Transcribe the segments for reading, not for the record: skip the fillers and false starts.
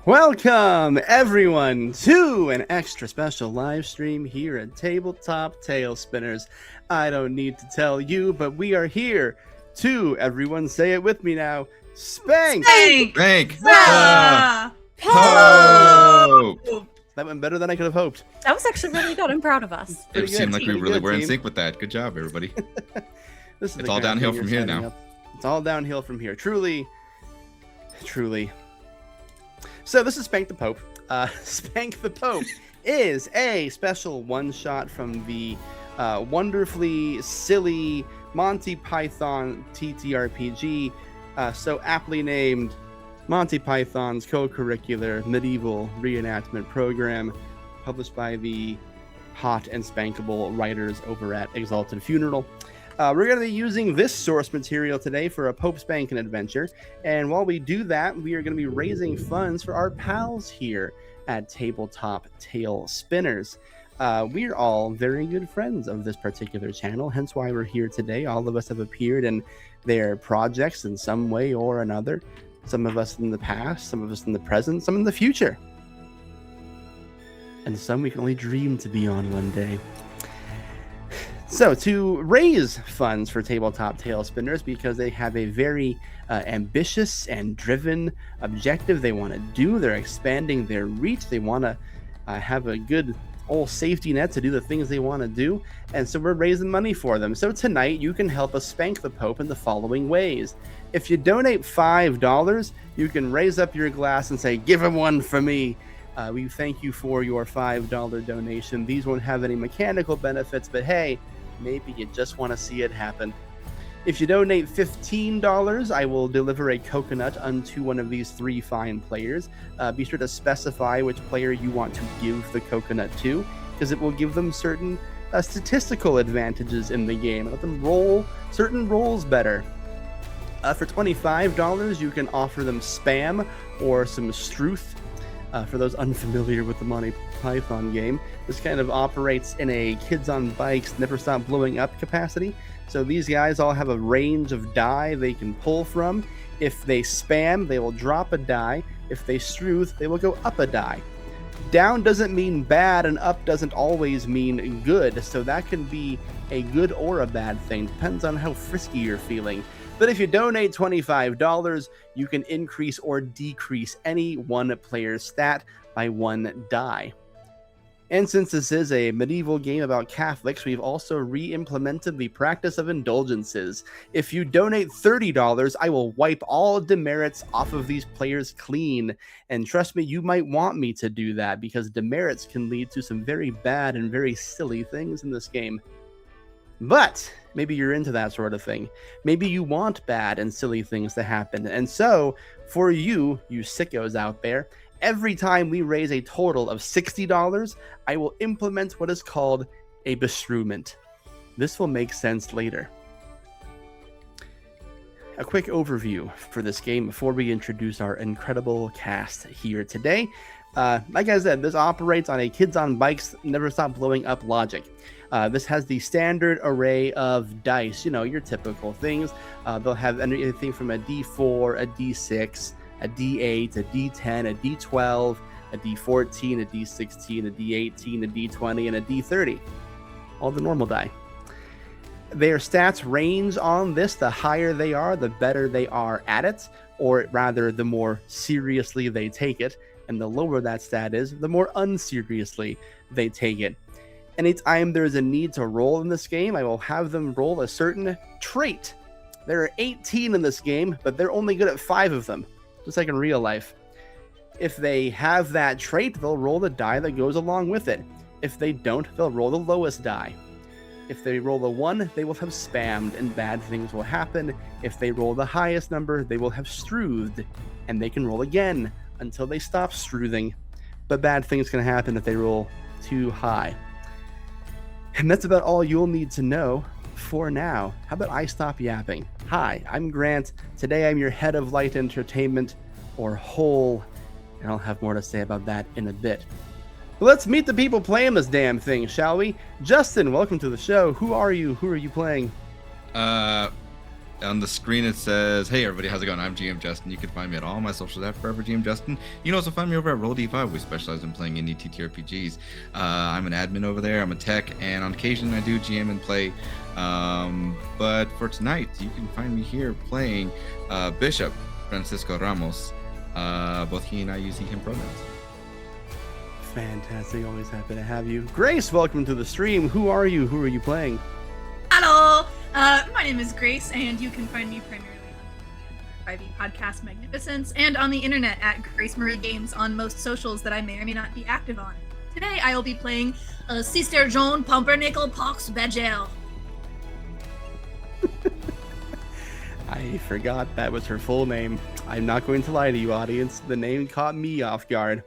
Welcome, everyone, to an extra special live stream here at Tabletop Tail Spinners. I don't need to tell you, but we are here to, everyone say it with me now, Spank! Spank! Hope! That went better than I could have hoped. That was actually really good. I'm proud of us. It seemed like we really were in team. sync with that. Good job, everybody. It's all downhill from here now. It's all downhill from here. Truly. So this is Spank the Pope. Spank the Pope is a special one-shot from the wonderfully silly Monty Python TTRPG, so aptly named Monty Python's Co-Curricular Medieval Reenactment Program, published by the hot and spankable writers over at Exalted Funeral. We're going to be using this source material today for a Pope Spankin' adventure, and while we do that, we are going to be raising funds for our pals here at Tabletop Tail Spinners. We're all very good friends of this particular channel, hence why we're here today. All of us have appeared in their projects in some way or another. Some of us in the past, some of us in the present, some in the future. And some we can only dream to be on one day. So, to raise funds for Tabletop Tail Spinners, because they have a very ambitious and driven objective they want to do, they're expanding their reach, they want to have a good old safety net to do the things they want to do, and so we're raising money for them. So tonight, you can help us spank the Pope in the following ways. If you donate $5, you can raise up your glass and say, "Give him one for me." We thank you for your $5 donation. These won't have any mechanical benefits, but hey, maybe you just want to see it happen. If you donate $15, I will deliver a coconut unto one of these three fine players. Be sure to specify which player you want to give the coconut to, because it will give them certain statistical advantages in the game. Let them roll certain rolls better. For $25, you can offer them spam or some struth. For those unfamiliar with the Monty Python game, this kind of operates in a kids on bikes, never stop blowing up capacity. So these guys all have a range of die they can pull from. If they spam, they will drop a die. If they struth, they will go up a die. Down doesn't mean bad, and up doesn't always mean good. So that can be a good or a bad thing. Depends on how frisky you're feeling. But if you donate $25, you can increase or decrease any one player's stat by one die. And since this is a medieval game about Catholics, we've also re-implemented the practice of indulgences. If you donate $30, I will wipe all demerits off of these players clean. And trust me, you might want me to do that, because demerits can lead to some very bad and very silly things in this game. But maybe you're into that sort of thing. Maybe you want bad and silly things to happen. And so, for you sickos out there, every time we raise a total of $60, I will implement what is called a bestrewment. This will make sense later. A quick overview for this game before we introduce our incredible cast here today. Like I said, this operates on a kids on bikes, never stop blowing up logic. This has the standard array of dice, your typical things. They'll have anything from a D4, a D6, a D8, a D10, a D12, a D14, a D16, a D18, a D20, and a D30. All the normal die. Their stats range on this. The higher they are, the better they are at it, or rather, the more seriously they take it. And the lower that stat is, the more unseriously they take it. Anytime there is a need to roll in this game, I will have them roll a certain trait. There are 18 in this game, but they're only good at 5 of them, just like in real life. If they have that trait, they'll roll the die that goes along with it. If they don't, they'll roll the lowest die. If they roll a 1, they will have spammed and bad things will happen. If they roll the highest number, they will have struthed, and they can roll again until they stop struthing. But bad things can happen if they roll too high. And that's about all you'll need to know for now. How about I stop yapping? Hi, I'm Grant. Today I'm your head of light entertainment, or whole, and I'll have more to say about that in a bit. But let's meet the people playing this damn thing, shall we? Justin, welcome to the show. Who are you? Who are you playing? on the screen it says, "Hey everybody, how's it going? I'm GM Justin. You can find me at all my socials at Forever GM Justin. You can also find me over at Roll-D5. We specialize in playing indie TTRPGs. I'm an admin over there. I'm a tech, and on occasion I do GM and play. But for tonight, you can find me here playing Bishop Francisco Ramos. Both he and I use he/him pronouns. Fantastic. Always happy to have you. Grace, welcome to the stream. Who are you? Who are you playing? Hello! My name is Grace, and you can find me primarily on 5e Podcast Magnificence and on the internet at Grace Marie Games on most socials that I may or may not be active on. Today, I will be playing Sister Joan Pumpernickel Pox Bagel. I forgot that was her full name. I'm not going to lie to you, audience. The name caught me off guard.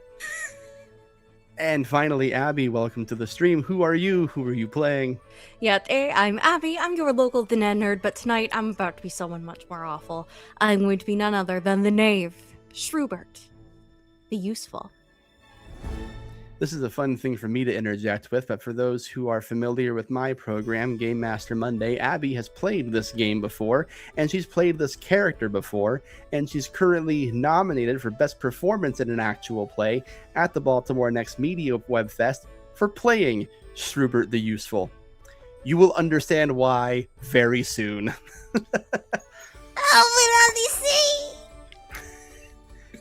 And finally, Abby, welcome to the stream. Who are you? Who are you playing? Yeah, hey, I'm Abby. I'm your local Dinan nerd, but tonight I'm about to be someone much more awful. I'm going to be none other than the knave, Shrubert, the useful. This is a fun thing for me to interject with, but for those who are familiar with my program, Game Master Monday, Abby has played this game before, and she's played this character before, and she's currently nominated for Best Performance in an Actual Play at the Baltimore Next Media Web Fest for playing Shrubert the Useful. You will understand why very soon. Oh, will see?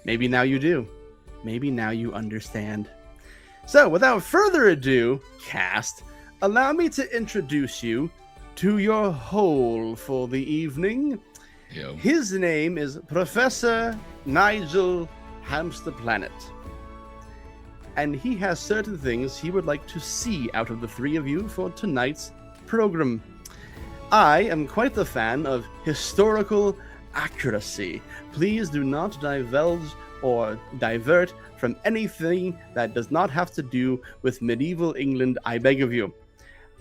Maybe now you do. Maybe now you understand. So, without further ado, cast, allow me to introduce you to your whole for the evening. Yo. His name is Professor Nigel Hamster Planet. And he has certain things he would like to see out of the three of you for tonight's program. I am quite the fan of historical accuracy. Please do not divulge or divert from anything that does not have to do with medieval England, I beg of you.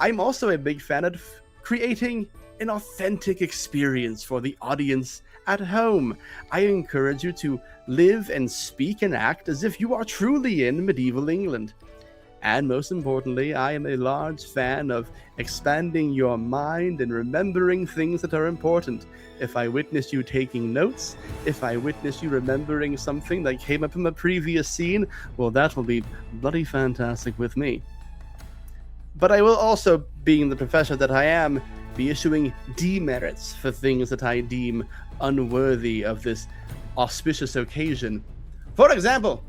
I'm also a big fan of creating an authentic experience for the audience at home. I encourage you to live and speak and act as if you are truly in medieval England. And most importantly, I am a large fan of expanding your mind and remembering things that are important. If I witness you taking notes, if I witness you remembering something that came up in the previous scene, well, that will be bloody fantastic with me. But I will also, being the professor that I am, be issuing demerits for things that I deem unworthy of this auspicious occasion. For example,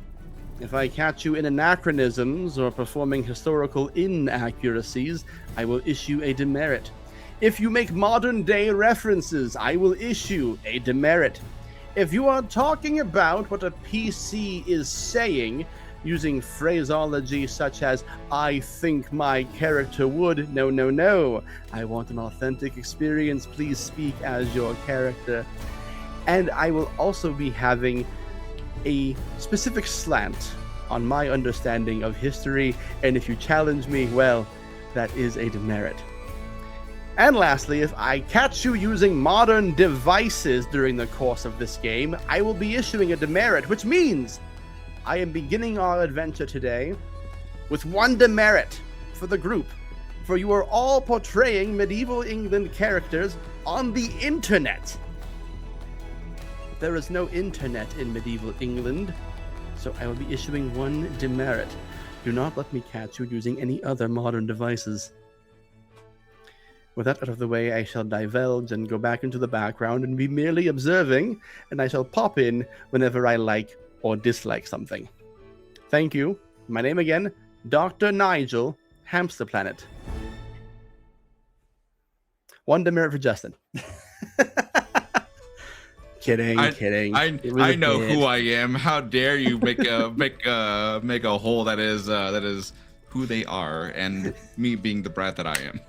if I catch you in anachronisms or performing historical inaccuracies, I will issue a demerit. If you make modern-day references, I will issue a demerit. If you are talking about what a PC is saying, using phraseology such as, I think my character would, no. I want an authentic experience, please speak as your character. And I will also be having a specific slant on my understanding of history, and if you challenge me, well, that is a demerit. And lastly, if I catch you using modern devices during the course of this game, I will be issuing a demerit, which means I am beginning our adventure today with one demerit for the group, for you are all portraying medieval England characters on the internet. There is no internet in medieval England, so I will be issuing one demerit. Do not let me catch you using any other modern devices. With that out of the way, I shall divulge and go back into the background and be merely observing, and I shall pop in whenever I like or dislike something. Thank you. My name again, Dr. Nigel Hamster Planet. One demerit for Justin. Kidding. I know who I am. How dare you make a hole that is who they are, and me being the brat that I am.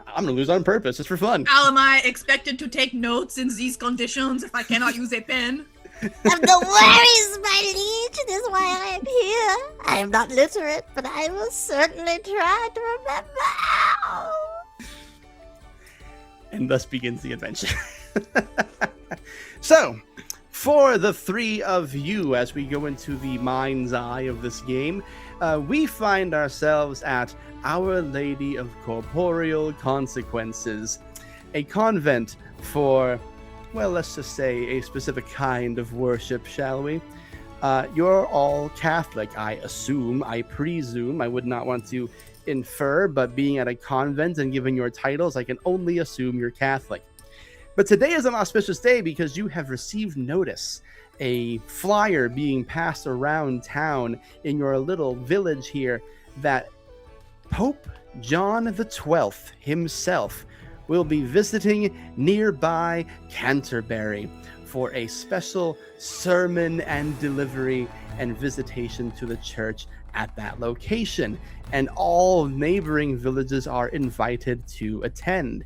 I'm gonna lose on purpose, just for fun. How am I expected to take notes in these conditions if I cannot use a pen? Have no worries, my liege. This is why I am here. I am not literate, but I will certainly try to remember. And thus begins the adventure. So, for the three of you, as we go into the mind's eye of this game, we find ourselves at Our Lady of Corporeal Consequences. a convent for, well, let's just say a specific kind of worship, shall we? You're all Catholic, I assume, I presume. I would not want to infer, but being at a convent and given your titles, I can only assume you're Catholic. But today is an auspicious day because you have received notice, a flyer being passed around town in your little village here, that Pope John XII himself will be visiting nearby Canterbury for a special sermon and delivery and visitation to the church at that location. And all neighboring villages are invited to attend.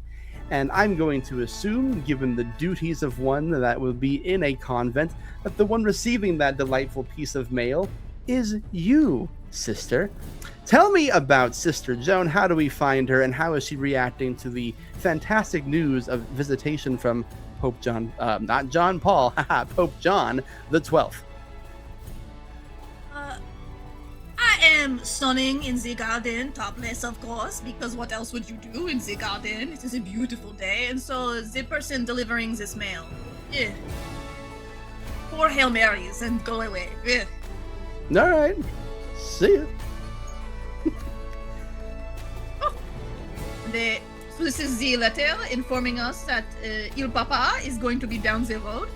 And I'm going to assume, given the duties of one that will be in a convent, that the one receiving that delightful piece of mail is you, sister. Tell me about Sister Joan. How do we find her, and how is she reacting to the fantastic news of visitation from Pope John, not John Paul, Pope John the 12th? I am sunning in the garden, topless of course, because what else would you do in the garden? It is a beautiful day, and so the person delivering this mail, pour Hail Marys and go away. All right, see ya. So this is the letter informing us that Il Papa is going to be down the road.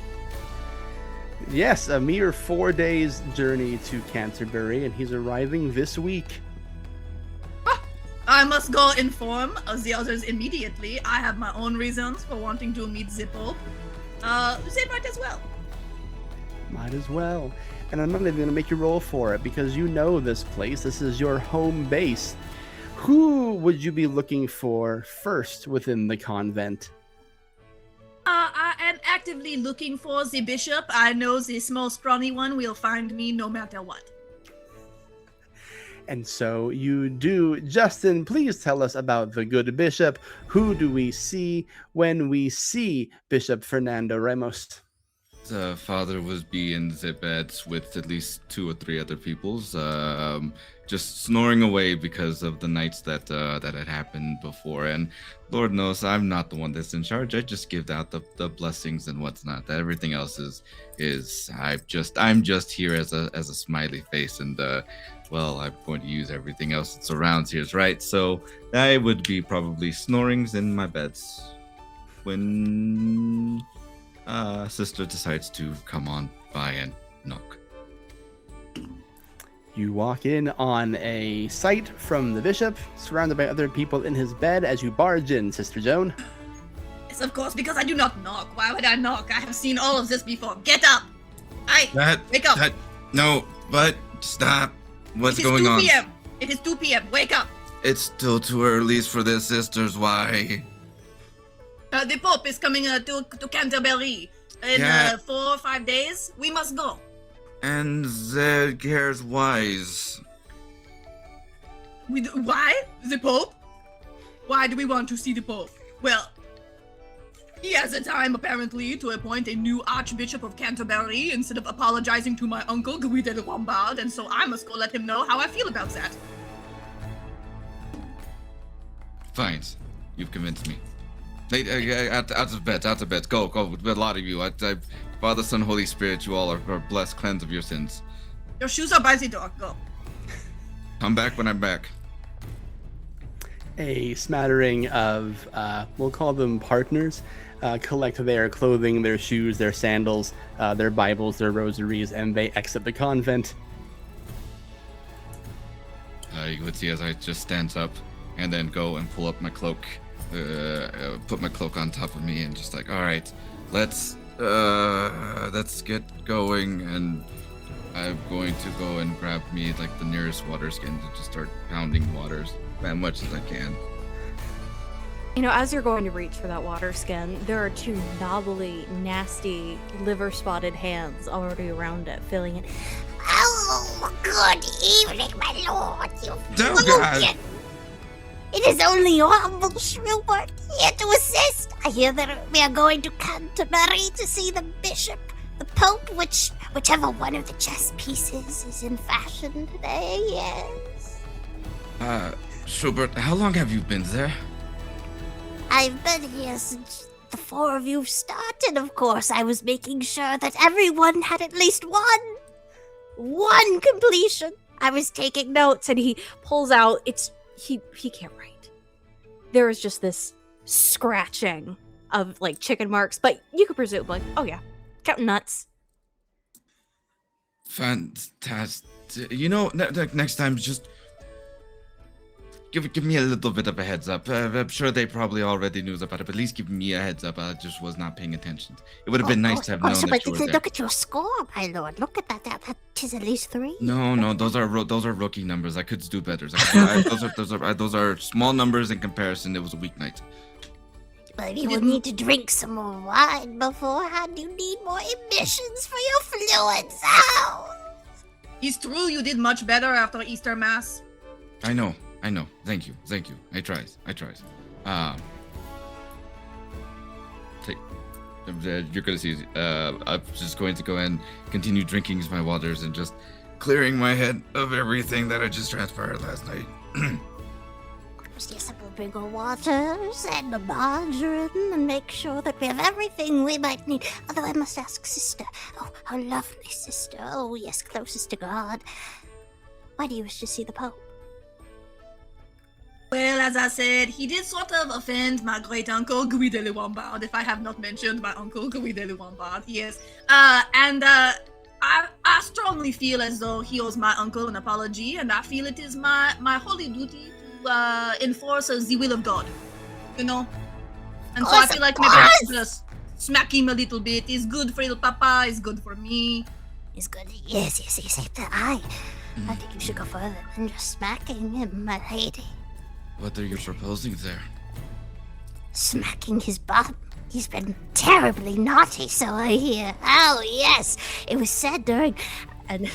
Yes, a mere 4 days journey to Canterbury, and he's arriving this week. I must go inform the others immediately. I have my own reasons for wanting to meet the Pope. They might as well. Might as well. And I'm not even going to make you roll for it, because you know this place. This is your home base. Who would you be looking for first within the convent? I am actively looking for the bishop. I know the small scrawny one will find me no matter what. And so you do. Justin, please tell us about the good bishop. Who do we see when we see Bishop Fernando Ramos? The father was in the beds with at least 2 or 3 other peoples, just snoring away because of the nights that had happened before. And Lord knows I'm not the one that's in charge. I just give out the blessings and what's not. Everything else is I'm just here as a smiley face, and well, I'm going to use everything else that surrounds here, right? So I would be probably snorings in my beds when sister decides to come on by and knock. You walk in on a sight from the bishop, surrounded by other people in his bed as you barge in, Sister Joan. Yes, of course, because I do not knock. Why would I knock? I have seen all of this before. Get up! Wake up! No, but stop. What's going on? It is 2 p.m. It is 2 p.m. Wake up! It's still too early for this, sisters. Why? The Pope is coming to Canterbury in 4 or 5 days. We must go. And there cares wise. Why? The Pope? Why do we want to see the Pope? Well, he has the time, apparently, to appoint a new Archbishop of Canterbury instead of apologizing to my uncle, Guy de Lombard, and so I must go let him know how I feel about that. Fine. You've convinced me. Out of bed. Go. A lot of you. Father, Son, Holy Spirit, you all are blessed, cleansed of your sins. Your shoes are by the door. Go. Come back when I'm back. A smattering of, we'll call them partners, collect their clothing, their shoes, their sandals, their Bibles, their rosaries, and they exit the convent. You would see as I just stands up and then go and pull up my cloak, put my cloak on top of me, and just like, all right, let's get going. And I'm going to go and grab me like the nearest water skin to just start pounding waters as much as I can. You know, as you're going to reach for that water skin, there are 2 knobbly, nasty, liver-spotted hands already around it, filling it. Oh, good evening, my lord. God. It is only your humble Schubert here to assist. I hear that we are going to Canterbury to see the bishop, the pope, whichever one of the chess pieces is in fashion today, yes. Schubert, how long have you been there? I've been here since the four of you started, of course. I was making sure that everyone had at least one completion. I was taking notes, and he pulls out. He can't write. There is just this scratching of like chicken marks, but you could presume like, oh yeah, counting nuts. Fantastic. You know, next time, just give me a little bit of a heads up. I'm sure they probably already knew about it, but at least give me a heads up. I just was not paying attention. It would have been nice to have known that you were there. Look at your score, my lord. Look at that. That is at least 3. No, those are rookie numbers. I could do better. Those are small numbers in comparison. It was a weeknight. But you will need to drink some more wine beforehand. You need more emissions for your fluids. Ow! It's true you did much better after Easter Mass. I know. Thank you. I tries. You're gonna see. I'm just going to go and continue drinking my waters and just clearing my head of everything that I just transpired last night. Yes, I will bring our waters and the margarine and make sure that we have everything we might need. Although I must ask sister. Oh, our lovely sister. Oh, yes, closest to God. Why do you wish to see the Pope? Well, as I said, he did sort of offend my great-uncle, Guy de Lombard, if I have not mentioned my uncle, Guy de Lombard, yes. I strongly feel as though he owes my uncle an apology, and I feel it is my holy duty to enforce the will of God, you know? And so I feel like maybe I should just smack him a little bit. It's good for little papa, it's good for me. It's good. Yes. I think you should go further than just smacking him, my lady. What are you proposing there? Smacking his bum. He's been terribly naughty, so I hear. Oh, yes. It was said during... And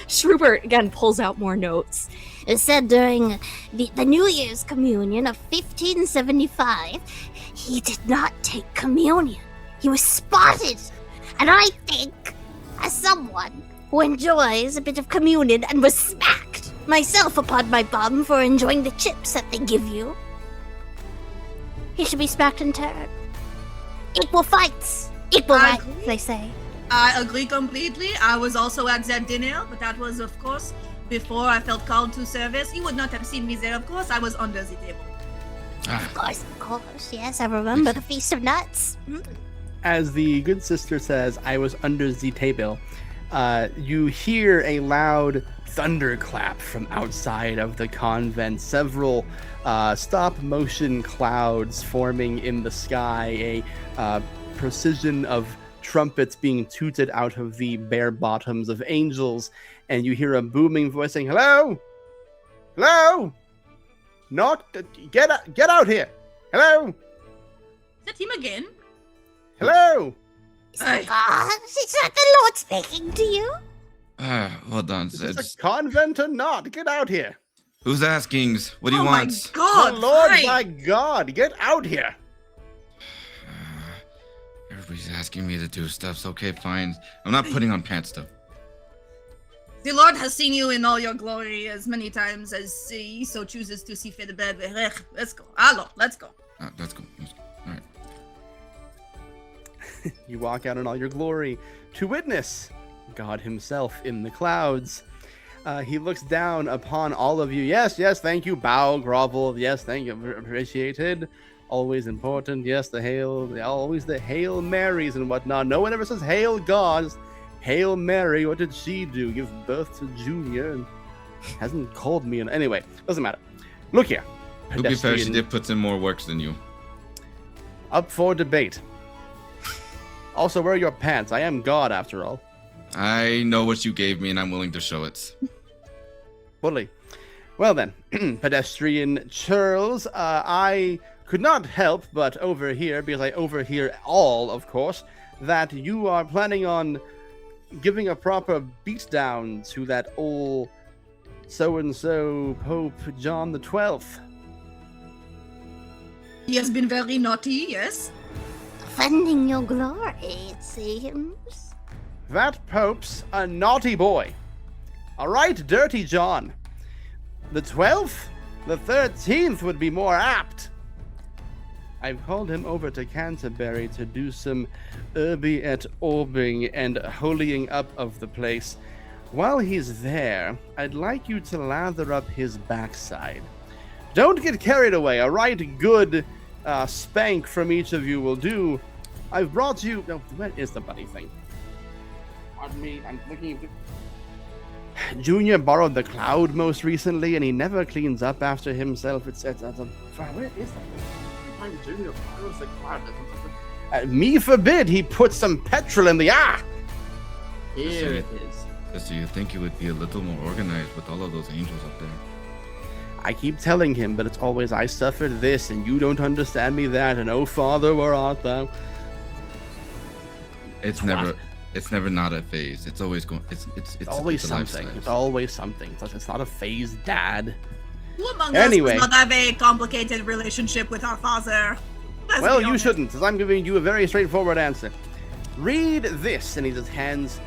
Schrubert again pulls out more notes. It was said during the New Year's communion of 1575, he did not take communion. He was spotted. And I think, as someone who enjoys a bit of communion and was smacked myself upon my bum for enjoying the chips that they give you, he should be smacked in turn. Equal fights. Equal rights, they say. I agree completely. I was also at that dinner, but that was, of course, before I felt called to service. You would not have seen me there, of course. I was under the table. Of course. Yes, I remember the Feast of Nuts. As the good sister says, I was under the table. You hear a loud thunderclap from outside of the convent. Several stop-motion clouds forming in the sky. A precision of trumpets being tooted out of the bare bottoms of angels. And you hear a booming voice saying, "Hello? Hello? Get out here! Hello? Is that him again? Hello? Is that the Lord speaking to you? Hold on. Is this a convent or not? Get out here! Who's asking? What do you Oh want? my God! My Lord, fine. my God, get out here! Everybody's asking me to do stuff, so okay, fine. I'm not putting on pants, though. The Lord has seen you in all your glory as many times as he so chooses to see fit. Let's go. Hello, let's go. Let's go. All right. You walk out in all your glory to witness God himself in the clouds. He looks down upon all of you. Yes, thank you. Bow, grovel. Yes, thank you. Appreciated. Always important. Yes, always the Hail Marys and whatnot. No one ever says Hail God. It's Hail Mary. What did she do? Give birth to Junior and hasn't called me. Anyway, doesn't matter. Look here. To be fair, she did put in more works than you. Up for debate. Also, where are your pants? I am God, after all. I know what you gave me, and I'm willing to show it. Bully. Well then, pedestrian churls, I could not help but overhear, because I overhear all, of course, that you are planning on giving a proper beatdown to that old so-and-so Pope John the 12th. He has been very naughty, yes? Offending your glory, it seems. That Pope's a naughty boy. All right, Dirty John. The 12th? The 13th would be more apt. I've called him over to Canterbury to do some urbi et orbing and holying up of the place. While he's there, I'd like you to lather up his backside. Don't get carried away. A right good spank from each of you will do. I've brought you... No, where is the bloody thing? Pardon me, I'm looking... Junior borrowed the cloud most recently, and he never cleans up after himself. Where is that? Junior borrows the cloud. Me forbid he puts some petrol in the... Here it is. So you think you would be a little more organized with all of those angels up there? I keep telling him, but it's always, I suffered this, and you don't understand me that, and oh, Father, where art thou? It's never not a phase. It's always going. It's always it's something. It's always something. It's not a phase, Dad. Who among Anyway. us does not have a complicated relationship with our father? Let's Well, be you honest. shouldn't, as I'm giving you a very straightforward answer. Read this, and he just hands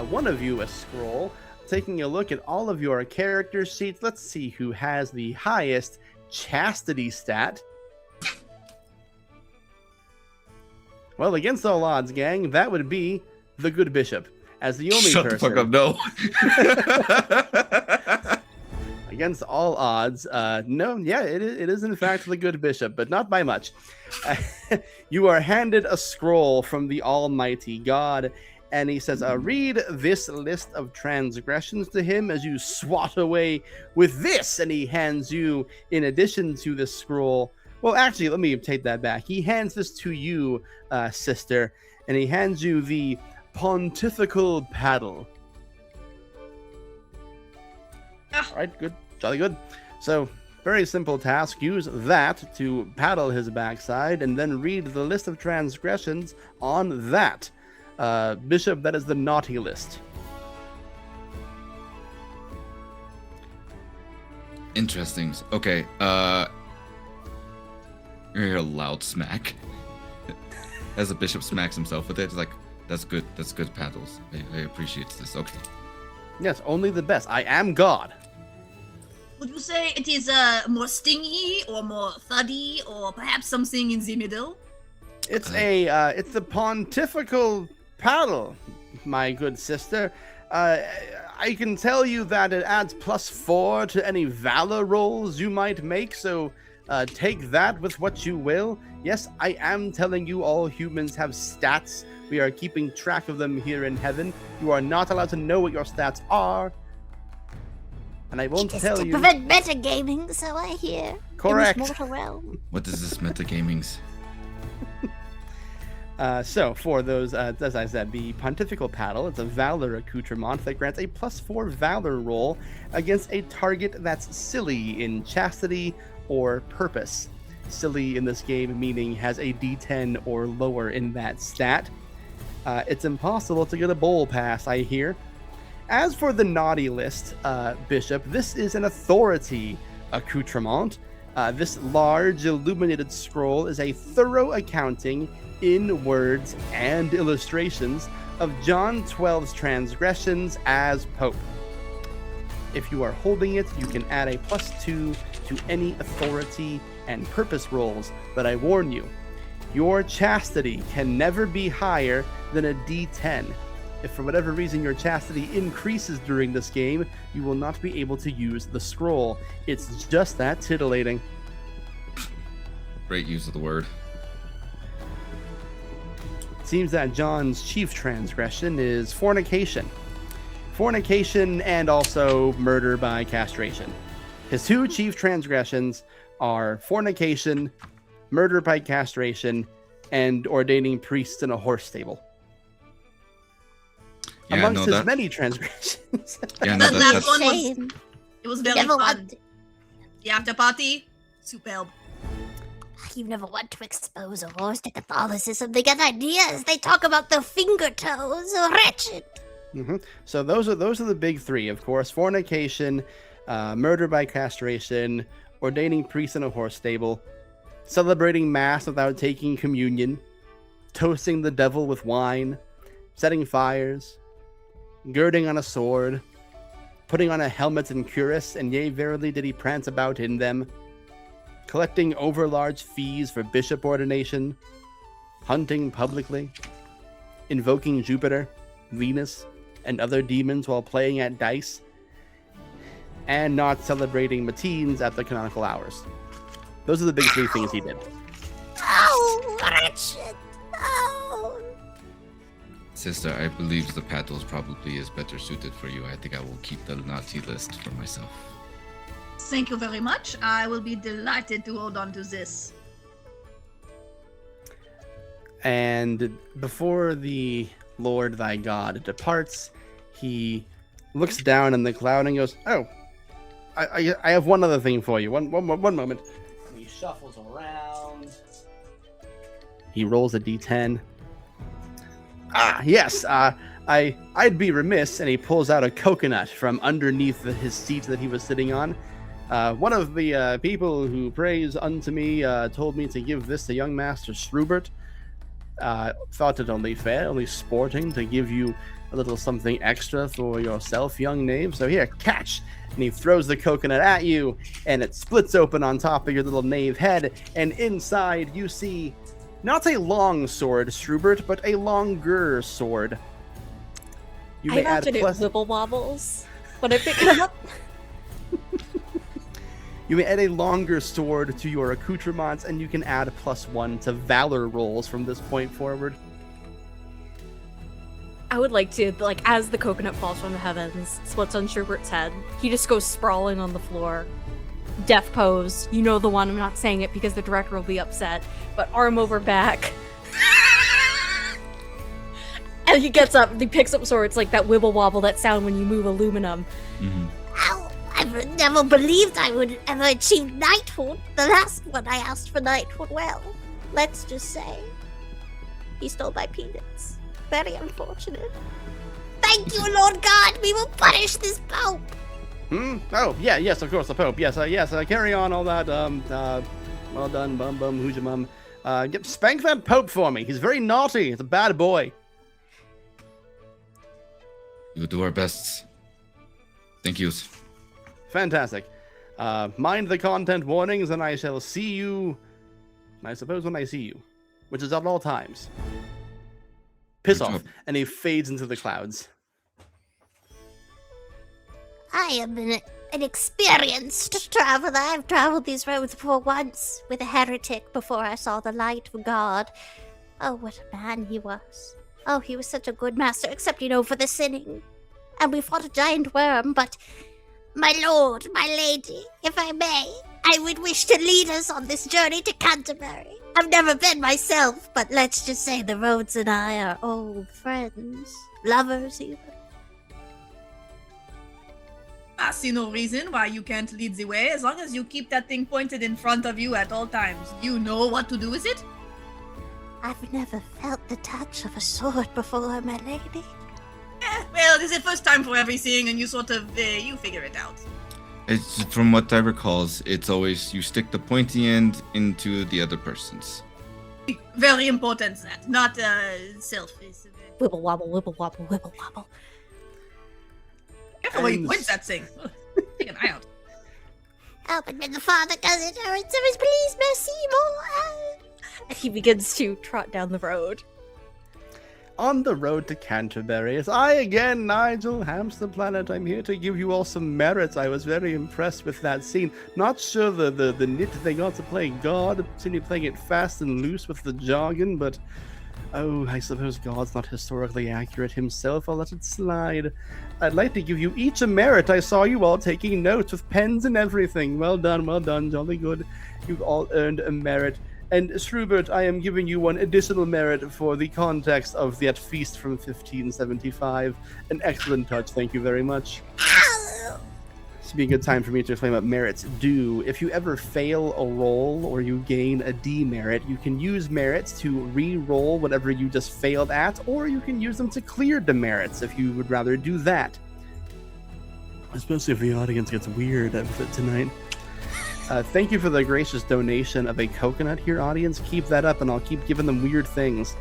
one of you a scroll. Taking a look at all of your character sheets, let's see who has the highest chastity stat. Well, against all odds, gang, that would be the good bishop, as the only Shut person. the fuck up! No. Against all odds, no, yeah, it is in fact the good bishop, but not by much. You are handed a scroll from the Almighty God, and he says, read this list of transgressions to him as you swat away with this, and he hands you, in addition to this scroll, well, actually, let me take that back. He hands this to you, sister, and he hands you the pontifical paddle. All right, good. Jolly good. So, very simple task. Use that to paddle his backside and then read the list of transgressions on that. Bishop, that is the naughty list. Interesting. Okay. You hear a loud smack. As the bishop smacks himself with it, it's like, that's good. That's good paddles. I appreciate this. Okay. Yes, only the best. I am God. Would you say it is more stingy or more thuddy or perhaps something in the middle? It's it's the pontifical paddle, my good sister. I can tell you that it adds +4 to any valor rolls you might make, so take that with what you will. Yes, I am telling you all humans have stats. We are keeping track of them here in heaven. You are not allowed to know what your stats are. And I won't Just tell to you. prevent metagaming, so I hear. Correct. In this mortal realm. What is this metagamings? So, for those, as I said, the Pontifical Paddle, it's a Valor accoutrement that grants a +4 Valor roll against a target that's silly in chastity or purpose. Silly in this game meaning has a D10 or lower in that stat. It's impossible to get a bowl pass, I hear. As for the naughty list, Bishop, this is an authority accoutrement. This large illuminated scroll is a thorough accounting in words and illustrations of John 12's transgressions as Pope. If you are holding it, you can add a +2 to any authority and purpose rolls, but I warn you, your chastity can never be higher than a D10. If for whatever reason your chastity increases during this game, you will not be able to use the scroll. It's just that titillating. Great use of the word. It seems that John's chief transgression is fornication. Fornication and also murder by castration. His two chief transgressions are fornication, murder by castration, and ordaining priests in a horse stable. Yeah, Amongst his that, many transgressions. yeah, no, That that, last that's, one was, Shame. it was very Never fun. want. The after party, superb. You never want to expose a horse to Catholicism. They get ideas. They talk about their finger toes. Wretched. So those are the big three, of course: fornication, murder by castration, ordaining priests in a horse stable, celebrating mass without taking communion, toasting the devil with wine, setting fires, girding on a sword, putting on a helmet and cuirass, and yea, verily did he prance about in them, collecting overlarge fees for bishop ordination, hunting publicly, invoking Jupiter, Venus, and other demons while playing at dice, and not celebrating matines at the canonical hours. Those are the big three things he did. Oh, wretched. Oh. Sister, I believe the paddles probably is better suited for you. I think I will keep the Nazi list for myself. Thank you very much. I will be delighted to hold on to this. And before the Lord thy God departs, he looks down in the cloud and goes, "Oh, I have one other thing for you. One moment." And he shuffles around. He rolls a d10. Yes. I'd be remiss. And he pulls out a coconut from underneath his seat that he was sitting on. One of the people who prays unto me told me to give this to young Master Shrubert. Thought it only fair, only sporting, to give you a little something extra for yourself, young knave. So here, catch! And he throws the coconut at you, and it splits open on top of your little knave head, and inside you see not a long sword, Shrubert, but a longer sword. You I may add imagine it plus... wibble wobbles when I pick it up. You may add a longer sword to your accoutrements, and you can add +1 to valor rolls from this point forward. I would like to, like, as the coconut falls from the heavens, splits on Schubert's head, he just goes sprawling on the floor. Death pose. You know the one, I'm not saying it because the director will be upset, but arm over back. And he gets up, he picks up sword. It's like that wibble wobble, that sound when you move aluminum. Mm-hmm. Ow. I never believed I would ever achieve knighthood. The last one I asked for knighthood, well, let's just say he stole my peanuts. Very unfortunate. Thank you, Lord God. We will punish this Pope. Oh, yeah, yes, of course, the Pope. Yes, carry on all that. Well done, bum, who's your mum? Spank that Pope for me. He's very naughty. He's a bad boy. We'll do our best. Thank you. Fantastic. Mind the content warnings, and I shall see you, I suppose, when I see you, which is at all times. Piss off. And he fades into the clouds. I am an experienced traveler. I've traveled these roads before once with a heretic before I saw the light of God. Oh, what a man he was. Oh, he was such a good master, except, for the sinning. And we fought a giant worm, but... My lord, my lady, if I may, I would wish to lead us on this journey to Canterbury. I've never been myself, but let's just say the roads and I are old friends. Lovers, even. I see no reason why you can't lead the way as long as you keep that thing pointed in front of you at all times. You know what to do with it? I've never felt the touch of a sword before, my lady. Well, it is the first time for everything, and you sort of, you figure it out. It's from what I recall, it's always you stick the pointy end into the other person's. Very important, that. Not, selfish. Wibble wobble, wibble wobble, wibble wobble. Careful where you point that thing. Take an eye out. Oh, but when the father does it, oh, it's always please, merci, more. And he begins to trot down the road. On the road to Canterbury, it's I again, Nigel, Hamster Planet. I'm here to give you all some merits. I was very impressed with that scene. Not sure the nit they got to play God, seem to be playing it fast and loose with the jargon, but oh, I suppose God's not historically accurate himself. I'll let it slide. I'd like to give you each a merit. I saw you all taking notes with pens and everything. Well done, jolly good. You've all earned a merit. And Shrubert, I am giving you one additional merit for the context of that feast from 1575. An excellent touch, thank you very much. This would be a good time for me to explain what merits do. If you ever fail a roll or you gain a demerit, you can use merits to re-roll whatever you just failed at, or you can use them to clear demerits if you would rather do that. Especially if the audience gets weird with it tonight. Thank you for the gracious donation of a coconut here, audience. Keep that up, and I'll keep giving them weird things.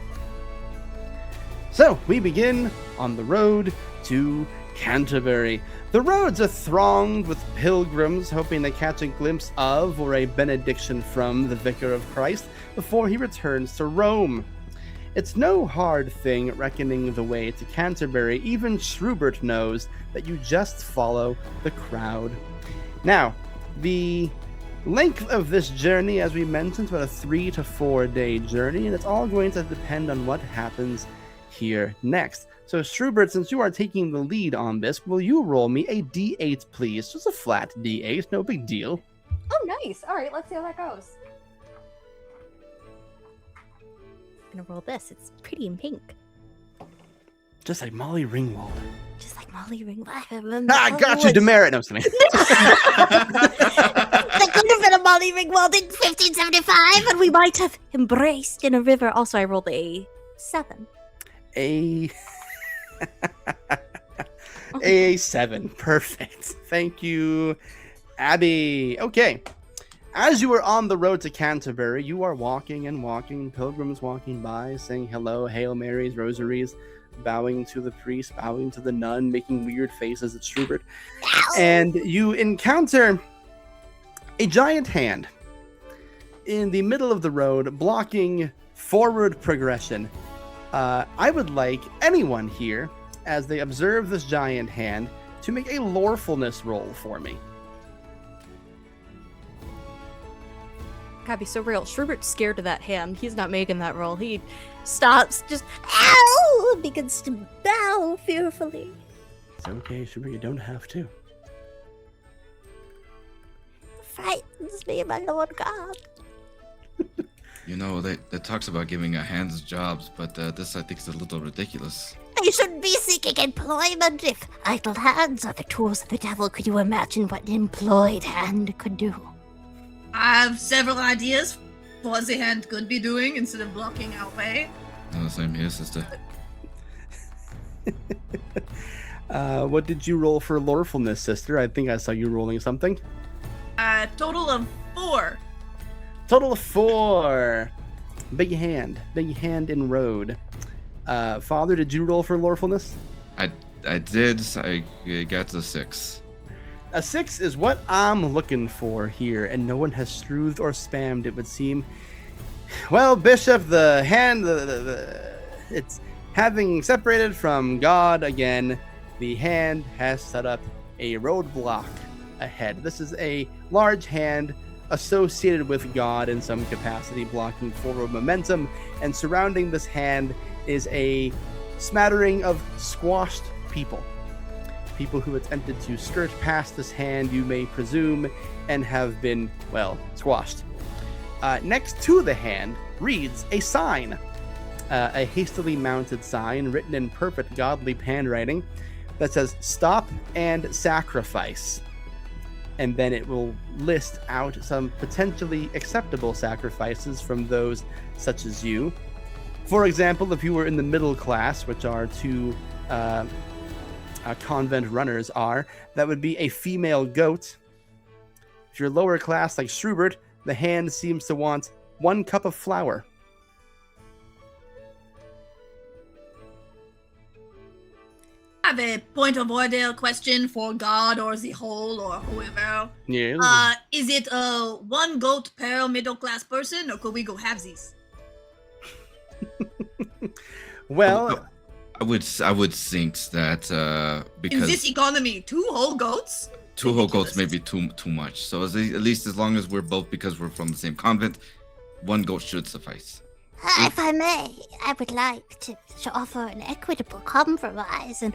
So, we begin on the road to Canterbury. The roads are thronged with pilgrims hoping to catch a glimpse of or a benediction from the Vicar of Christ before he returns to Rome. It's no hard thing reckoning the way to Canterbury. Even Schrubert knows that you just follow the crowd. Now, the length of this journey, as we mentioned, is about a 3 to 4 day journey, and it's all going to depend on what happens here next. So, Schrubert, since you are taking the lead on this, will you roll me a d8, please? Just a flat d8, no big deal. Oh, nice. All right, let's see how that goes. I'm gonna roll this. It's pretty in pink. Just like Molly Ringwald. Just like Molly Ringwald. I got you, demerit. No, I'm just kidding. That could have been a Molly Ringwald in 1575, And we might have embraced in a river. Also, I rolled a 7. A 7. Perfect. Thank you, Abby. Okay. As you are on the road to Canterbury, you are walking and walking, pilgrims walking by, saying hello, Hail Marys, rosaries, bowing to the priest, bowing to the nun, making weird faces at Schrubert. And you encounter a giant hand in the middle of the road, blocking forward progression. I would like anyone here, as they observe this giant hand, to make a lorefulness roll for me. Gotta be so real. Schrubert's scared of that hand. He's not making that roll. He stops, just ow, begins to bow fearfully. It's okay, Schubert, you don't have to. Frightens me, my Lord God. You know, that talks about giving hands jobs, but this I think is a little ridiculous. I shouldn't be seeking employment if idle hands are the tools of the devil. Could you imagine what an employed hand could do? I have several ideas for what the hand could be doing instead of blocking our way. No, the same here, sister. What did you roll for lorefulness, sister? I think I saw you rolling something. Total of 4. Total of 4. Big hand in road. Father, did you roll for lorefulness? I did. I got a 6. A 6 is what I'm looking for here, and no one has streuthed or spammed, it would seem. Well, Bishop, the hand, it's having separated from God again, the hand has set up a roadblock ahead. This is a large hand associated with God in some capacity, blocking forward momentum, and surrounding this hand is a smattering of squashed people. People who attempted to skirt past this hand, you may presume, and have been, well, squashed. Next to the hand reads a sign, a hastily mounted sign written in perfect godly handwriting that says, "Stop and sacrifice." And then it will list out some potentially acceptable sacrifices from those such as you. For example, if you were in the middle class, which our two convent runners are, that would be a female goat. If you're lower class like Schrubert, the hand seems to want 1 cup of flour. I have a point of order question for God or the whole or whoever. Yeah. Is it 1 goat per middle class person, or could we go halvesies? Well, I would think that In because this economy, 2 whole goats? 2 whole goats may Ridiculous. be too much. So at least as long as we're both, because we're from the same convent, 1 goat should suffice. If I may, I would like to offer an equitable compromise. And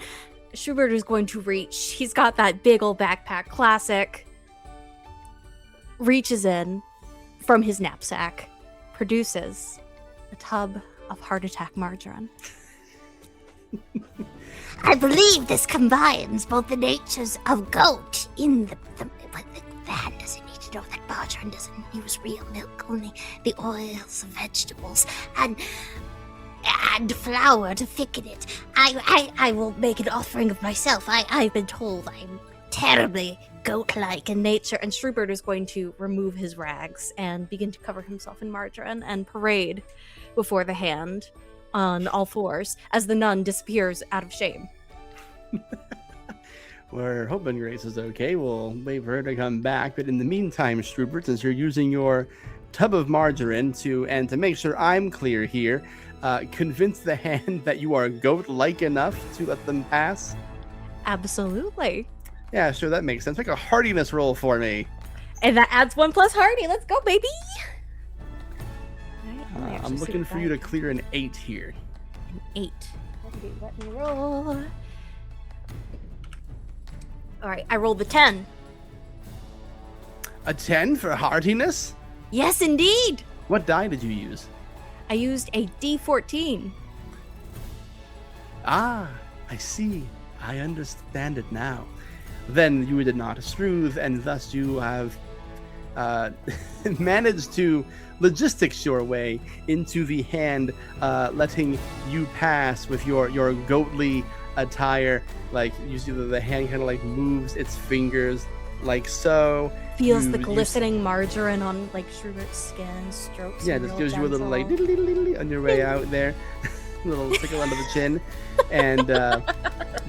Schubert is going to reach. He's got that big old backpack, classic. Reaches in from his knapsack, produces a tub of heart attack margarine. I believe this combines both the natures of goat in the hand doesn't need to know that margarine doesn't use real milk, only the oils of vegetables, and flour to thicken it. I will make an offering of myself. I've been told I'm terribly goat-like In nature, and Schrubert is going to remove his rags and begin to cover himself in margarine and parade before the hand on all fours as the nun disappears out of shame. we're hoping Grace is okay. We'll wait for her to come back. But in the meantime, Strubert, since you're using your tub of margarine to make sure I'm clear here, convince the hand that you are goat-like enough to let them pass. Absolutely. Yeah, sure, that makes sense. Make a hardiness roll for me. And that adds 1 plus hardy. Let's go, baby. All right, let me I'm actually looking see for you to that. clear an 8 here. An 8. Let me roll. All right, I rolled the 10. A 10 for hardiness? Yes, indeed. What die did you use? I used a D14. Ah, I see. I understand it now. Then you did not Struth, and thus you have managed to logistics your way into the hand, letting you pass with your goatly attire. Like, you see the hand kind of like moves its fingers like so. Feels You- the you- glistening margarine on like Schrubert's skin, strokes. Yeah, him just real gives you a little like gentle. diddle-diddle-diddle on your way out there. Little tickle under the chin. And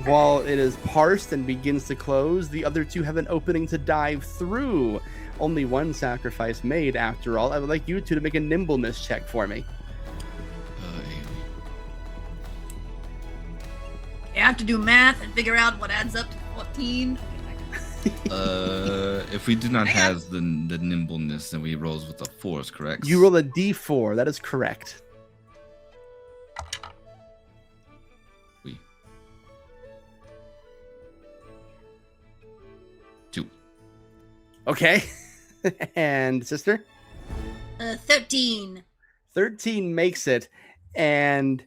while it is parsed and begins to close, the other two have an opening to dive through. Only one sacrifice made, after all. I would like you two to make a nimbleness check for me. You have to do math and figure out what adds up to 14. If we do not have the nimbleness, then we rolls with the force, correct? You roll a d4. That is correct. We. 2. Okay. And sister? 13. 13 makes it. And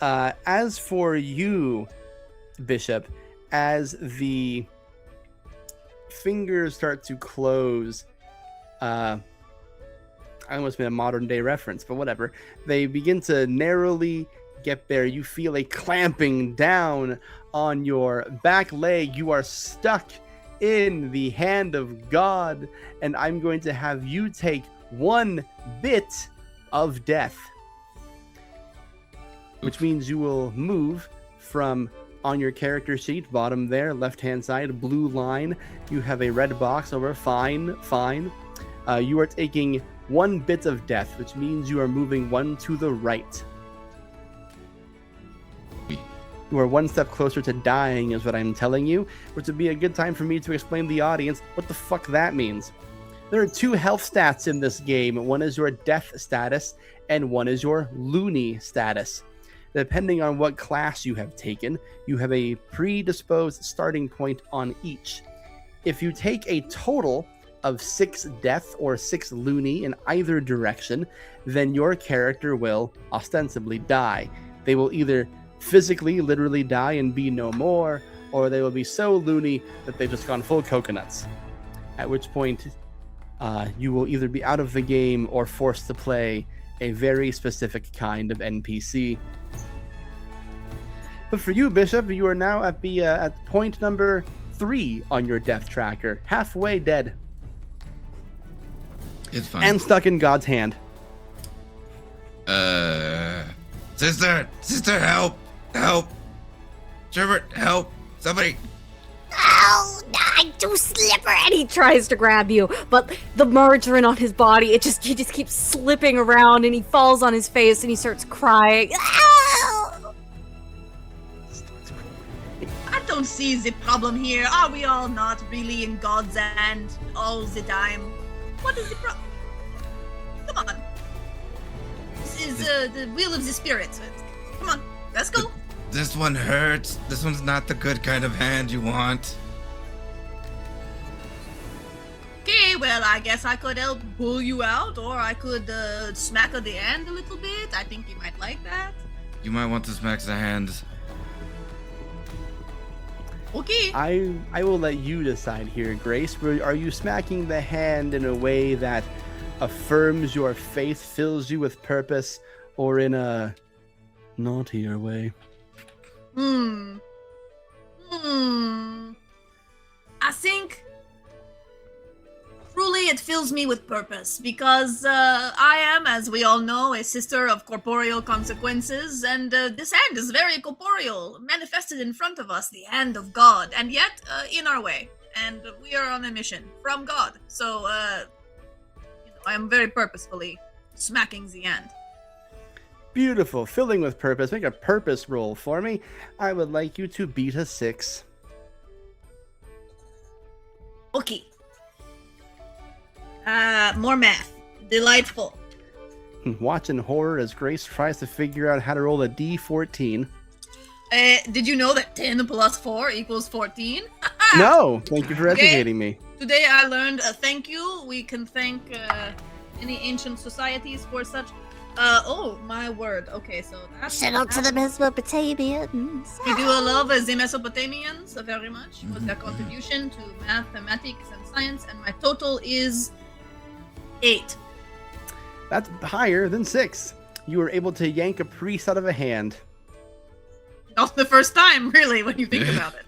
as for you, Bishop, as the fingers start to close, I almost made a modern day reference, but whatever. They begin to narrowly get there. You feel a clamping down on your back leg. You are stuck in the hand of God, and I'm going to have you take 1 bit of death, which means you will move from on your character sheet, bottom there, left-hand side, blue line. You have a red box over fine. You are taking 1 bit of death, which means you are moving 1 to the right. You are 1 step closer to dying, is what I'm telling you, which would be a good time for me to explain to the audience what the fuck that means. There are 2 health stats in this game. One is your death status, and one is your loony status. Depending on what class you have taken, you have a predisposed starting point on each. If you take a total of 6 death or 6 loony in either direction, then your character will ostensibly die. They will either physically, literally die and be no more, or they will be so loony that they've just gone full coconuts. At which point, you will either be out of the game or forced to play a very specific kind of NPC. But for you, Bishop, you are now at the at point number 3 on your death tracker, halfway dead It's fine. and stuck in God's hand. Sister, help! Sherbert, help! Somebody! Oh, I'm too slippery. And he tries to grab you, but the margarine on his body, he just keeps slipping around, and he falls on his face and he starts crying. Ow! I don't see the problem here. Are we all not really in God's hand all the time? What is the problem? Come on. This is the will of the spirit. Come on, let's go. This one hurts. This one's not the good kind of hand you want. Okay, well, I guess I could help pull you out, or I could smack at the end a little bit. I think you might like that. You might want to smack the hand. Okay. I will let you decide here, Grace. Are you smacking the hand in a way that affirms your faith, fills you with purpose, or in a naughtier way? I think truly it fills me with purpose because I am, as we all know, a sister of corporeal consequences, and this hand is very corporeal, manifested in front of us, the hand of God, and yet in our way. And we are on a mission from God. So, I am very purposefully smacking the hand. Beautiful. Filling with purpose. Make a purpose roll for me. I would like you to beat a 6. Okay. More math. Delightful. Watching horror as Grace tries to figure out how to roll a D14. Did you know that 10 plus 4 equals 14? No! Thank you for educating me. Today I learned a thank you. We can thank any ancient societies for such. Oh, my word. Okay, so that's... Shout out to the Mesopotamians. We do love the Mesopotamians very much for their contribution to mathematics and science, and my total is 8. That's higher than 6. You were able to yank a priest out of a hand. Not the first time, really, when you think about it.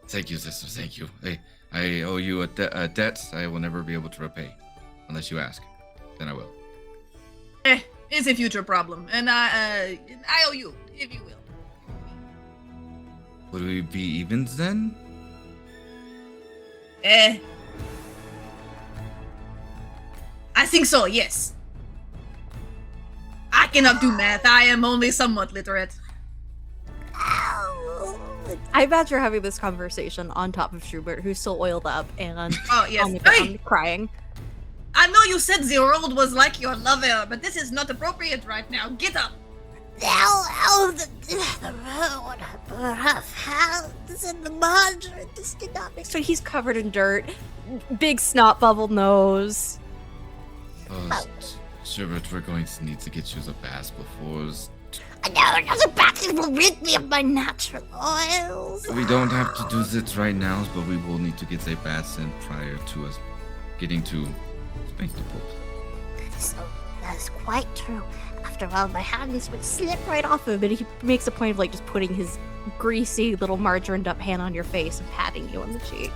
Thank you, sister. Thank you. Hey, I owe you a debt I will never be able to repay, unless you ask. Then I will. It's a future problem, and I owe you, if you will. Would we be evens then? I think so, yes. I cannot do math. I am only somewhat literate. I imagine you're having this conversation on top of Schubert, who's still oiled up and Oh, yes. on the ground Hey! crying. I know you said the world was like your lover, but this is not appropriate right now. Get up. The road, rough hands in the mud. This did not make So he's covered in dirt, big snot bubbled nose. Oh, Sherbert, we're going to need to get you a bath before. I know another bath will rid me of my natural oils. We don't have to do this right now, but we will need to get a bath in prior to us getting to Spank the Pope. So that's quite true. After all, my hands would slip Right off of him, and he makes a point of like just putting his greasy little margarined up hand on your face and patting you on the cheek.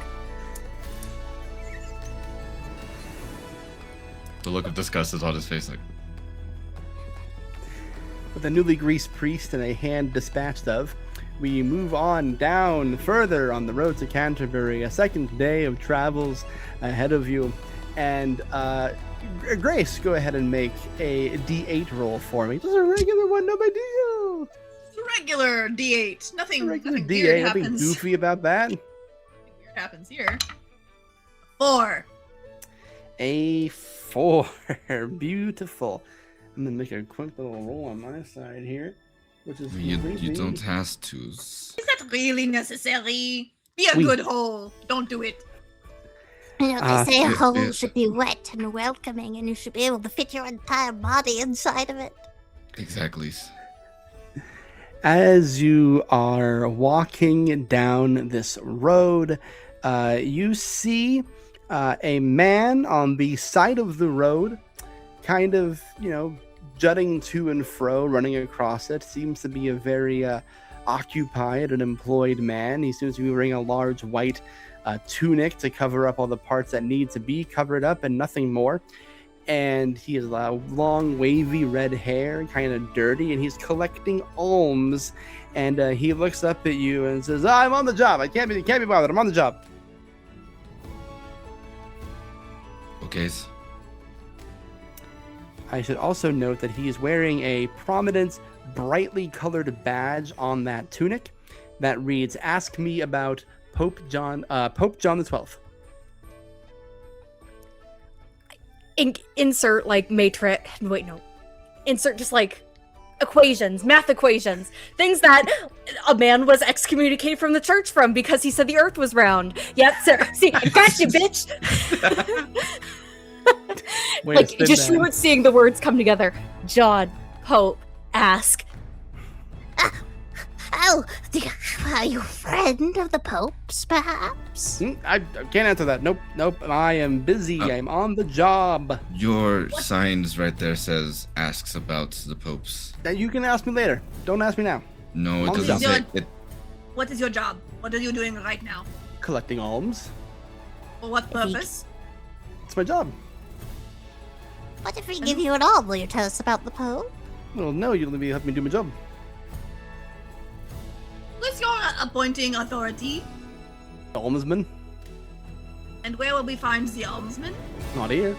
The look of disgust is on his face, like. With a newly greased priest and a hand dispatched of, we move on down further on the road to Canterbury, a second day of travels ahead of you. And Grace, go ahead and make a D8 roll for me. Just a regular one, no big deal. It's a regular D8. Nothing Regular nothing weird D8, nothing happens. goofy about that. Nothing weird happens here. 4. A 4. Beautiful. I'm gonna make a quick little roll on my side here, which is You don't have to. Is that really necessary? Be a We- good hole. Don't do it. You know, they say a yeah, hole yeah. should be wet and welcoming, and you should be able to fit your entire body inside of it. Exactly. As you are walking down this road, you see a man on the side of the road, kind of, jutting to and fro, running across it. Seems to be a very occupied and employed man. He seems to be wearing a large white tunic to cover up all the parts that need to be covered up and nothing more. And he has long, wavy red hair, kind of dirty, and he's collecting alms. And he looks up at you and says, "I'm on the job. I can't be bothered. I'm on the job." Okay. I should also note that he is wearing a prominent, brightly colored badge on that tunic that reads, "Ask me about Pope John the 12th." Insert like matrix. Wait, no. Insert just like equations, math equations, things that a man was excommunicated from the church from because he said the earth was round. Yep, sir. See, I got you, bitch. Way to Like spin just that. you seeing the words come together. John, Pope, ask. Oh, are you a friend of the Pope's, perhaps? I can't answer that. Nope. I am busy. I'm on the job. Your signs right there says asks about the popes. Now, you can ask me later. Don't ask me now. No, it On the doesn't job. say it. What is your job? What are you doing right now? Collecting alms. For what If purpose? It's my job. What if we give you an arm? Will you tell us about the Pope? Well, no, you'll be helping me do my job. Who's your appointing authority? Almsman, And where will we find the almsman? not here.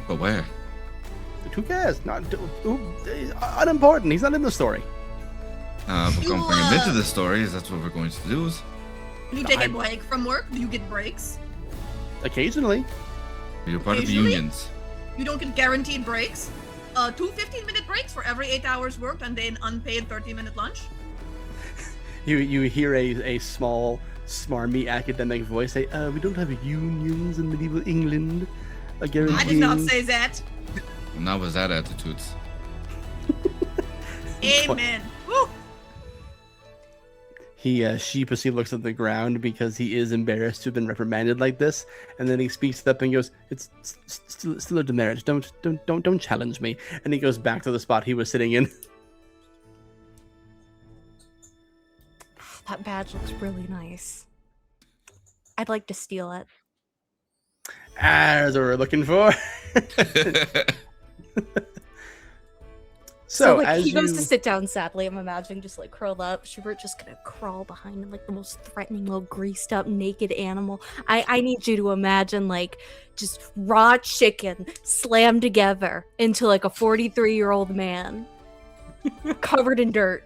But where? Who cares? Not unimportant. He's not in the story. We're You, going to bring him into the story. That's what we're going to do. You take a break from work? Do you get breaks? Occasionally. You're part of the Occasionally? unions. You don't get guaranteed breaks? Two 15-minute breaks for every 8 hours worked and then unpaid 30-minute lunch? You hear a small, smarmy academic voice say, we don't have unions in medieval England. I did not say that. Well, now was that attitudes. Amen. Woo. He sheepishly looks at the ground because he is embarrassed to have been reprimanded like this, and then he speaks up and goes, "It's still a demerit. Don't challenge me." And he goes back to the spot he was sitting in. That badge looks really nice. I'd like to steal it. That's what we're looking for. So like as he goes you- to sit down sadly, I'm imagining just like curled up. Schubert just gonna crawl behind him like the most threatening little greased up naked animal. I need you to imagine like just raw chicken slammed together into like a 43-year-old man covered in dirt.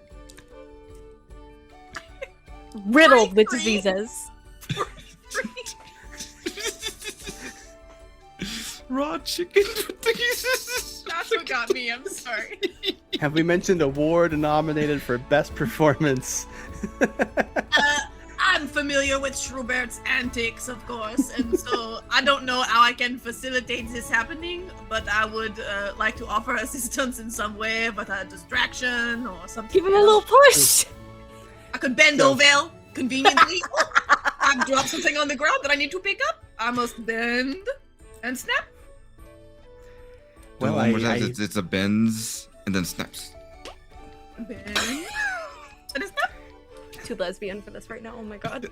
Riddled with 43? diseases. Raw chicken with pieces. That's what got me. I'm sorry. Have we mentioned award nominated for best performance? I'm familiar with Schubert's antics, of course, and so I don't know how I can facilitate this happening, but I would like to offer assistance in some way, but a distraction or something. Give him a little push. I could bend So- over conveniently. I've dropped something on the ground that I need to pick up. I must bend and snap. Well, One more I- time. It's a bends and then snaps. Bend and a snap. Too lesbian for this right now. Oh my god.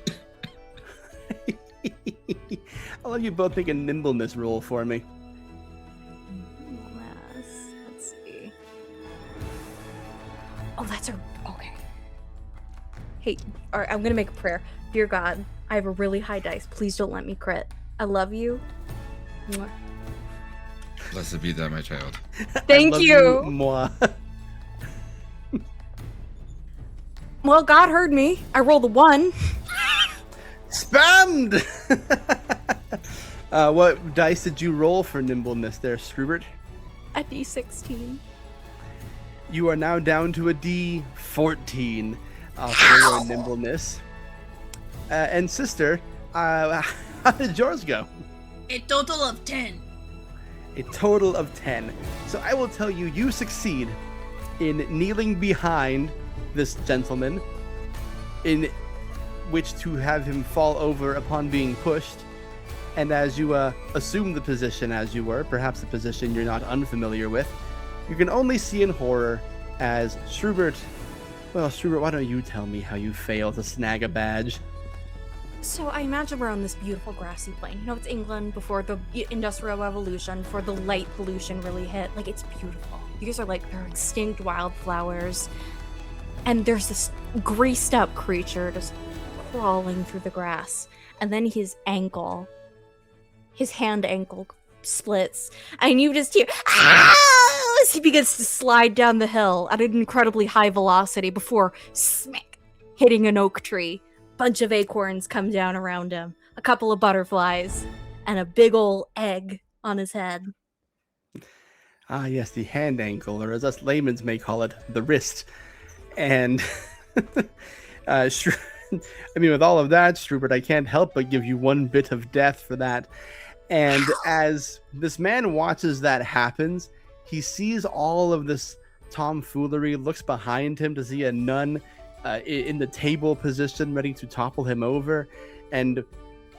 I'll let you both make a nimbleness roll for me. Let's see. Oh, that's a okay. Hey, all right, I'm gonna make a prayer. Dear God, I have a really high dice. Please don't let me crit. I love you. Mwah. Blessed be that, my child. Thank I love you. Moi. Well, God heard me. I rolled a 1. Spammed! What dice did you roll for nimbleness there, Strubert? A D16. You are now down to a D14 for your nimbleness. And sister, how did yours go? A total of 10. A total of 10. So I will tell you, you succeed in kneeling behind this gentleman, in which to have him fall over upon being pushed. And as you assume the position as you were, perhaps a position you're not unfamiliar with, you can only see in horror as Strubert. Well, Strubert, why don't you tell me how you failed to snag a badge? So I imagine we're on this beautiful grassy plain. You know, it's England before the Industrial Revolution, before the light pollution really hit. Like, it's beautiful. These are like, they're extinct wildflowers. And there's this greased up creature just crawling through the grass. And then his hand ankle splits. And you just hear, "Ow!" as he begins to slide down the hill at an incredibly high velocity before smack, hitting an oak tree. Bunch of acorns come down around him, a couple of butterflies, and a big ol' egg on his head. Ah, yes, the hand ankle, or as us laymen may call it, the wrist. And I mean, with all of that, Strubert, I can't help but give you one bit of death for that. And as this man watches that happens, he sees all of this tomfoolery, looks behind him to see a nun in the table position, ready to topple him over. And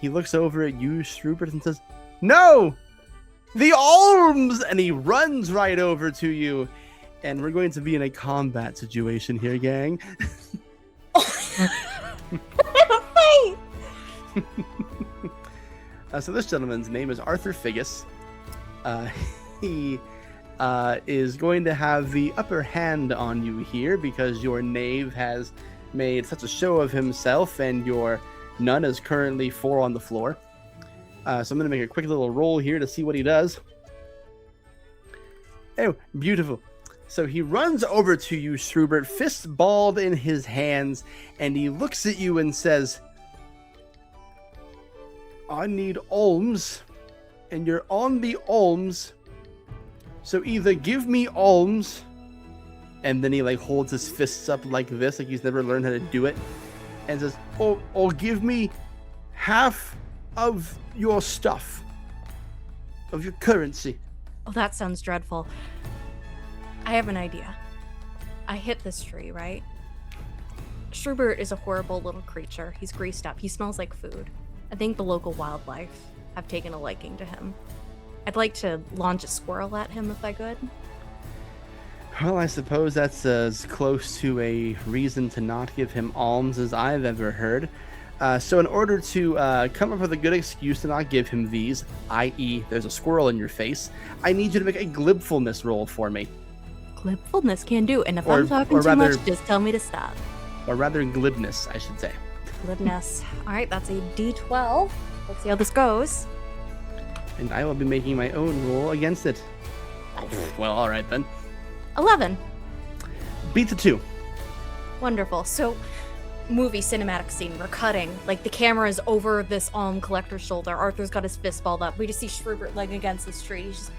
he looks over at you, Strubert, and says, "No! The alms!" And he runs right over to you. And we're going to be in a combat situation here, gang. Wait! So this gentleman's name is Arthur Figgis. He is going to have the upper hand on you here because your knave has made such a show of himself and your nun is currently 4 on the floor. So I'm going to make a quick little roll here to see what he does. Oh, beautiful. So he runs over to you, Schrubert, fist balled in his hands, and he looks at you and says, I need alms, and you're on the alms, so either give me alms, and then he like holds his fists up like this, like he's never learned how to do it, and says, or give me half of your stuff, of your currency. Oh, that sounds dreadful. I have an idea. I hit this tree, right? Schrubert is a horrible little creature. He's greased up. He smells like food. I think the local wildlife have taken a liking to him. I'd like to launch a squirrel at him if I could. Well, I suppose that's as close to a reason to not give him alms as I've ever heard. So in order to come up with a good excuse to not give him these, i.e. there's a squirrel in your face, I need you to make a glibfulness roll for me. Glibfulness can do, and if I'm talking too much, just tell me to stop. Or rather glibness, I should say. Glibness. Alright, that's a D12. Let's see how this goes. And I will be making my own roll against it. Well, alright then. 11. Beats a 2. Wonderful. So, movie cinematic scene. We're cutting. Like, the camera is over this alm collector's shoulder. Arthur's got his fist balled up. We just see Schrubert laying against this tree. He's just,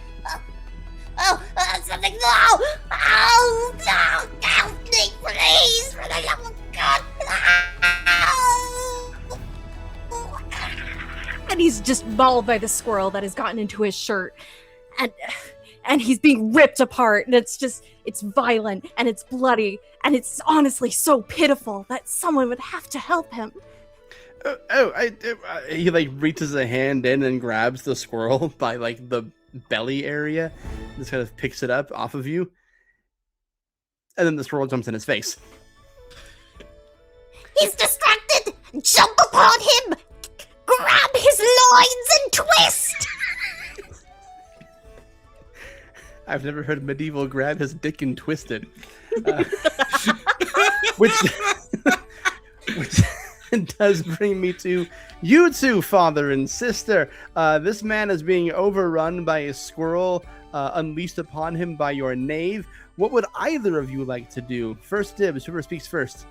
Something, no! Oh, no! Help me, please! For the love of God! and he's just mauled by the squirrel that has gotten into his shirt. And he's being ripped apart, and it's violent, and it's bloody, and it's honestly so pitiful that someone would have to help him. He like reaches a hand in and grabs the squirrel by like the belly area, just kind of picks it up off of you, and then the squirrel jumps in his face. He's distracted! Jump upon him! Grab his loins and twist! I've never heard Medieval grab his dick and twist it. Which does bring me to you two, father and sister. This man is being overrun by a squirrel unleashed upon him by your knave. What would either of you like to do? First dibs, whoever speaks first.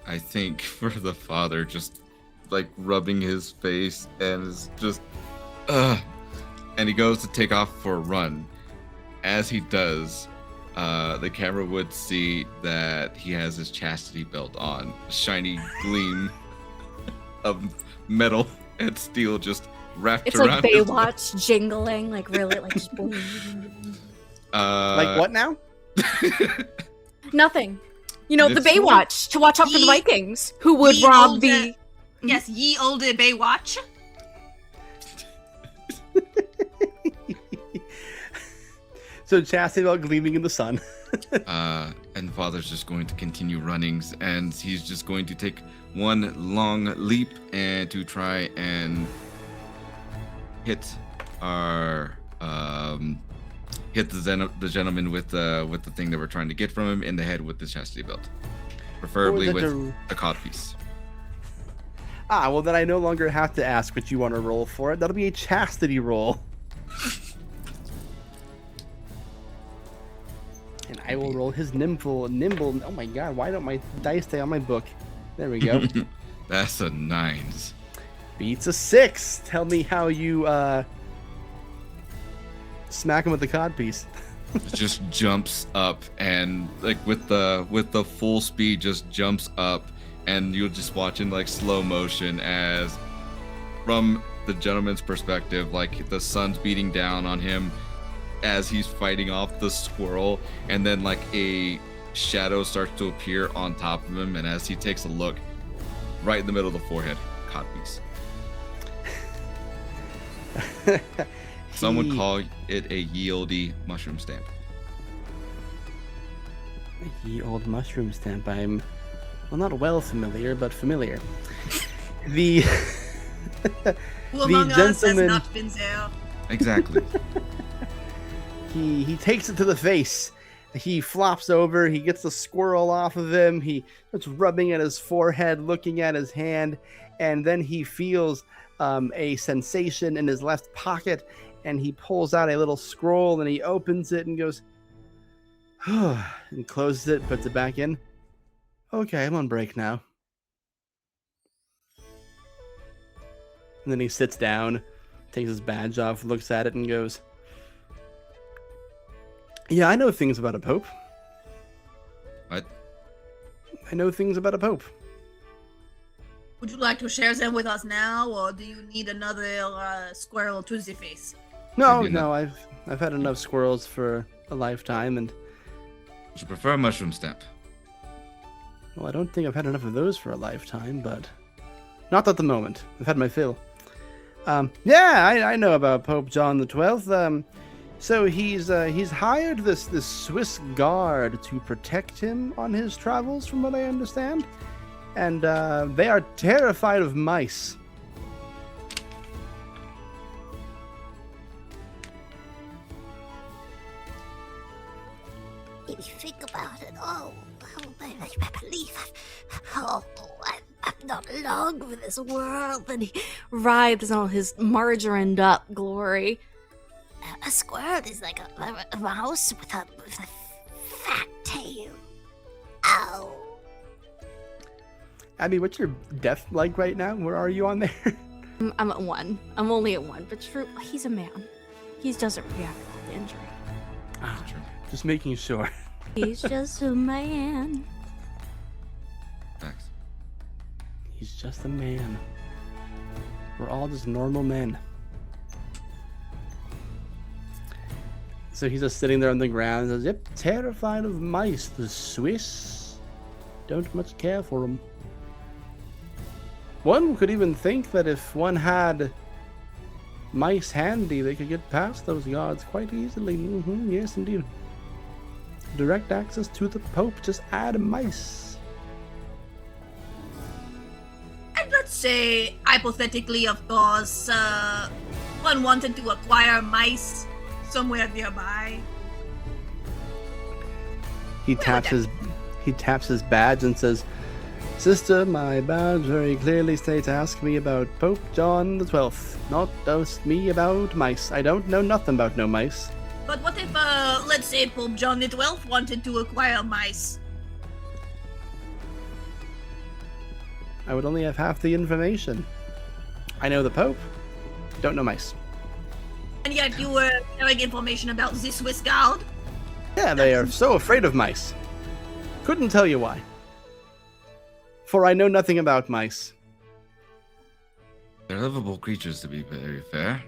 I think for the father, just like rubbing his face and is just, and he goes to take off for a run. As he does, the camera would see that he has his chastity belt on, a shiny gleam of metal and steel just wrapped It's around. like Baywatch jingling, like really, like just boom. Like what now? Nothing. You know, the This one? Baywatch to watch out for the Ye- Vikings who would ye rob olde- the. Yes, ye olde Baywatch. So chastity belt gleaming in the sun. And father's just going to continue running, and he's just going to take one long leap and to try and hit our hit the gentleman with the thing that we're trying to get from him in the head with the chastity belt, preferably Or with the the codpiece. Well then I no longer have to ask what you want to roll for it. That'll be a chastity roll. And I will roll his nimble. Oh my god, why don't my dice stay on my book? There we go. That's a 9. Beats a 6. Tell me how you smack him with the codpiece. It just jumps up and like with the full speed just jumps up, and you're just watching like slow motion as from the gentleman's perspective, like the sun's beating down on him as he's fighting off the squirrel, and then like a shadow starts to appear on top of him, and as he takes a look, right in the middle of the forehead, codpiece. Some would call it a yieldy mushroom stamp. Ye old mushroom stamp. I'm, well, not well familiar, but familiar. The Who among us has gentleman- not been there? Exactly. He takes it to the face. He flops over. He gets the squirrel off of him. He starts rubbing at his forehead, looking at his hand, and then he feels a sensation in his left pocket, and he pulls out a little scroll and he opens it and goes, and closes it, puts it back in. Okay, I'm on break now. And then he sits down, takes his badge off, looks at it, and goes, yeah, I know things about a pope. What? I know things about a pope. Would you like to share them with us now, or do you need another squirrel to the face? No, Maybe no, I've had enough squirrels for a lifetime, and Would you prefer a mushroom stamp? well, I don't think I've had enough of those for a lifetime, but not at the moment. I've had my fill. Yeah, I know about Pope John the 12th. So he's hired this Swiss guard to protect him on his travels, from what I understand, and they are terrified of mice. If you think about it, I believe I'm not long for this world. And he writhes on his margarined up glory. A squirrel is like a mouse with a fat tail. Ow. Abby, what's your death like right now? Where are you on there? I'm at 1. I'm only at 1, but true, he's a man. He doesn't react well to injury. Ah, just making sure. He's just a man. Thanks. He's just a man. We're all just normal men. So he's just sitting there on the ground and says, yep, terrified of mice. The Swiss don't much care for them. One could even think that if one had mice handy, they could get past those guards quite easily. Yes, indeed. Direct access to the Pope, just add mice. And let's say, hypothetically, of course, one wanted to acquire mice somewhere nearby. He taps his badge and says, Sister, my badge very clearly states ask me about Pope John the 12th, not ask me about mice. I don't know nothing about no mice. But what if, let's say Pope John the 12th wanted to acquire mice? I would only have half the information. I know the Pope, don't know mice. And yet you were sharing information about the Swiss Guard? Yeah, they are so afraid of mice. Couldn't tell you why. For I know nothing about mice. They're lovable creatures, to be very fair.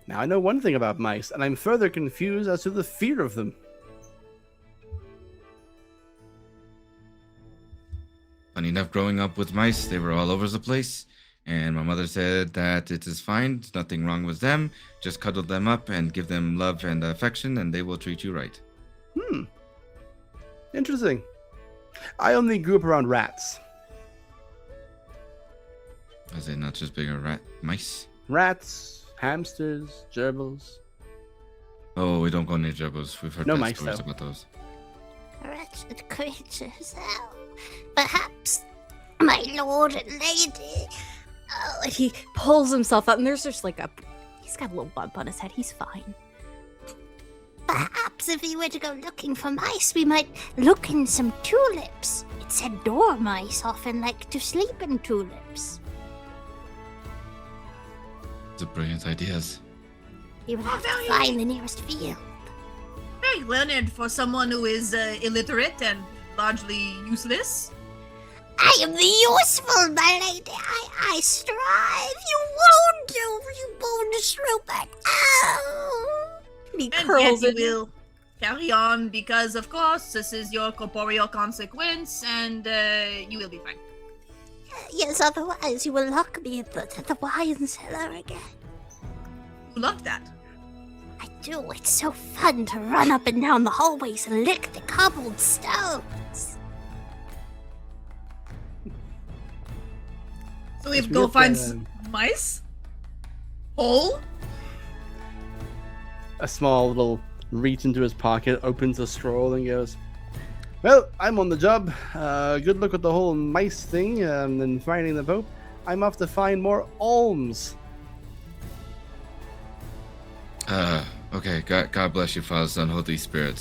Now I know one thing about mice, and I'm further confused as to the fear of them. Funny enough, growing up with mice, they were all over the place. And my mother said that it is fine, there's nothing wrong with them. Just cuddle them up and give them love and affection, and they will treat you right. Interesting. I only grew up around rats. Is it not just bigger mice? Rats, hamsters, gerbils. Oh, we don't go near gerbils. We've heard No bad mice, stories though. about those. Wretched creatures. Oh, perhaps, my lord and lady. Oh, and he pulls himself up, and there's just like he's got a little bump on his head. He's fine. Perhaps if we were to go looking for mice, we might look in some tulips. It said dormice often like to sleep in tulips. Those are brilliant ideas. You would have to very find the nearest field. Very learned for someone who is illiterate and largely useless. I am the useful, my lady. I strive. You won't disrobe it. Ow! And he And curls yet you it. will carry on because, of course, this is your corporeal consequence, and you will be fine. Yes, otherwise you will lock me in the wine cellar again. You love that. I do. It's so fun to run up and down the hallways and lick the cobbled stones. So we Yes, we go have to, find mice? Hole? A small little reach into his pocket, opens a scroll, and goes, "Well, I'm on the job. Good luck with the whole mice thing and finding the Pope. I'm off to find more alms." Okay. God bless you, Father, Son, Holy Spirit.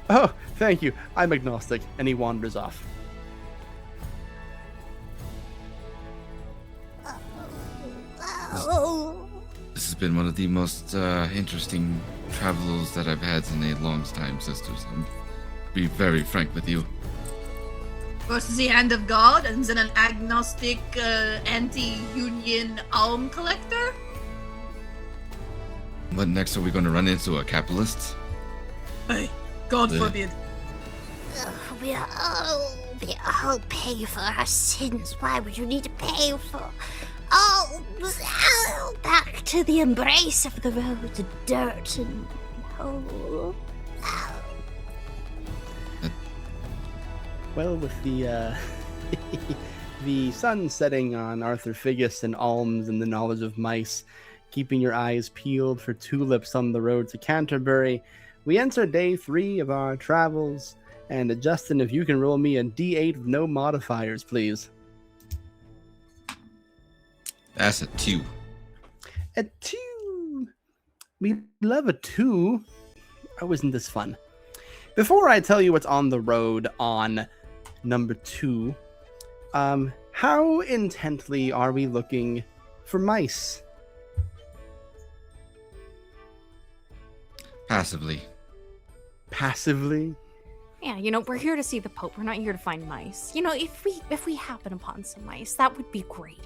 "Oh, thank you. I'm agnostic." And he wanders off. Oh, This has been one of the most interesting travels that I've had in a long time, sisters. I'm be very frank with you. Versus the hand of God and then an agnostic, anti-union alm collector? What next? Are we going to run into a capitalist? Hey, God Yeah. forbid. we all pay for our sins. Why would you need to pay for all back to the embrace of the road, the dirt and hole? Well, with the the sun setting on Arthur Figgis and alms and the knowledge of mice, keeping your eyes peeled for tulips on the road to Canterbury, we enter day 3 of our travels. And Justin, if you can roll me a D8 with no modifiers, please. That's a 2. A 2. We love a 2. Oh, isn't this fun? Before I tell you what's on the road on number 2, how intently are we looking for mice? Passively. Passively? Yeah, you know, we're here to see the Pope. We're not here to find mice. You know, if we happen upon some mice, that would be great.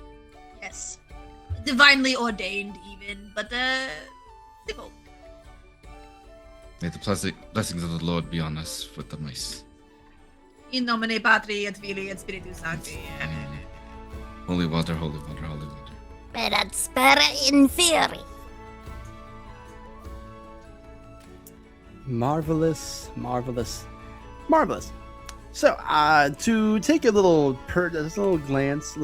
Yes. Divinely ordained, even, but, simple. May the blessings of the Lord be on us with the mice. In nomine Patri et Filii et Spiritus Sancti. Holy water, holy water, holy water. Per ad spera inferi. Marvelous, marvelous, marvelous. So, to take a little glance,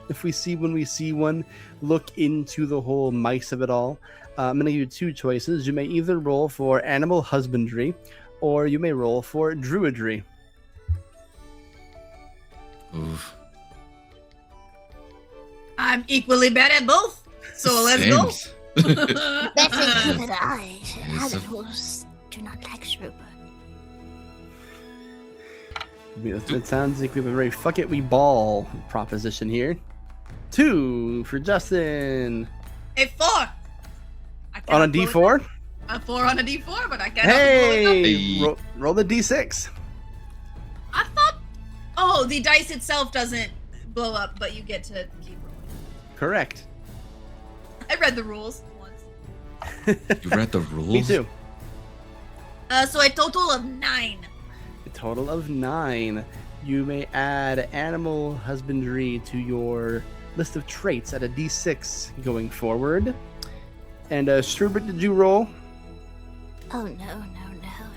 if we see when we see one, look into the whole mice of it all. I'm going to give you 2 choices. You may either roll for animal husbandry, or you may roll for druidry. Oof. I'm equally bad at both, so let's go. Seems. Better you than I. Yes, Animals do not like Shrubert. It sounds like we have a very fuck it we ball proposition here. 2 for Justin. A 4. I On a cannot blow it D4? up. A 4 on a D4, but I cannot blow it up. Hey! Hey. Roll the D6. I thought. Oh, the dice itself doesn't blow up, but you get to keep rolling. Correct. I read the rules once. You read the rules? Me too. So a total of 9. A total of 9. You may add animal husbandry to your list of traits at a D6 going forward. And Strubert, did you roll? Oh, no.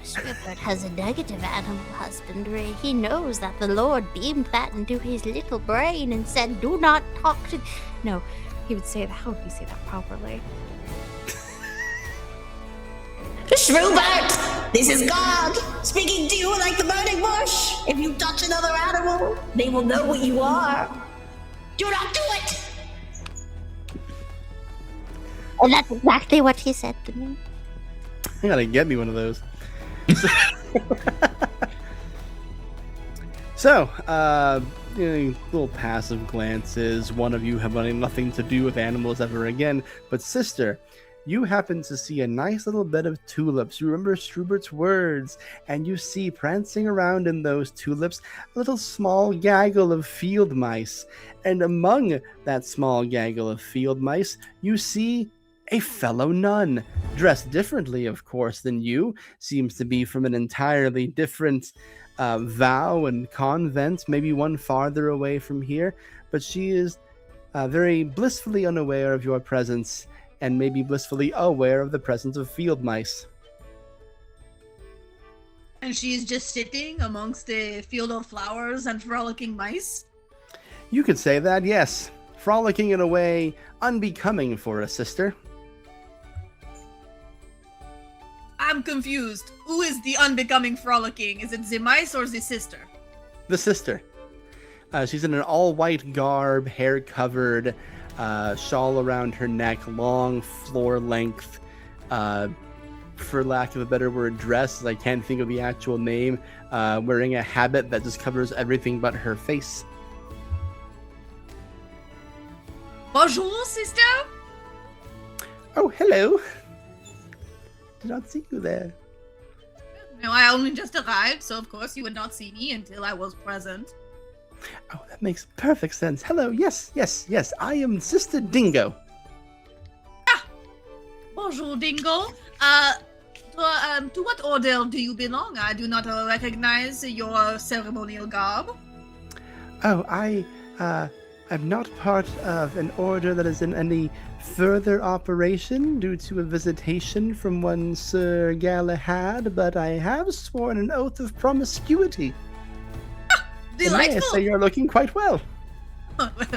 Shrubert has a negative animal husbandry. He knows that the Lord beamed that into his little brain and said, do not talk to... No, he would say that. How would he say that properly? Shrubert, this is God speaking to you like the burning bush. If you touch another animal, they will know what you are. Do not do it. And that's exactly what he said to me. You gotta get me one of those. So, little passive glances. One of you have nothing to do with animals ever again. But sister, you happen to see a nice little bed of tulips. You remember Strubert's words, and you see prancing around in those tulips a little small gaggle of field mice. And among that small gaggle of field mice, you see a fellow nun, dressed differently, of course, than you. Seems to be from an entirely different vow and convent, maybe one farther away from here. But she is very blissfully unaware of your presence, and maybe blissfully aware of the presence of field mice. And she's just sitting amongst a field of flowers and frolicking mice. You could say that, yes. frolicking in a way unbecoming for a sister. I'm confused. Who is the unbecoming frolicking? Is it the mice or the sister? The sister. She's in an all-white garb, hair covered, shawl around her neck, long floor-length, for lack of a better word, dress. I can't think of the actual name. Wearing a habit that just covers everything but her face. Bonjour, sister. Oh, hello. Did not see you there. No, I only just arrived, so of course you would not see me until I was present. Oh, that makes perfect sense. Hello, yes. I am Sister Dingo. Bonjour, Dingo. To what order do you belong? I do not recognize your ceremonial garb. Oh, I'm not part of an order that is in any further operation due to a visitation from one Sir Galahad, but I have sworn an oath of promiscuity. And may I Delightful. say you're looking quite well.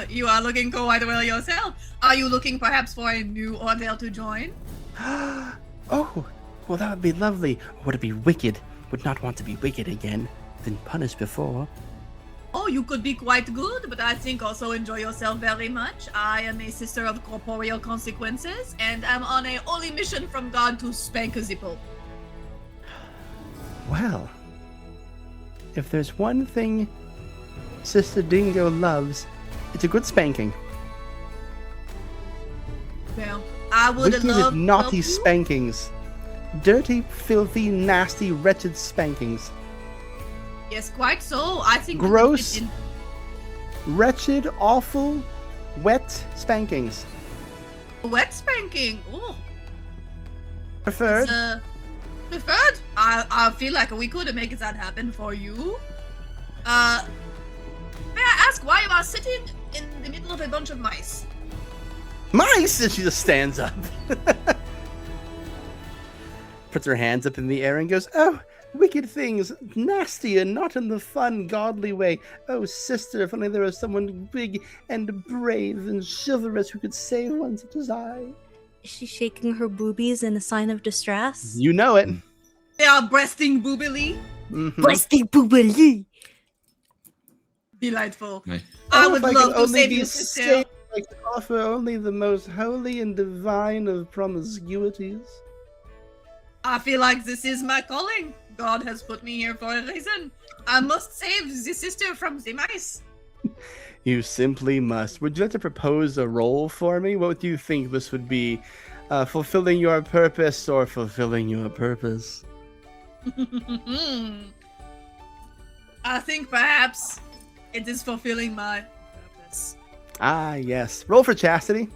You are looking quite well yourself. Are you looking perhaps for a new order to join? Oh, well, that would be lovely. Would it be wicked? Would not want to be wicked again. Been punished before. Oh, you could be quite good, but I think also enjoy yourself very much. I am a sister of corporeal consequences, and I'm on a holy mission from God to spank a zippo. Well, if there's one thing Sister Dingo loves, it's a good spanking. Well, I would Wicked, love naughty to help you. spankings. Dirty, filthy, nasty, wretched spankings. Yes, quite so. I think we could Gross. fit in- Wretched, awful, wet spankings. wet spanking. Oh, Preferred. preferred. I feel like we could make that happen for you. May I ask why you are sitting in the middle of a bunch of mice? Mice! And she just stands up. Puts her hands up in the air and goes, oh, wicked things, nasty and not in the fun, godly way. Oh, sister, if only there was someone big and brave and chivalrous who could save one such as I. Is she shaking her boobies in a sign of distress? You know it. They are breasting boobily. Mhm. Breasty boobily. Delightful. Nice. I Oh, would if I could love to only save be you, sister. saved, I could offer only the most holy and divine of promiscuities. I feel like this is my calling. God has put me here for a reason. I must save the sister from the mice. You simply must. Would you like to propose a role for me? What do you think this would be? Fulfilling your purpose or fulfilling your purpose? I think perhaps it is fulfilling my purpose. Ah, yes. Roll for chastity.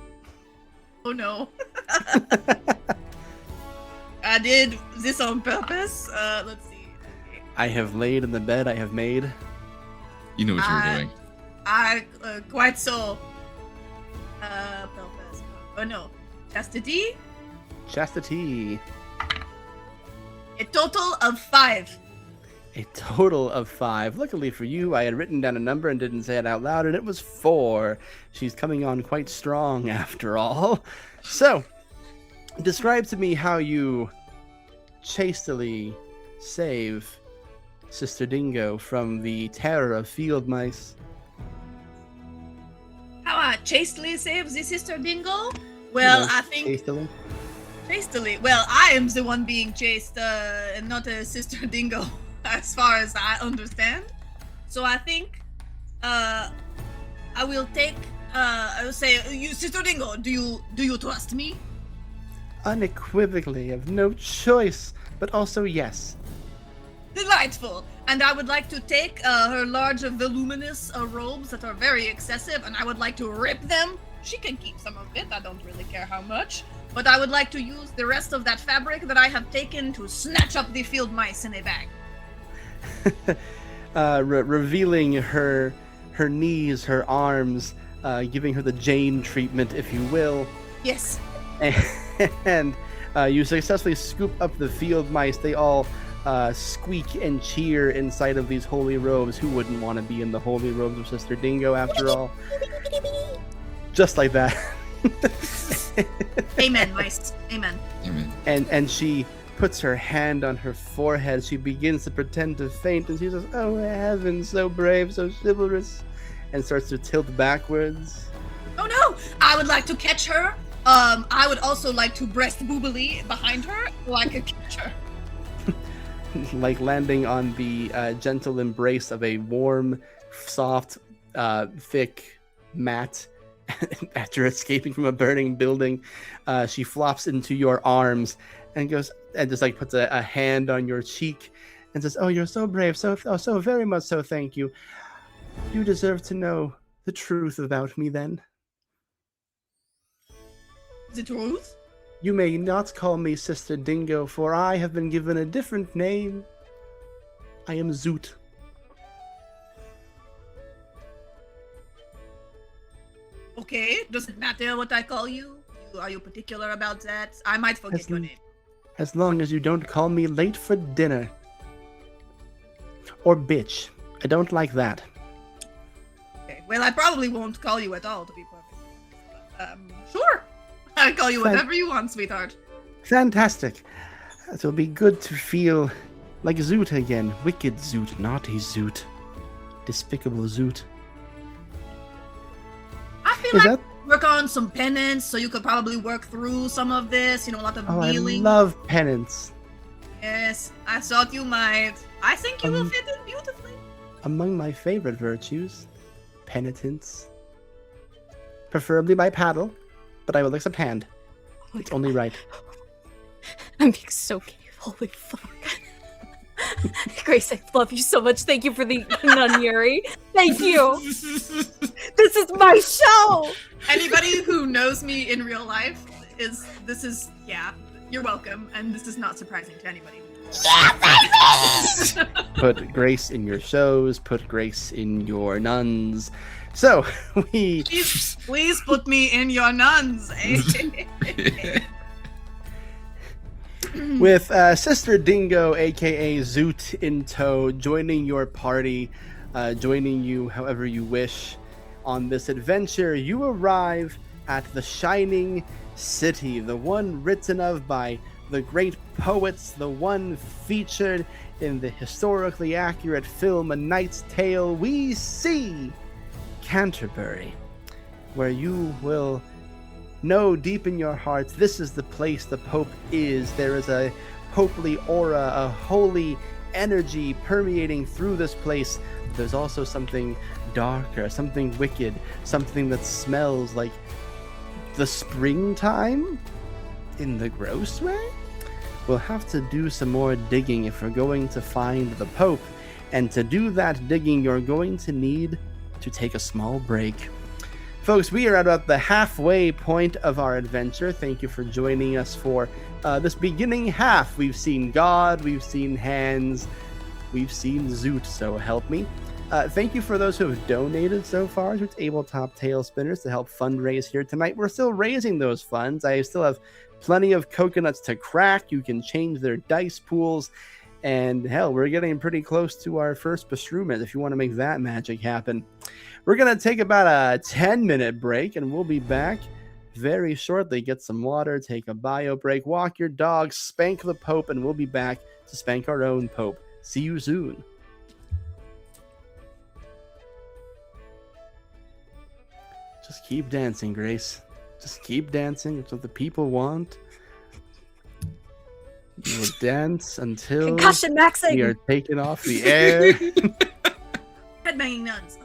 Oh no. I did this on purpose. Let's see. Okay. I have laid in the bed I have made. You knew what you were doing. I quite so. Purpose. Oh no. Chastity. Chastity. A total of 5. A total of 5. Luckily for you, I had written down a number and didn't say it out loud, and it was 4. She's coming on quite strong after all. So, describe to me how you chastely save Sister Dingo from the terror of field mice. How I chastely save the sister Dingo? Well, You know, I think Chastely? chastely. Well, I am the one being chased, and not a sister Dingo, as far as I understand. So I think, I will take. I will say, you, Sister Dingo. Do you trust me? Unequivocally, I have no choice, but also yes. Delightful. And I would like to take her large, voluminous robes that are very excessive, and I would like to rip them. She can keep some of it. I don't really care how much. But I would like to use the rest of that fabric that I have taken to snatch up the field mice in a bag. Revealing her knees, her arms, giving her the Jane treatment, if you will. Yes. And you successfully scoop up the field mice. They all squeak and cheer inside of these holy robes. Who wouldn't want to be in the holy robes of Sister Dingo, after all? just like that. Amen, Mice. Amen. Amen. And she puts her hand on her forehead. She begins to pretend to faint, and she says, "Oh heavens, so brave, so chivalrous," and starts to tilt backwards. Oh no! I would like to catch her. I would also like to breast boobily behind her so I could catch her. Like landing on the gentle embrace of a warm, soft, thick mat. After escaping from a burning building, she flops into your arms and goes and just like puts a hand on your cheek and says, "Oh, you're so brave, so very much so. Thank you. You deserve to know the truth about me. Then The truth? you may not call me Sister Dingo, for I have been given a different name. I am Zoot." Okay, does it matter what I call you? Are you particular about that? I might forget your name. As long as you don't call me late for dinner. Or bitch. I don't like that. Okay, well, I probably won't call you at all, to be perfect. But, sure. I'll call you whatever you want, sweetheart. Fantastic. It will be good to feel like Zoot again. Wicked Zoot, naughty Zoot. Despicable Zoot. I feel Is like that... work on some penance, so you could probably work through some of this. You know, a lot of Oh, I kneeling. love penance. Yes, I thought you might. I think you will fit in beautifully. Among my favorite virtues, penitence. Preferably by paddle, but I will accept hand. It's only right. I'm being so gay. Holy fuck. Grace, I love you so much. Thank you for the nun, Yuri. Thank you. This is my show. Anybody who knows me in real life yeah, you're welcome, and this is not surprising to anybody. Put Grace in your shows, put Grace in your nuns. So, Please put me in your nuns. with Sister Dingo, aka Zoot, in tow, joining your party, joining you however you wish on this adventure, you arrive at the Shining City, the one written of by the great poets, the one featured in the historically accurate film A Knight's Tale. We see Canterbury, where you will know deep in your hearts this is the place the Pope is. There is a popely aura, a holy energy permeating through this place. There's also something darker, something wicked, something that smells like the springtime in the gross way. We'll have to do some more digging if we're going to find the Pope. And to do that digging, you're going to need to take a small break. Folks, we are at about the halfway point of our adventure. Thank you for joining us for this beginning half. We've seen God, we've seen hands, we've seen Zoot, so help me. Thank you for those who have donated so far to Tabletop Tale Spinners to help fundraise here tonight. We're still raising those funds. I still have plenty of coconuts to crack. You can change their dice pools. And hell, we're getting pretty close to our first bestowment if you want to make that magic happen. We're going to take about a 10-minute break, and we'll be back very shortly. Get some water, take a bio break, walk your dog, spank the Pope, and we'll be back to spank our own Pope. See you soon. Just keep dancing, Grace. Just keep dancing. It's what the people want. You will dance until Concussion maxing. we are taken off the air. Headbanging nuns.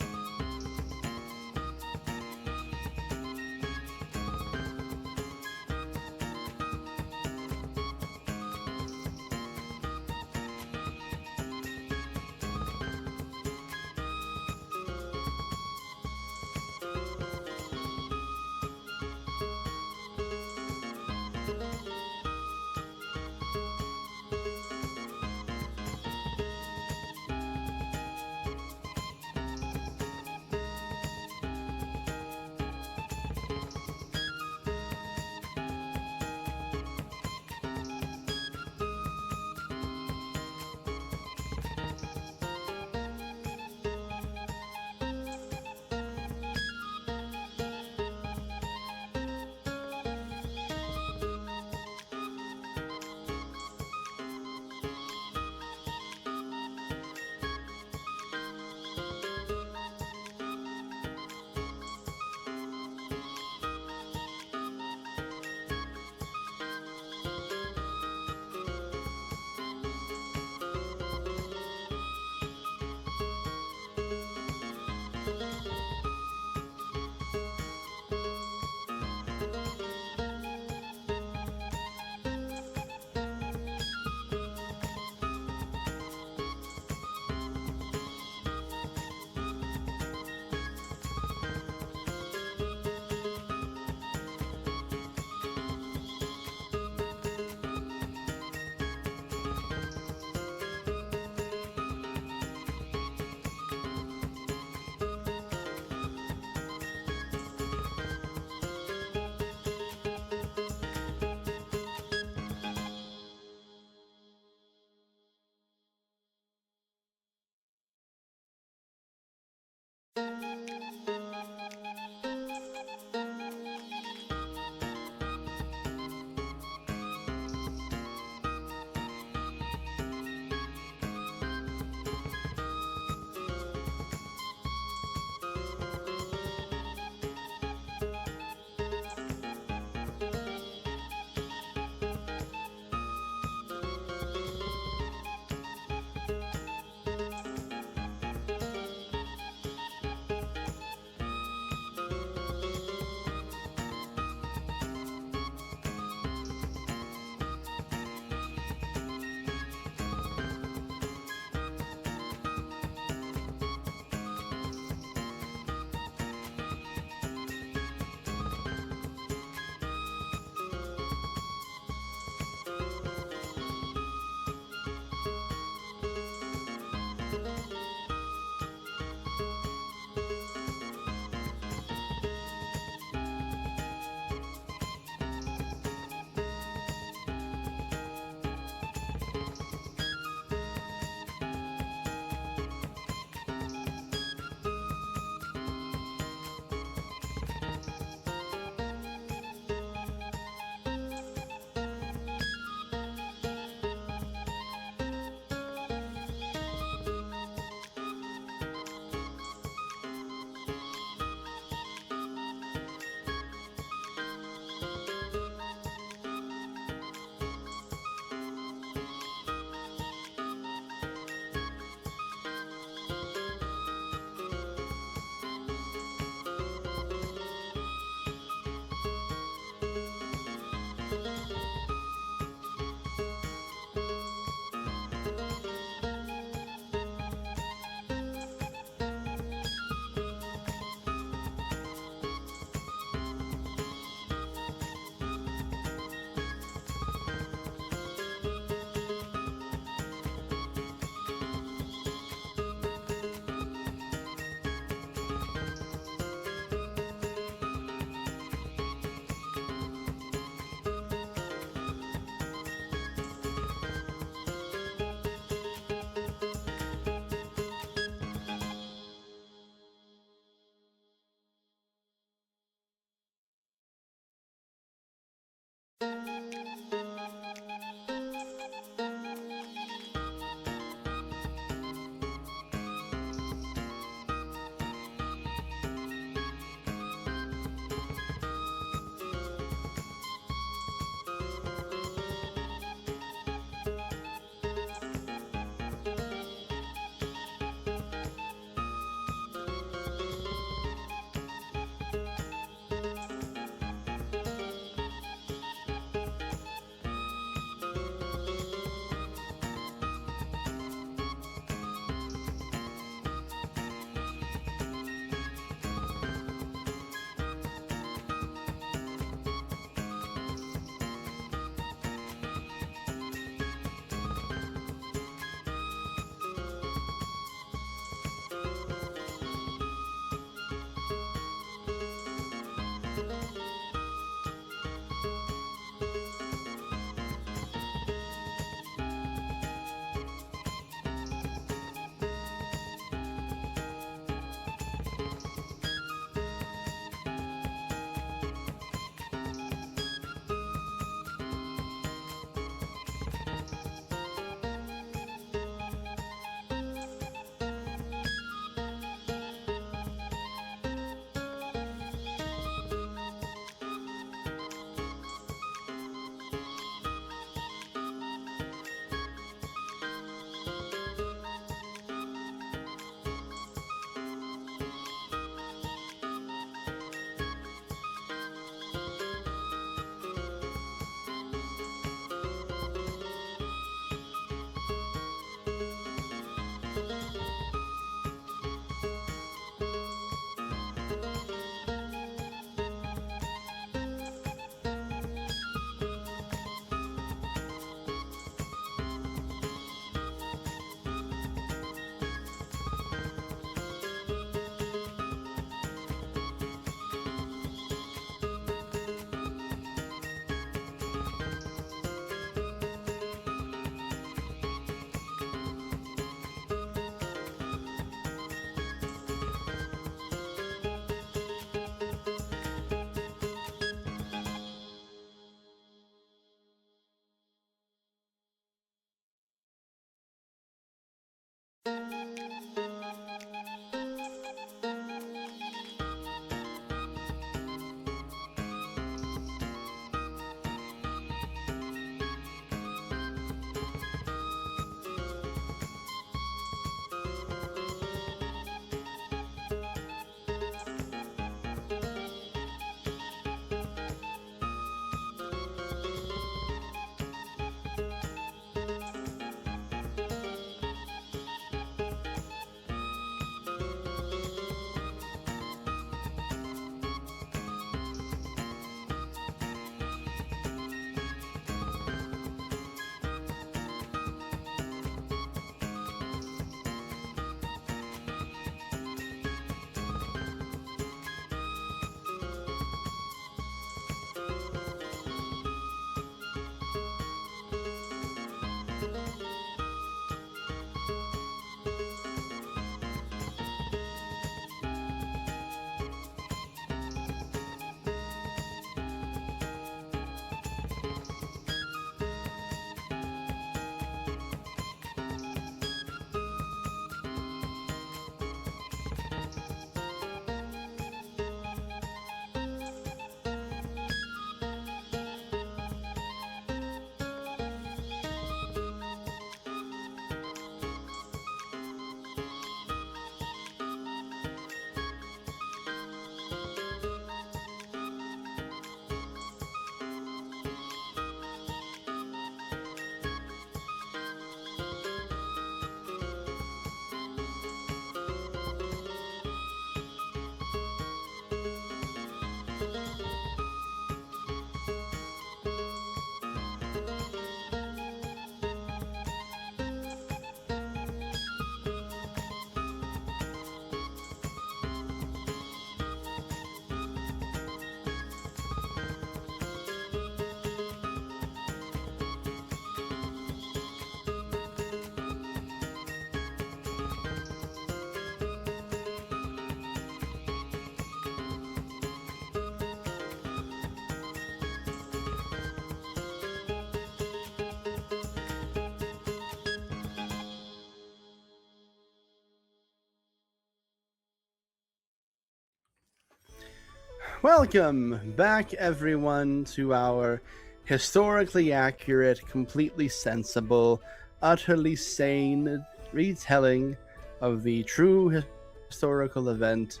welcome back, everyone, to our historically accurate, completely sensible, utterly sane retelling of the true historical event,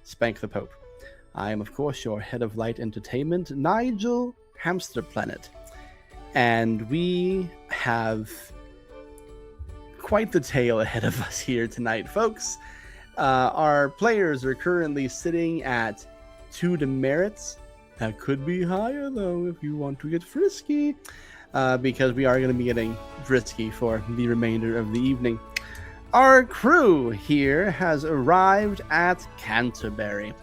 Spank the Pope. I am, of course, your head of light entertainment, Nigel Hamster Planet. And we have quite the tale ahead of us here tonight, folks. Our players are currently sitting at 2 demerits. That could be higher, though, if you want to get frisky, because we are going to be getting frisky for the remainder of the evening. Our crew here has arrived at Canterbury,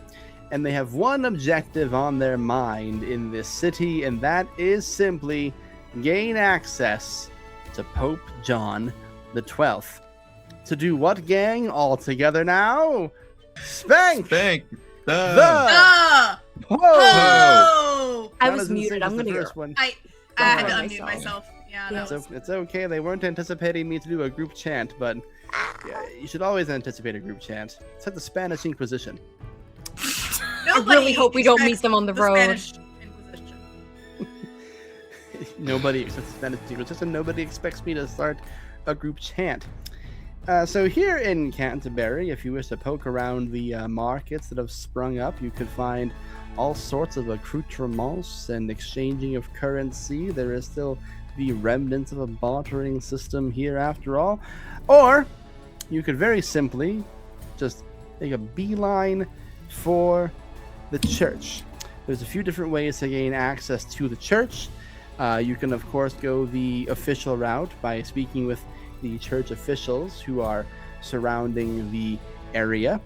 and they have one objective on their mind in this city, and that is simply gain access to Pope John the 12th. To do what, gang? All together now? Spank! Spank! Ah! Whoa! Oh! I Not was as insane muted. as I'm the gonna first one. I had to Don't unmute worry. myself. Yeah, Yeah. that was... It's okay. They weren't anticipating me to do a group chant, but yeah, you should always anticipate a group chant. It's like the Spanish Inquisition. I really hope we don't meet them on the road. Spanish Inquisition. Nobody expects the Spanish Inquisition. Nobody expects me to start a group chant. So here in Canterbury, if you wish to poke around the markets that have sprung up, you could find all sorts of accoutrements and exchanging of currency. There is still the remnants of a bartering system here after all. Or you could very simply just make a beeline for the church. There's a few different ways to gain access to the church. You can, of course, go the official route by speaking with the church officials who are surrounding the area.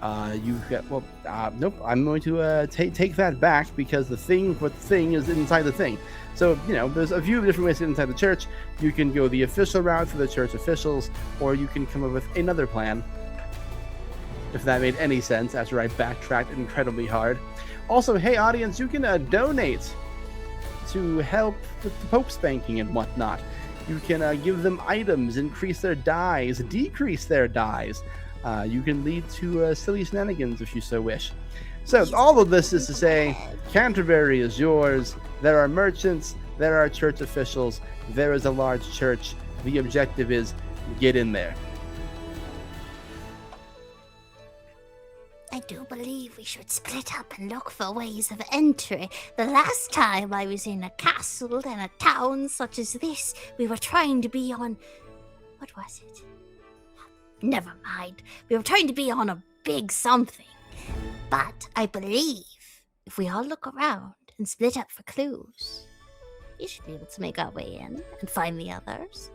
Nope, I'm going to take that back because the thing is inside the thing. So, there's a few different ways to get inside the church. You can go the official route for the church officials, or you can come up with another plan, if that made any sense after I backtracked incredibly hard. Also, hey audience, you can donate to help with the Pope spanking and whatnot. You can give them items, increase their dies, decrease their dies. You can lead to silly shenanigans if you so wish. So all of this is to say, Canterbury is yours. There are merchants, there are church officials, there is a large church. The objective is get in there. I do believe we should split up and look for ways of entry. The last time I was in a castle and a town such as this, we were trying to be on... What was it? Never mind. We were trying to be on a big something. But I believe if we all look around and split up for clues, we should be able to make our way in and find the others.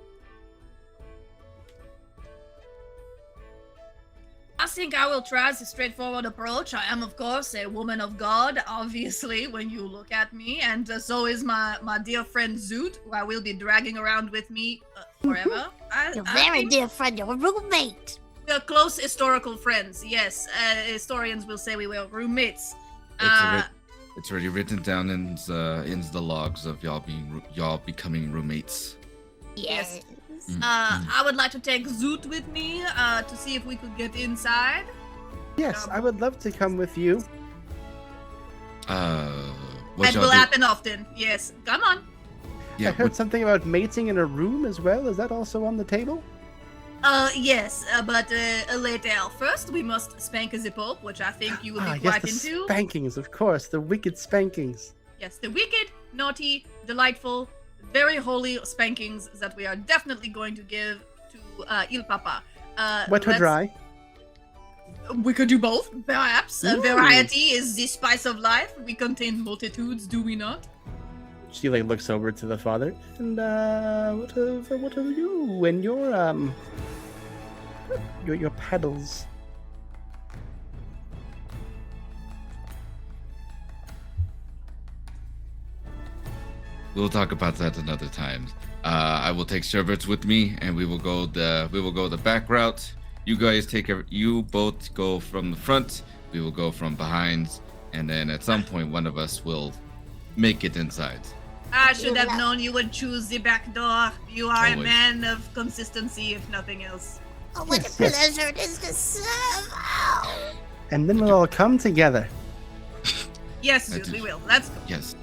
I think I will try the straightforward approach. I am, of course, a woman of God, obviously, when you look at me, and so is my dear friend Zoot, who I will be dragging around with me forever. Your very dear friend, your roommate. We are close historical friends, yes. Historians will say we were roommates. It's already written down in the logs of y'all becoming roommates. Yes. I would like to take Zoot with me to see if we could get inside. Yes, I would love to come with you. What That y'all will do? happen often, yes. Come on. Yeah, I heard something about mating in a room as well. Is that also on the table? Yes, but later. First, we must spank the Pope, which I think you will be Yes, quite the into. spankings, of course, the wicked spankings. Yes, the wicked, naughty, delightful, very holy spankings that we are definitely going to give to Il Papa. Wet or dry? We could do both, perhaps. Ooh. Variety is the spice of life. We contain multitudes, do we not? She looks over to the father. And what of you and your pedals? We'll talk about that another time. I will take Sherbets with me, and we will go the back route. You both go from the front. We will go from behind, and then at some point, one of us will make it inside. I should have known you would choose the back door. You are a Always. man of consistency, if nothing else. Oh, what Yes, a yes. pleasure it is to serve. Oh. And then we'll all come together. Yes, I Zoot, do. we will. Let's go. Yes.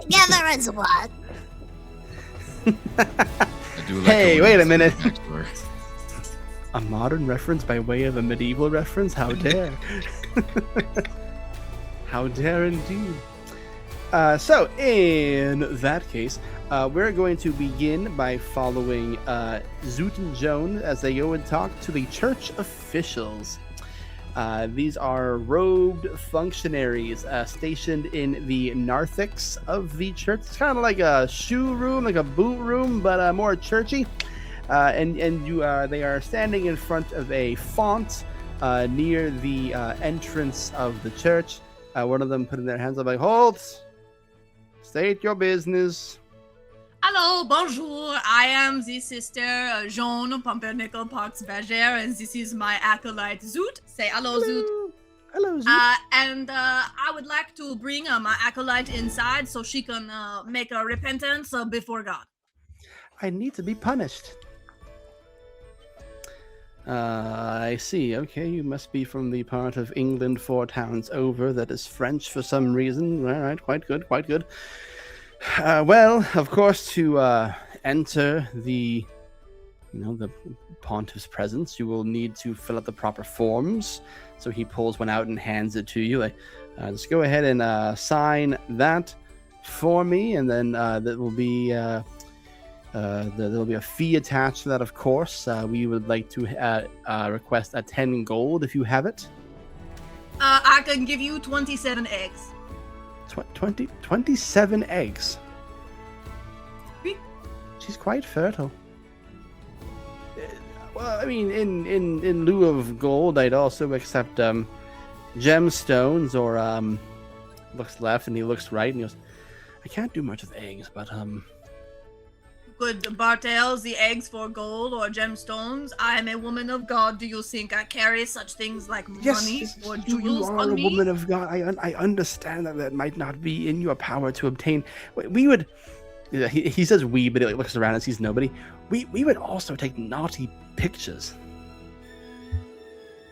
Together as one. I do like Hey, it when wait a it's minute. backstory. A modern reference by way of a medieval reference? How dare. How dare indeed. So, in that case, we're going to begin by following Zoot and Joan as they go and talk to the church officials. These are robed functionaries stationed in the narthex of the church. It's kind of like a shoe room, like a boot room, but more churchy. They are standing in front of a font near the entrance of the church. One of them putting their hands up like, "Halt! State your business." Hello, bonjour. I am the sister Jean Pumpernickel Parks Berger, and this is my acolyte Zoot. Say hello, Zoot. Hello, Zoot. And I would like to bring my acolyte inside so she can make a repentance before God. I need to be punished. I see. Okay, you must be from the part of England 4 towns over that is French for some reason. All right, quite good, quite good. Well, of course, to enter the pontiff's presence, you will need to fill out the proper forms. So he pulls one out and hands it to you. Just go ahead and sign that for me, and then that will be there'll be a fee attached to that. Of course, we would like to request a 10 gold if you have it. I can give you 27 eggs. 27 eggs. Sweet. She's quite fertile. Well, I mean, in lieu of gold, I'd also accept gemstones, or looks left and he looks right and he goes, "I can't do much with eggs, but Could barter the eggs for gold or gemstones? I am a woman of God. Do you think I carry such things like money or you jewels are on a me? woman of God. I understand that might not be in your power to obtain. We would." He says "we," but he looks around and sees nobody. We would also take naughty pictures.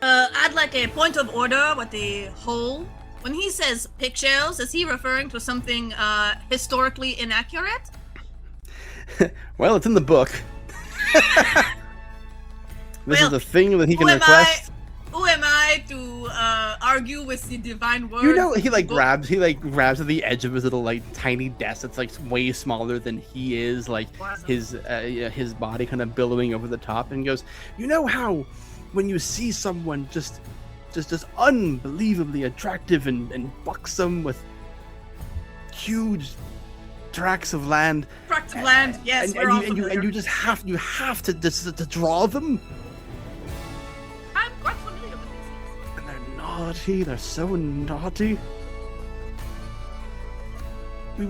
I'd like a point of order with the whole. When he says pictures, is he referring to something historically inaccurate? Well, it's in the book. This is a thing that he can request. Who am I to argue with the divine word? You know, he grabs at the edge of his little tiny desk that's way smaller than he is, his body kind of billowing over the top, and goes, "You know how when you see someone just unbelievably attractive and buxom with huge tracts of land, yes, and you just have to draw them." I'm quite familiar with these things. And they're naughty. They're so naughty. We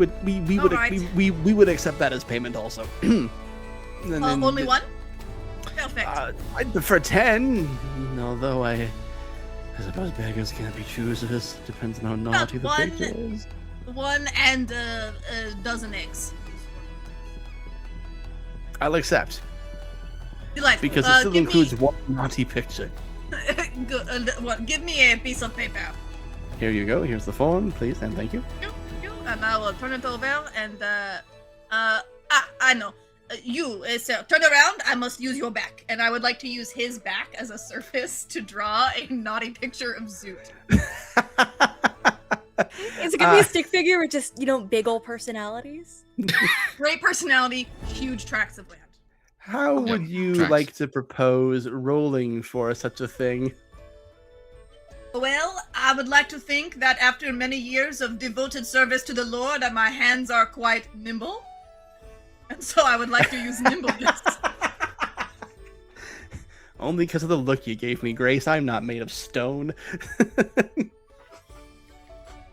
would accept that as payment also. Only one? Perfect. I'd prefer 10. Although I suppose beggars can't be choosers. Depends on how naughty the one. picture is. 1 and a dozen eggs. I'll accept. Delightful. Because it still includes one naughty picture. Good. Give me a piece of paper. Here you go. Here's the phone, please, and thank you. And I will turn it over and I know. Sir, turn around. I must use your back. And I would like to use his back as a surface to draw a naughty picture of Zoot. Is it gonna be a stick figure with just, big old personalities? Great personality, huge tracts of land. How would you tracks. like to propose rolling for such a thing? Well, I would like to think that after many years of devoted service to the Lord, that my hands are quite nimble. And so I would like to use nimbleness. Only because of the look you gave me, Grace. I'm not made of stone.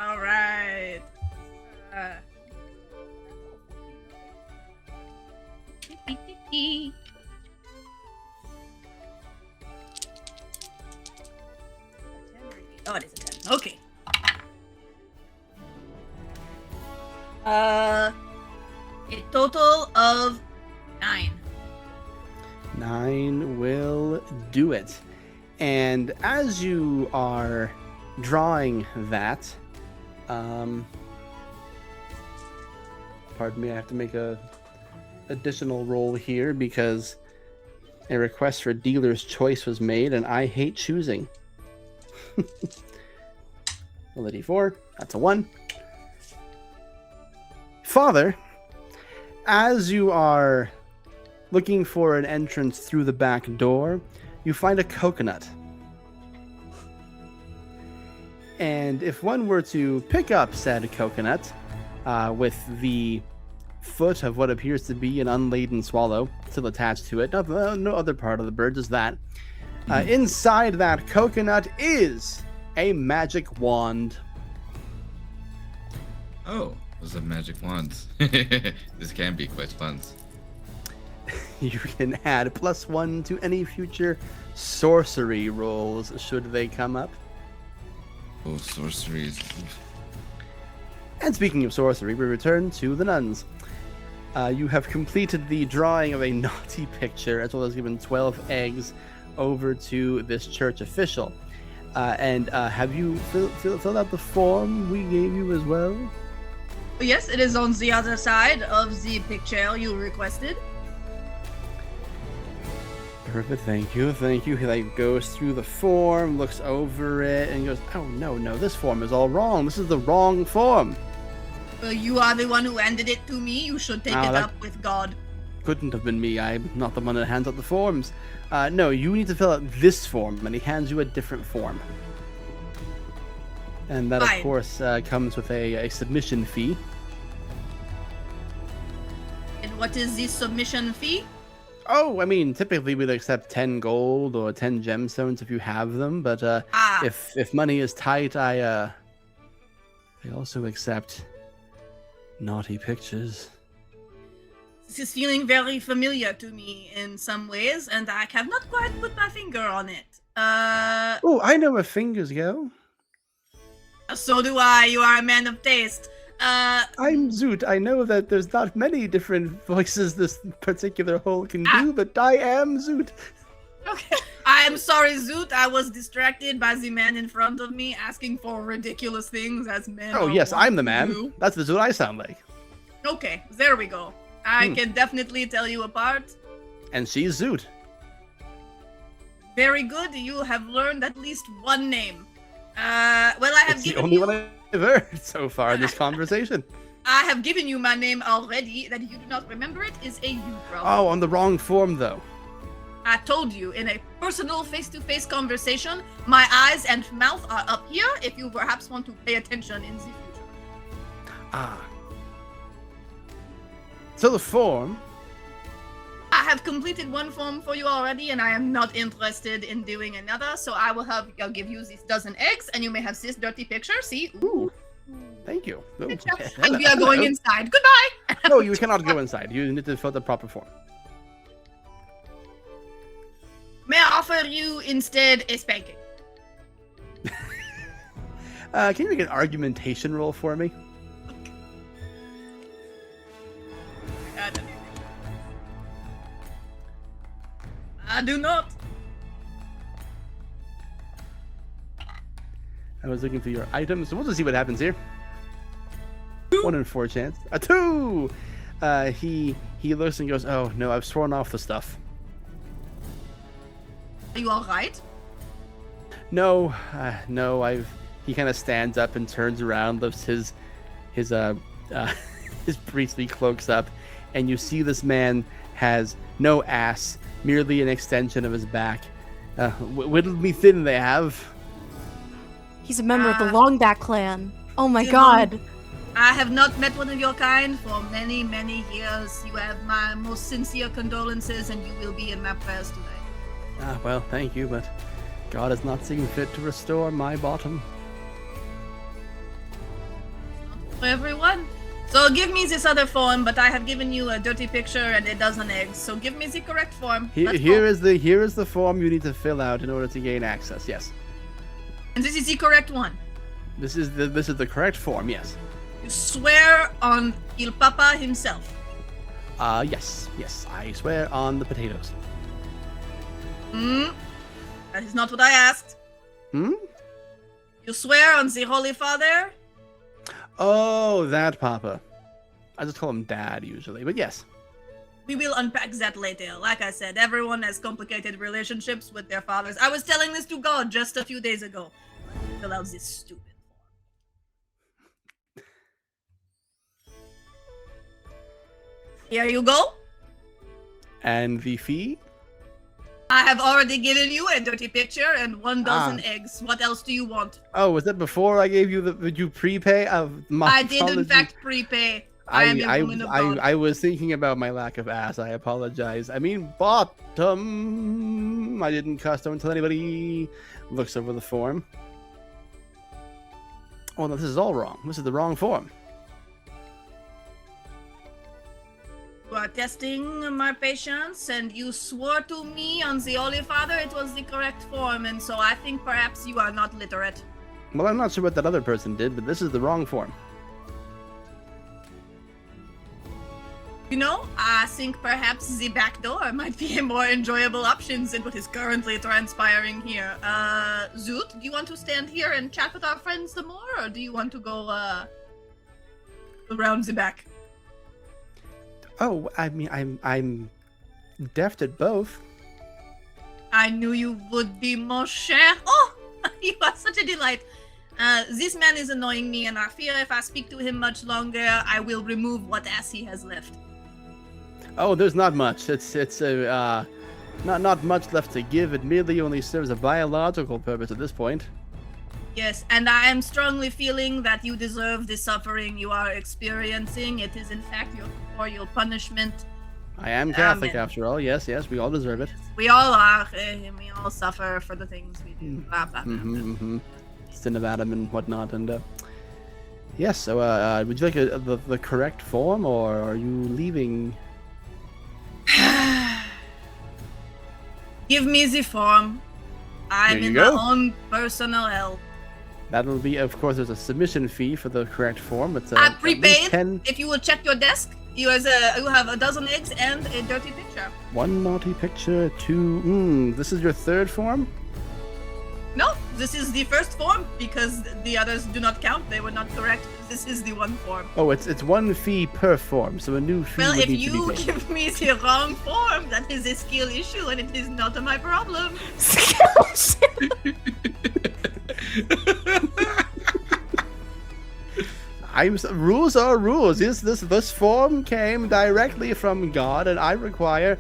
All right. Oh, it is a 10. Okay. A total of 9. 9 will do it. And as you are drawing that, Pardon me, I have to make a additional roll here because a request for dealer's choice was made, and I hate choosing. Roll a d4. That's a 1. Father, as you are looking for an entrance through the back door, you find a coconut. And if one were to pick up said coconut with the foot of what appears to be an unladen swallow still attached to it, no other part of the bird, just that. Inside that coconut is a magic wand. Oh, those are magic wands. This can be quite fun. You can add +1 to any future sorcery rolls should they come up. Oh, sorceries. And speaking of sorcery, we return to the nuns. You have completed the drawing of a naughty picture, as well as given 12 eggs over to this church official. And have you filled out the form we gave you as well? Yes, it is on the other side of the picture you requested. Perfect, thank you. He like goes through the form, looks over it, and goes, "Oh no, this form is all wrong. This is the wrong form." You are the one who handed it to me. You should take it up with God. Couldn't have been me. I'm not the one that hands out the forms. No, you need to fill out this form, and he hands you a different form. And that, Fine. of course, comes with a submission fee. And what is the submission fee? Oh, I mean, typically we'd accept 10 gold or 10 gemstones if you have them, but if money is tight, I also accept naughty pictures. This is feeling very familiar to me in some ways, and I have not quite put my finger on it. Oh, I know where fingers go. So do I. You are a man of taste. I'm Zoot. I know that there's not many different voices this particular hole can do, but I am Zoot. Okay. I am sorry, Zoot. I was distracted by the man in front of me asking for ridiculous things as men. Oh, are yes, wont I'm the to man. do. That's the Zoot I sound like. Okay, there we go. I can definitely tell you apart. And she's Zoot. Very good. You have learned at least one name. Well, I have It's the given only you. one I've heard so far in this conversation. I have given you my name already. That you do not remember it is a you problem. Oh, on the wrong form, though. I told you in a personal face-to-face conversation, my eyes and mouth are up here if you perhaps want to pay attention in the future. Ah. So the form... I have completed one form for you already, and I am not interested in doing another, so I'll give you these dozen eggs, and you may have this dirty picture. See? Ooh. Thank you. Oh, And we are going inside. Goodbye! No, you cannot go inside. You need to fill the proper form. May I offer you instead a spanking? Can you make an argumentation roll for me? I do not. I was looking through your items, so we'll just see what happens here. 1 in 4 chance. A 2! He looks and goes, "Oh no, I've sworn off the stuff." Are you alright? No, he kind of stands up and turns around, lifts his his priestly cloaks up, and you see this man has no ass, merely an extension of his back. Whittled me thin they have. He's a member of the Longback clan. Oh my god. I have not met one of your kind for many, many years. You have my most sincere condolences, and you will be in my prayers today. Well, thank you, but God has not seen fit to restore my bottom. For everyone. So give me this other form, but I have given you a dirty picture and a dozen eggs. So give me the correct form. Here is the form you need to fill out in order to gain access. Yes. And this is the correct one. This is the correct form. Yes. You swear on Il Papa himself. Yes. I swear on the potatoes. That is not what I asked. Hmm? You swear on the Holy Father? Oh, that Papa. I just call him Dad usually, but yes. We will unpack that later. Like I said, everyone has complicated relationships with their fathers. I was telling this to God just a few days ago. Fill out this stupid form. Here you go. And the fee? I have already given you a dirty picture and 1 dozen eggs. What else do you want? Oh, was that before I gave you the? Did you prepay? I did in fact prepay. I am a woman of God. I was thinking about my lack of ass. I apologize. I mean bottom. I didn't cuss. Don't tell anybody. Looks over the form. Oh no, this is all wrong. This is the wrong form. You are testing my patience, and you swore to me on the Holy Father it was the correct form, and so I think perhaps you are not literate. Well, I'm not sure what that other person did, but this is the wrong form. You know, I think perhaps the back door might be a more enjoyable option than what is currently transpiring here. Zoot, do you want to stand here and chat with our friends some more, or do you want to go, around the back? Oh, I mean, I'm deft at both. I knew you would be, mon cher. Oh, you are such a delight. This man is annoying me, and I fear if I speak to him much longer, I will remove what ass he has left. Oh, there's not much. It's not much left to give. It merely only serves a biological purpose at this point. Yes, and I am strongly feeling that you deserve the suffering you are experiencing. It is in fact your corporeal punishment. I am Catholic Amen. after all. Yes, we all deserve it. We all are, and we all suffer for the things we do. Blah, blah, blah. Sin of Adam and whatnot, and yes. So, would you like the correct form, or are you leaving? Give me the form. I'm There you in go. my own personal hell. That'll be, of course, there's a submission fee for the correct form. It's I at least prepaid. 10. If you will check your desk, you have a dozen eggs and a dirty picture. 1 naughty picture, 2. This is your third form. No, this is the first form because the others do not count. They were not correct. This is the one form. Oh, it's 1 fee per form, so a new fee Well, would if need to you be paid. give me the wrong form, that is a skill issue and it is not my problem. Rules are rules. This form came directly from God, and I require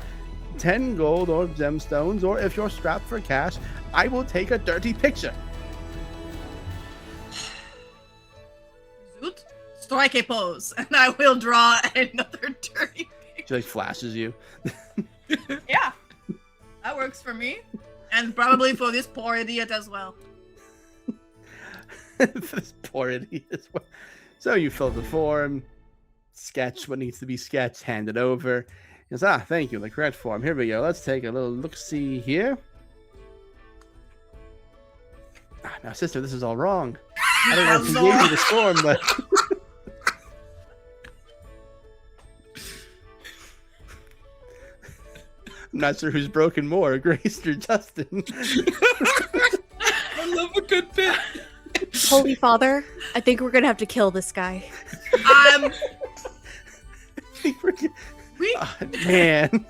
10 gold or gemstones, or if you're strapped for cash, I will take a dirty picture. Zoot, strike a pose, and I will draw another dirty picture. She like flashes you. Yeah, that works for me, and probably for this poor idiot as well. This poor idiot as well. So you fill the form, sketch what needs to be sketched, hand it over. He goes, thank you, the correct form. Here we go. Let's take a little look-see here. Now, sister, this is all wrong. I don't know if he gave you this form, but... I'm not sure who's broken more, Grace or Justin. I love a good bit. Holy Father, I think we're gonna have to kill this guy. Man.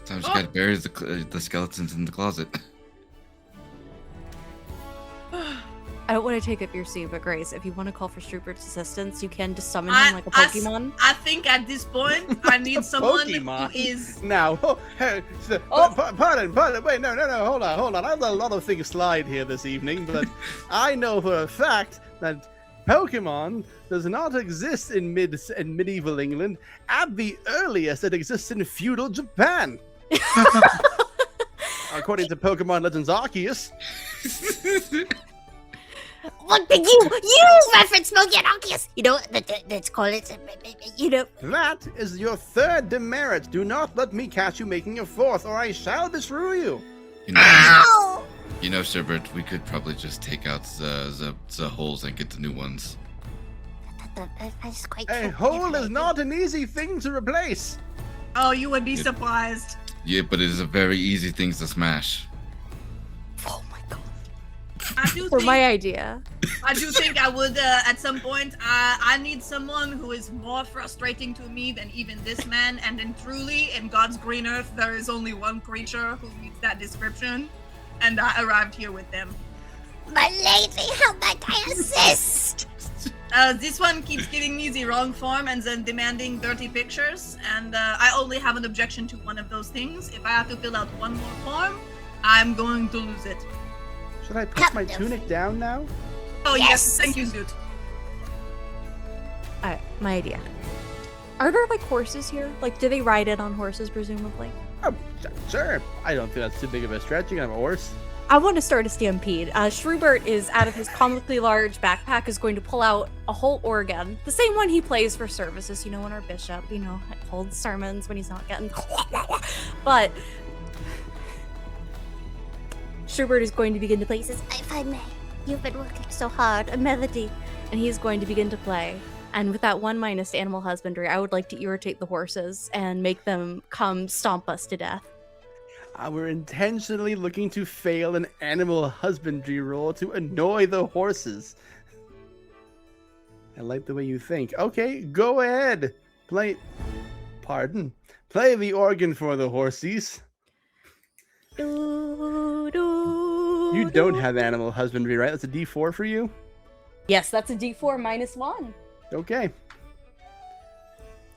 Sometimes you gotta bury the skeletons in the closet. I don't want to take up your scene, but Grace, if you want to call for Strubert's assistance, you can just summon him like a I Pokemon. I think at this point, I need someone Pokemon. who is... Now, pardon, wait, no, hold on. I let a lot of things slide here this evening, but I know for a fact that Pokemon does not exist in medieval England. At the earliest, it exists in feudal Japan. According to Pokemon Legends Arceus. What did you reference Smoky Arceus? You know, let's call it, you know. That is your third demerit. Do not let me catch you making a fourth, or I shall destroy you. Ow! You know, Sherbert, we could probably just take out the holes and get the new ones. That's quite A true. hole is not an easy thing to replace. Oh, you would be surprised. Yeah, but it is a very easy thing to smash. Oh my god. I do For think my idea. I do think I would, at some point, I need someone who is more frustrating to me than even this man, and then truly, in God's green earth, there is only one creature who meets that description, and I arrived here with them. My lady, how might I assist? This one keeps giving me the wrong form and then demanding dirty pictures, and I only have an objection to one of those things. If I have to fill out one more form, I'm going to lose it. Should I put my tunic down now? Oh yes, thank you, Zoot. Alright, my idea. Are there like horses here? Like, do they ride in on horses, presumably? Oh, sure. I don't think that's too big of a stretch. You can have a horse. I want to start a stampede. Schrubert is out of his comically large backpack is going to pull out a whole organ, the same one he plays for services. You know, when our bishop, holds sermons when he's not getting. But Schrubert is going to begin to play. He says, If I may, you've been working so hard. A melody. and he is going to begin to play. And with that 1 minus to animal husbandry, I would like to irritate the horses and make them come stomp us to death. We're intentionally looking to fail an animal husbandry roll to annoy the horses. I like the way you think. Okay, go ahead. Play the organ for the horsies. You don't have animal husbandry, right? That's a D4 for you? Yes, that's a D4 minus 1. Okay.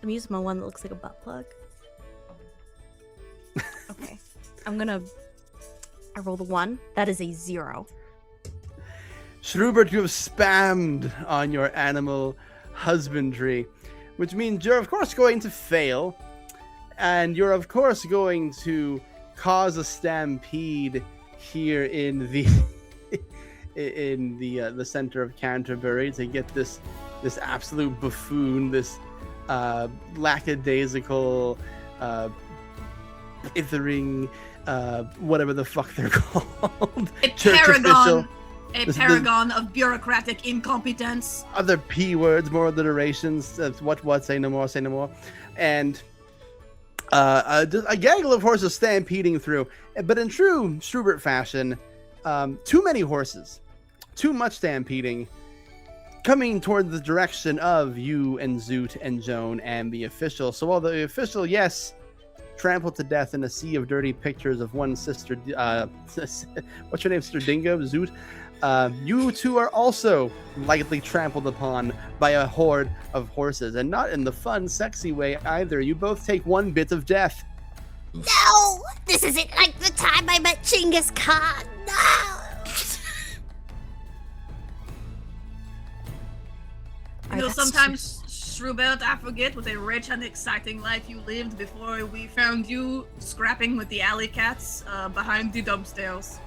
I'm using my one that looks like a butt plug. Okay. I rolled a 1. That is a 0. Schrubert, you have spammed on your animal husbandry, which means you're of course going to fail, and you're of course going to cause a stampede here in the the center of Canterbury to get this absolute buffoon, this lackadaisical, ithering, whatever the fuck they're called. A Church paragon. official. A paragon of bureaucratic incompetence. Other P words, more alliterations. What, say no more, say no more. And a gaggle of horses stampeding through. But in true Schrubert fashion, too many horses, too much stampeding, coming toward the direction of you and Zoot and Joan and the official. So while the official, yes, trampled to death in a sea of dirty pictures of one sister, what's your name, Sister Dingo, Zoot? You two are also lightly trampled upon by a horde of horses, and not in the fun, sexy way either. You both take 1 bit of death. No! This isn't like the time I met Genghis Khan. No! You know, sometimes, Schrubert, I forget what a rich and exciting life you lived before we found you scrapping with the alley cats behind the dumpsters.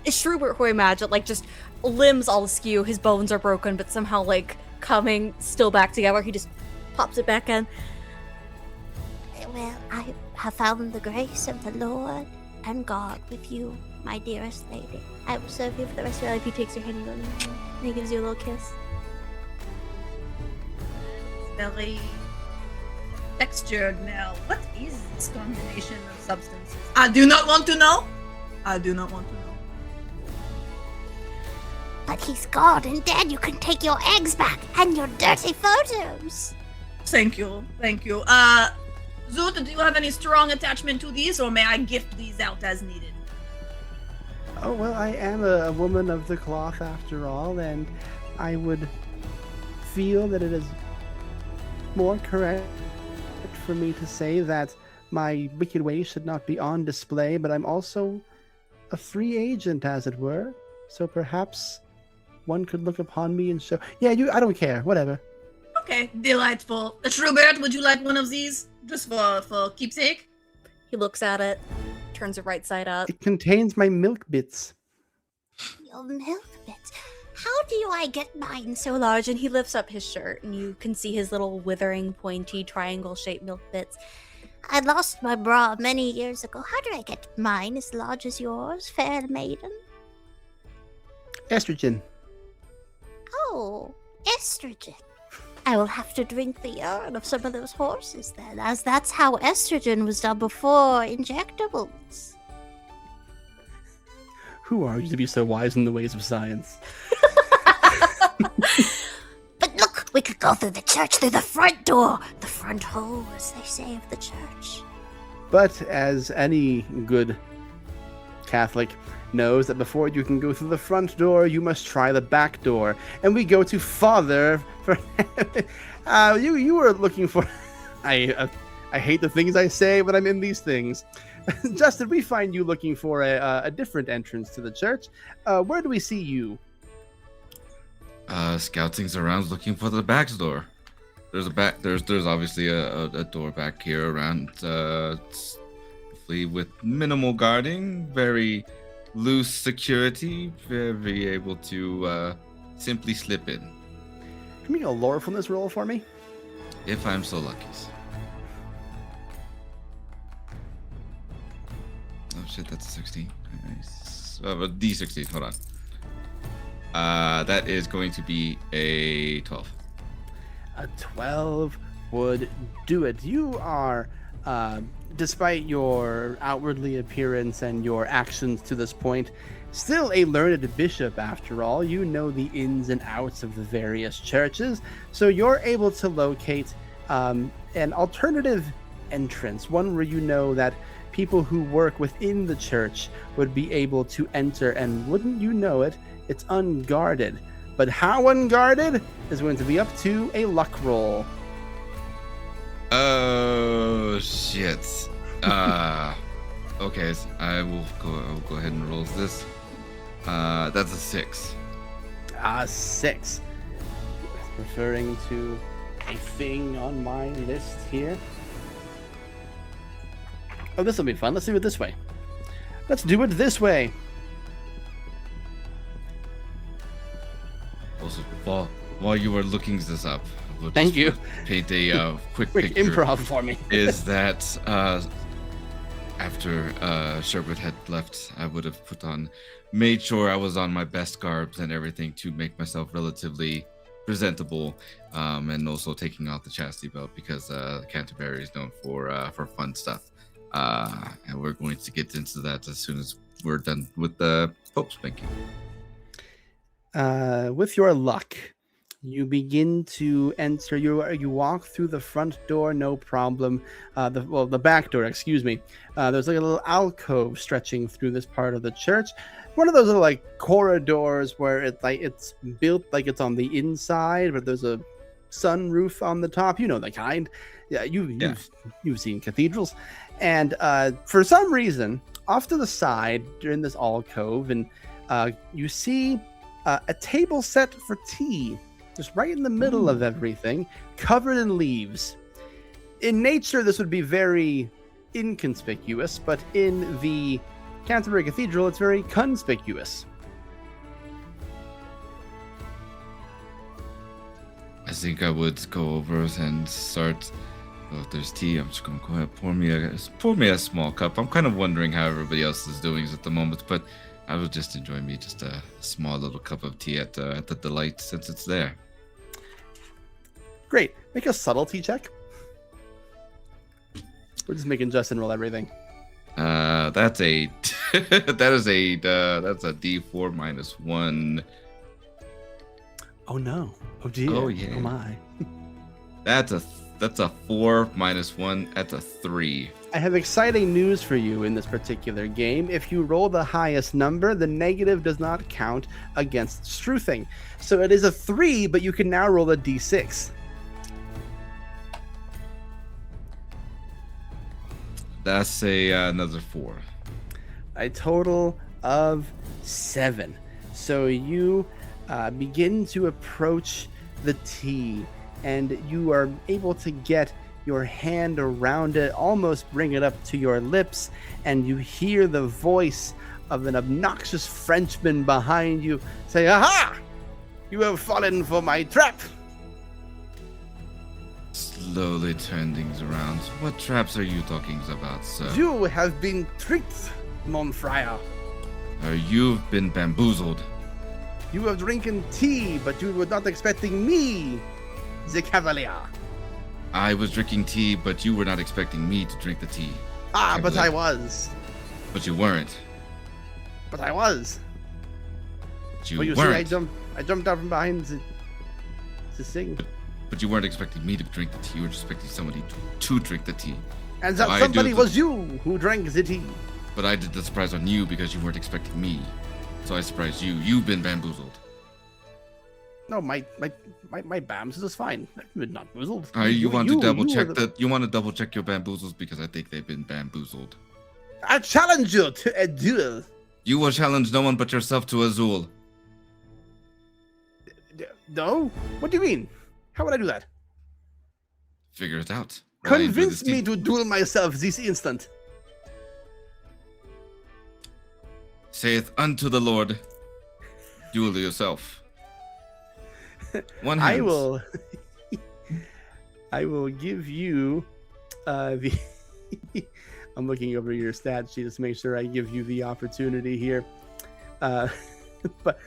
Schrubert, who I imagine, just limbs all askew, his bones are broken, but somehow, coming still back together, he just pops it back in. Well, I have found the grace of the Lord and God with you, my dearest lady. I will serve you for the rest of your life. He takes your hand and goes, and he gives you a little kiss. Very textured now. What is this combination of substances? I do not want to know. I do not want to know. But he's gone, and then you can take your eggs back and your dirty photos. Thank you. Thank you. Zoot, do you have any strong attachment to these, or may I gift these out as needed? Oh, well, I am a woman of the cloth after all, and I would feel that it is more correct for me to say that my wicked ways should not be on display, but I'm also a free agent, as it were. So perhaps one could look upon me and show... Yeah, I don't care. Whatever. Okay, delightful. Schrubert, would you like one of these? Just for keepsake? He looks at it, turns it right side up. It contains my milk bits. Your milk bits. How do I get mine so large? Large, and he lifts up his shirt, and you can see his little withering, pointy, triangle-shaped milk bits. I lost my bra many years ago. How do I get mine as large as yours, fair maiden? Estrogen. Oh, estrogen. I will have to drink the urine of some of those horses then, as that's how estrogen was done before injectables. Who are you to be so wise in the ways of science? We could go through the church, through the front door. The front hole, as they say, of the church. But as any good Catholic knows that before you can go through the front door, you must try the back door. And we go to Father for you were looking for I hate the things I say when I'm in these things. Justin, we find you looking for a different entrance to the church. Where do we see you? Scouting around looking for the back door. There's obviously a door back here around, hopefully with minimal guarding, very loose security, very able to simply slip in. Can you make a lorefulness roll for me? If I'm so lucky. Oh shit, that's a 16. Nice. A D16, hold on. That is going to be a 12. A 12 would do it. You are, despite your outwardly appearance and your actions to this point, still a learned bishop after all. You know the ins and outs of the various churches, so you're able to locate an alternative entrance, one where you know that people who work within the church would be able to enter, and wouldn't you know it, it's unguarded. But how unguarded is going to be up to a luck roll. Oh shit. Okay, so I'll go ahead and roll this. That's a 6. 6. Referring to a thing on my list here. Oh, this will be fun. Let's do it this way. Let's do it this way. Also, while you were looking this up, we'll Thank you. Paint a quick Quick picture. improv for me. Is that after Sherbert had left, I would have made sure I was on my best garbs and everything to make myself relatively presentable, and also taking off the chastity belt because Canterbury is known for fun stuff. And we're going to get into that as soon as we're done with the Pope spanking. With your luck, you begin to enter. You walk through the front door, no problem. The back door, excuse me. There's like a little alcove stretching through this part of the church. One of those little like corridors where it's built like it's on the inside, but there's a sunroof on the top. You know the kind. Yeah, you've seen cathedrals. And for some reason, off to the side during this alcove, and you see a table set for tea, just right in the middle of everything, covered in leaves. In nature, this would be very inconspicuous, but in the Canterbury Cathedral, it's very conspicuous. I think I would go over and start. Oh, if there's tea, I'm just gonna go ahead and pour me a small cup. I'm kind of wondering how everybody else is doing at the moment, but I would just enjoy me just a small little cup of tea at the delight since it's there. Great. Make a subtlety check. We're just making Justin roll everything. That's a that's a D4 minus 1. Oh no. Oh dear. Oh yeah. Oh my. That's a 4 minus 1. That's a 3. I have exciting news for you in this particular game. If you roll the highest number, the negative does not count against sleuthing. So it is a 3, but you can now roll a d6. That's another 4. A total of 7. So you begin to approach the tea, and you are able to get your hand around it, almost bring it up to your lips, and you hear the voice of an obnoxious Frenchman behind you say, "Aha! You have fallen for my trap!" Slowly turn things around. What traps are you talking about, sir? You have been tricked, mon frère. You've been bamboozled. You have drinking tea, but you were not expecting me, the cavalier. I was drinking tea, but you were not expecting me to drink the tea. Ah, but believe. I was. But you weren't. But I was. But you Well, you weren't. see, I jumped out from behind to sing. But you weren't expecting me to drink the tea. You were expecting somebody to drink the tea. And So that I somebody do was you who drank the tea. But I did the surprise on you because you weren't expecting me. So I surprised you. You've been bamboozled. No, my bams is fine. I've been not boozled. You want to double check were that? You want to double check your bamboozles because I think they've been bamboozled. I challenge you to a duel. You will challenge no one but yourself to Azul. No? What do you mean? How would I do that? Figure it out. While I enjoy Convince this me tea. to duel myself this instant. Saith unto the Lord, duel yourself. One hand. I will give you the I'm looking over your stat sheet just to make sure I give you the opportunity here. But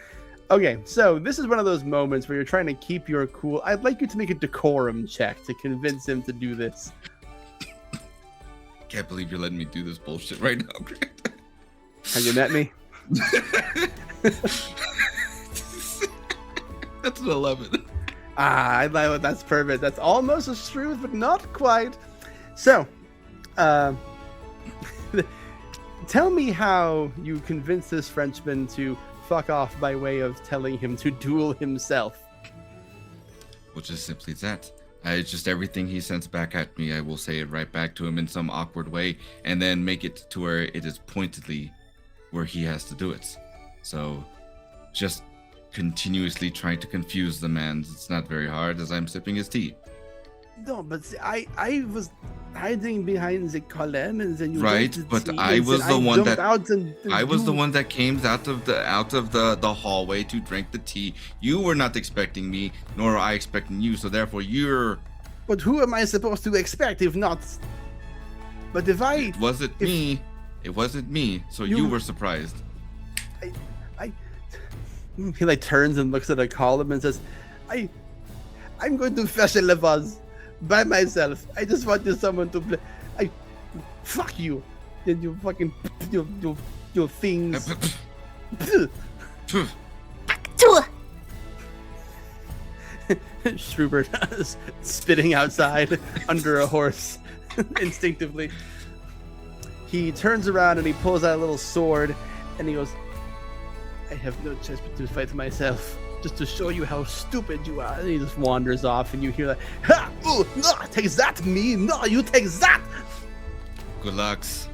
okay, so this is one of those moments where you're trying to keep your cool. I'd like you to make a decorum check to convince him to do this. Can't believe you're letting me do this bullshit right now, Grant. Have you met me? That's an 11. I love it. That's perfect. That's almost a truth, but not quite. So, tell me how you convinced this Frenchman to fuck off by way of telling him to duel himself. Which is simply that. It's just everything he sends back at me, I will say it right back to him in some awkward way, and then make it to where it is pointedly where he has to do it. So, just continuously trying to confuse the man. It's not very hard as I'm sipping his tea. No, but see, I was hiding behind the column, and then you Right, drank but the tea, I and was then the one jumped that- out and I was the you- one that came out of the hallway to drink the tea. You were not expecting me, nor I expecting you, so therefore you're... But who am I supposed to expect if not? But if I, It wasn't me. It wasn't me, so you You- were surprised. he like turns and looks at a column and says, I'm going to fetch a levaz by myself. I just wanted someone to play. Fuck you. Then you fucking your things. To Schubert is spitting outside under a horse instinctively. He turns around and he pulls out a little sword and he goes, I have no choice but to fight myself, just to show you how stupid you are. And he just wanders off and you hear that, ha! Ooh, no, take that, me! No, you take that! Good lucks.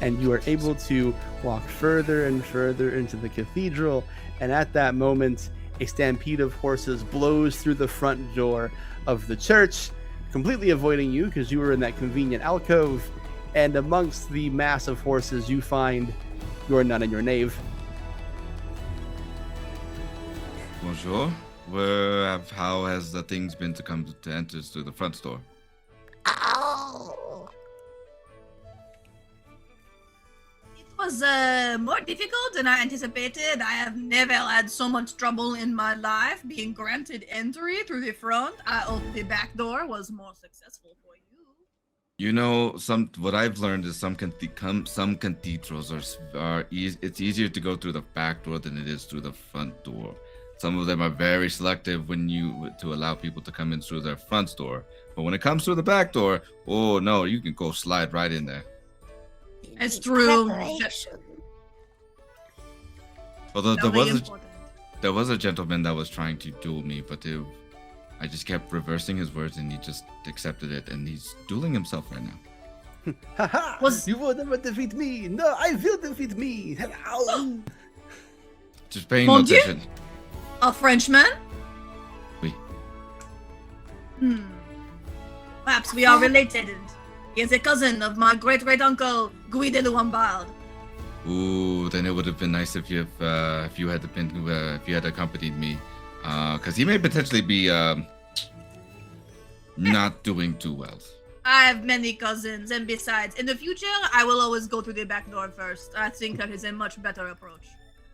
And you are able to walk further and further into the cathedral, and at that moment, a stampede of horses blows through the front door of the church, completely avoiding you because you were in that convenient alcove, and amongst the mass of horses you find your nun and your knave. Bonjour. How has the things been to come to enter through the front door? oh, It was more difficult than I anticipated. I have never had so much trouble in my life being granted entry through the front. I hope the back door was more successful for you. You know, what I've learned is some cathedrals it's easier to go through the back door than it is through the front door. Some of them are very selective to allow people to come in through their front door. But when it comes through the back door, oh no, you can go slide right in there. It's true. preparation. Although Very important. there was a gentleman that was trying to duel me, but I just kept reversing his words and he just accepted it, and he's dueling himself right now. Haha! Was- You will never defeat me! No, I will defeat me! Hello! Just paying no Monty? attention. A Frenchman? Oui. Perhaps we are related. He is a cousin of my great-great-uncle, Guy de Lombard. Ooh, then it would have been nice if you had accompanied me, because he may potentially be not doing too well. I have many cousins, and besides, in the future, I will always go through the back door first. I think that is a much better approach.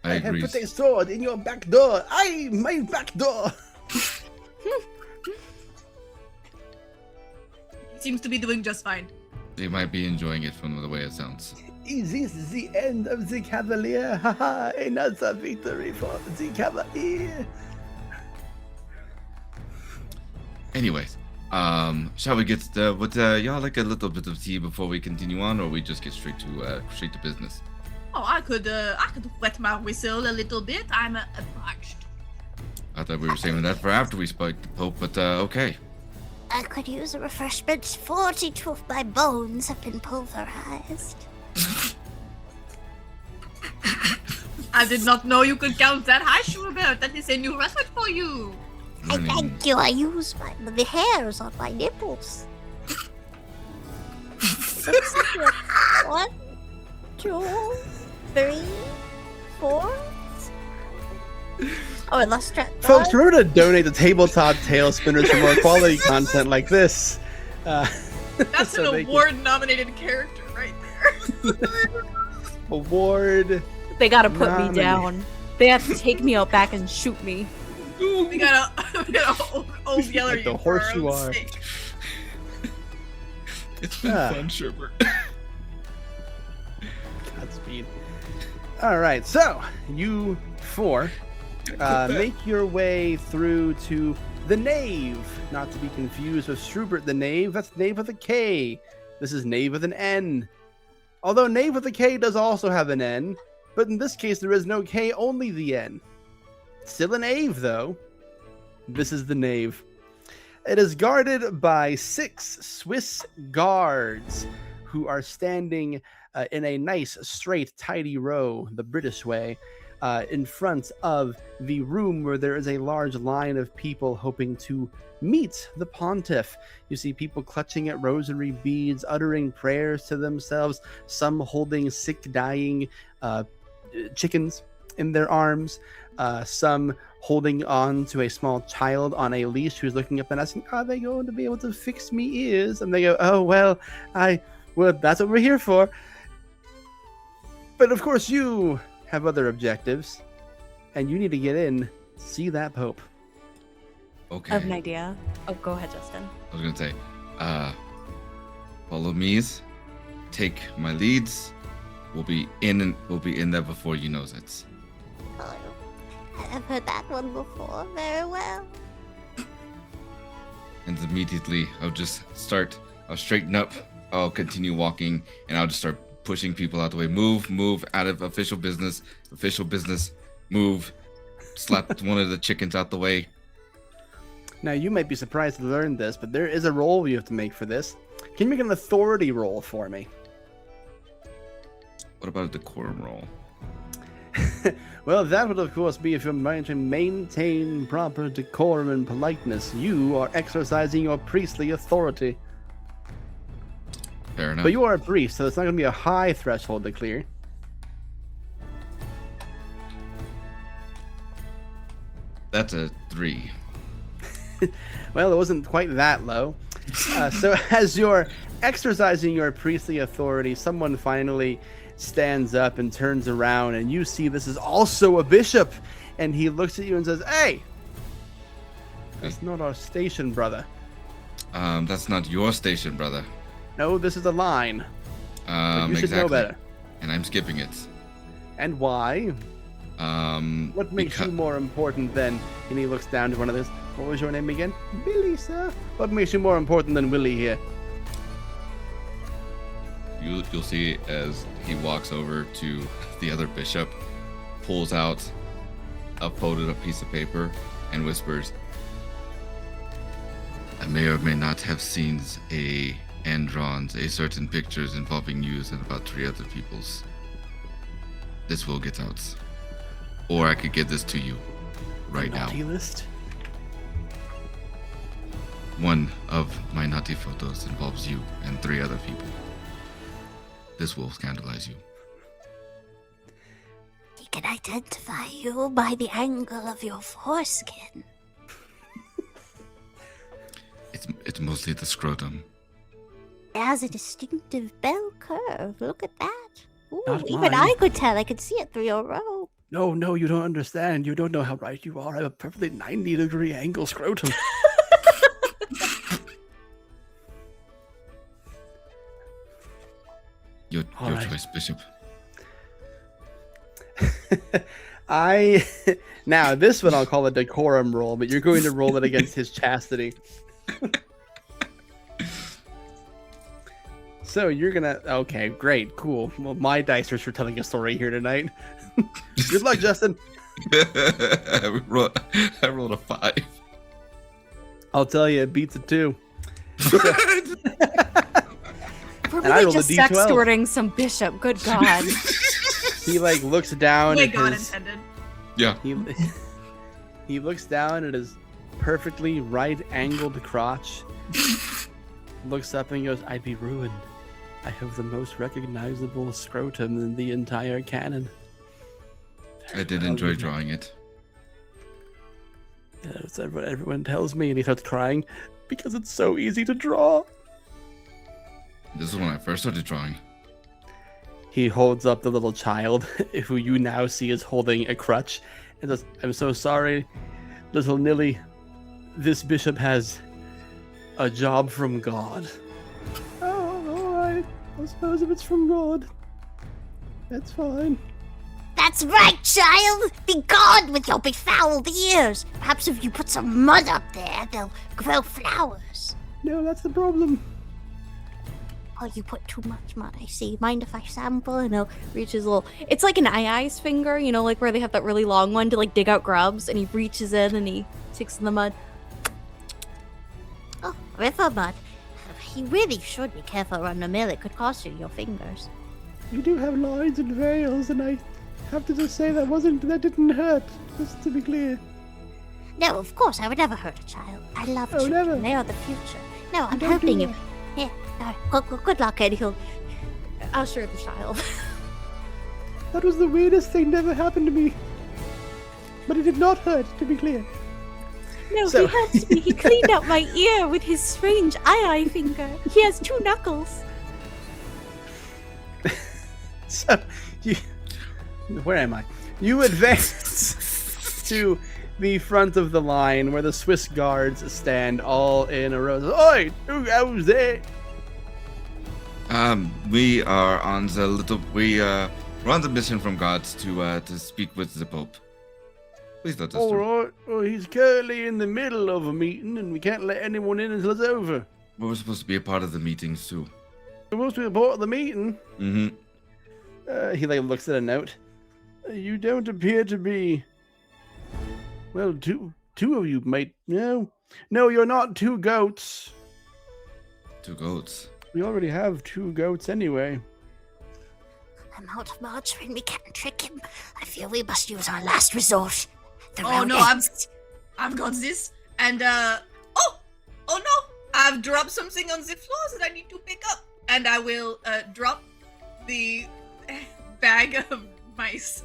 I have agree. put a sword in your back door! My back door! He seems to be doing just fine. They might be enjoying it from the way it sounds. Is this the end of the Cavalier? Haha, another victory for the Cavalier! Anyways, shall we get would y'all like a little bit of tea before we continue on, or we just get straight to business? Oh, I could wet my whistle a little bit. I'm obliged. I thought we were saving that for after we spiked the Pope, but okay. I could use a refreshment. 42 of my bones have been pulverized. I did not know you could count that high, Schubert. That is a new record for you. I thank you. I use the hairs on my nipples. Let's see here. 1, 2, 3, 4. Oh, I lost track. Folks, remember to donate to Tabletop Tale Spinners for more quality content like this. That's so an award-nominated character right there. Award. They gotta put me Nominee. down. They have to take me out back and shoot me. We gotta old yeller Like the you horse for our you own are. sake. It's been Ah. fun, Sherbert. Godspeed. All right, so you 4 make your way through to the Knave, not to be confused with Strubert the Knave. That's Knave with a K. This is Knave with an N. Although Knave with a K does also have an N, but in this case there is no K, only the N. Still a Knave, though. This is the Knave. It is guarded by 6 Swiss guards who are standing in a nice, straight, tidy row, the British way, in front of the room where there is a large line of people hoping to meet the pontiff. You see people clutching at rosary beads, uttering prayers to themselves, some holding sick, dying chickens in their arms, some holding on to a small child on a leash who's looking up and asking, are they going to be able to fix me ears? And they go, oh, well, that's what we're here for. But of course you have other objectives, and you need to get in, see that Pope. Okay. I have an idea. Oh, go ahead, Justin. I was gonna say, follow me's, take my leads. We'll be in there before you knows it. Oh, I've heard that one before very well. And immediately I'll straighten up, I'll continue walking, and I'll just start pushing people out the way. Move out of official business, move. Slap one of the chickens out the way. Now, you might be surprised to learn this, but there is a roll you have to make for this. Can you make an authority roll for me? What about a decorum roll? Well, that would, of course, be if you're trying to maintain proper decorum and politeness. You are exercising your priestly authority. Fair enough. But you are a priest, so it's not going to be a high threshold to clear. That's a 3. Well, it wasn't quite that low. So as you're exercising your priestly authority, someone finally stands up and turns around, and you see this is also a bishop. And he looks at you and says, hey, that's not our station, brother. That's not your station, brother. No, this is a line. But you should know better. And I'm skipping it. And why? What makes you more important than... And he looks down to one of those... What was your name again? Billy, sir. What makes you more important than Willie here? You'll see as he walks over to the other bishop, pulls out a folded up piece of paper, and whispers, I may or may not have seen and drawn certain pictures involving you and about 3 other peoples. This will get out. Or I could give this to you right now. Naughty list? One of my naughty photos involves you and 3 other people. This will scandalize you. He can identify you by the angle of your foreskin. It's mostly the scrotum. It has a distinctive bell curve. Look at that. Ooh, Not even mine. I could tell. I could see it through your robe. No, you don't understand. You don't know how right you are. I have a perfectly 90-degree angle scrotum. Your right. choice, Bishop. Now, this one I'll call a decorum roll, but you're going to roll it against his chastity. So you're gonna... Okay, great, cool. Well, my dice are for telling a story here tonight. Good luck, Justin. I rolled a 5. I'll tell you, it beats a 2. We're And I really rolled a just D12. sextorting some bishop. Good God. He like looks down My at God his... intended. Yeah. He looks down at his perfectly right-angled crotch, looks up and goes, "I'd be ruined. I have the most recognizable scrotum in the entire canon." I did enjoy drawing it. That's what everyone tells me, and he starts crying because it's so easy to draw. This is when I first started drawing. He holds up the little child, who you now see is holding a crutch, and says, "I'm so sorry, little Nilly. This bishop has a job from God." "Oh, all right. I suppose if it's from God, that's fine." That's right, child! Be gone with your befouled ears! Perhaps if you put some mud up there, they'll grow flowers. No, that's the problem. Oh, you put too much mud, I see. Mind if I sample? And he'll reach his little... It's like an eye's finger, you know, like where they have that really long one to like dig out grubs, and he reaches in and he sticks in the mud. Oh, river mud. You really should be careful around the mill. It could cost you your fingers. You do have lines and veils, and I have to just say that didn't hurt, just to be clear. No, of course, I would never hurt a child. I love Oh, children. never. They are the future. No, I'm Don't helping do you. Here, good luck, and he'll... Usher the child. That was the weirdest thing that ever happened to me. But it did not hurt, to be clear. No, So- he helped me. He cleaned out my ear with his strange eye finger. He has 2 knuckles. So, where am I? You advance to the front of the line where the Swiss guards stand all in a row. "Oi, who goes there?" We are on the we're on the mission from gods to speak with the Pope. Please let us "All through. right. Well, he's currently in the middle of a meeting, and we can't let anyone in until it's over. We're supposed to be a part of the meetings too. We're supposed to be a part of the meeting." Mm-hmm. He like looks at a note. "You don't appear to be... Well, two of you might... No, you're not 2 goats. 2 goats. We already have 2 goats anyway." I'm out of margarine. We can't trick him. I feel we must use our last resort. The Oh road no, ends. I've got this. And oh no, I've dropped something on the floor that I need to pick up. And I will drop the bag of mice.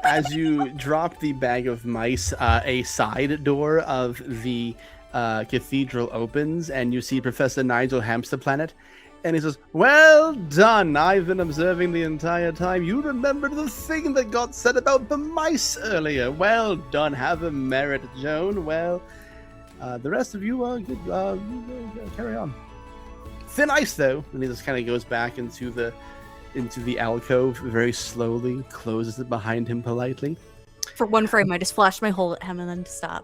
As you drop the bag of mice, a side door of the cathedral opens, and you see Professor Nigel Hamsterplanet. And he says, "Well done. I've been observing the entire time. You remembered the thing that got said about the mice earlier. Well done. Have a merit, Joan. Well, the rest of you are good. Carry on. Thin ice, though." And he just kind of goes back into the alcove very slowly, closes it behind him politely. For one frame, I just flashed my hole at him and then stop.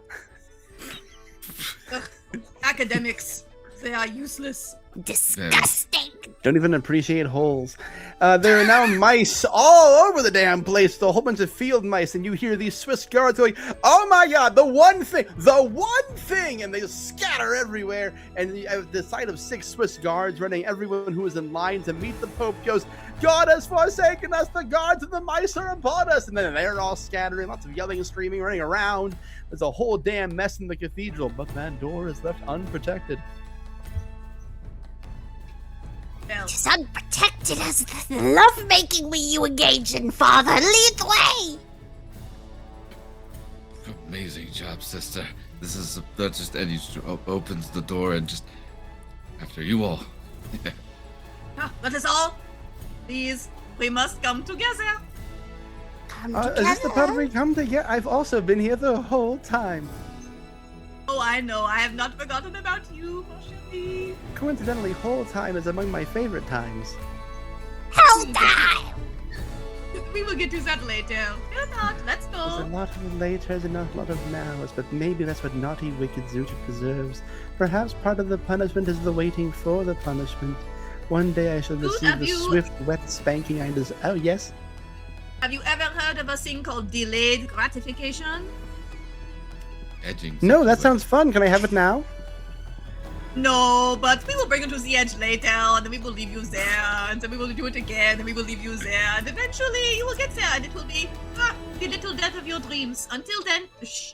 Academics, they are useless. Disgusting. Don't even appreciate holes. There are now mice all over the damn place. A whole bunch of field mice, and you hear these Swiss guards going, "Oh my God, the one thing!" And they just scatter everywhere. And the sight of 6 Swiss guards running, everyone who is in line to meet the Pope goes, "God has forsaken us. The guards and the mice are upon us." And then they're all scattering, lots of yelling and screaming, running around. There's a whole damn mess in the cathedral, but that door is left unprotected. Well, It is unprotected as the love-making you engage in, Father. Lead the way. Amazing job, sister. That just Eddie opens the door and just after you all. that is all. Please, we must come together. Come Is this the part together. we come to get? I've also been here the whole time. Oh, I know. I have not forgotten about you, mon chéri. Coincidentally, whole time is among my favorite times. Hell time. We will get to that later. Fear not. Let's There's a go. lot of laters and not a lot of nows, but maybe that's what naughty, wicked Zuta preserves. Perhaps part of the punishment is the waiting for the punishment. One day I shall Dude, receive have the you- swift, wet spanking I deserve. Oh, yes? Have you ever heard of a thing called delayed gratification? Edging. No, that sounds fun. Can I have it now? No, but we will bring you to the edge later, and then we will leave you there, and then we will do it again, and we will leave you there, and eventually you will get there, and it will be the little death of your dreams. Until then, shh.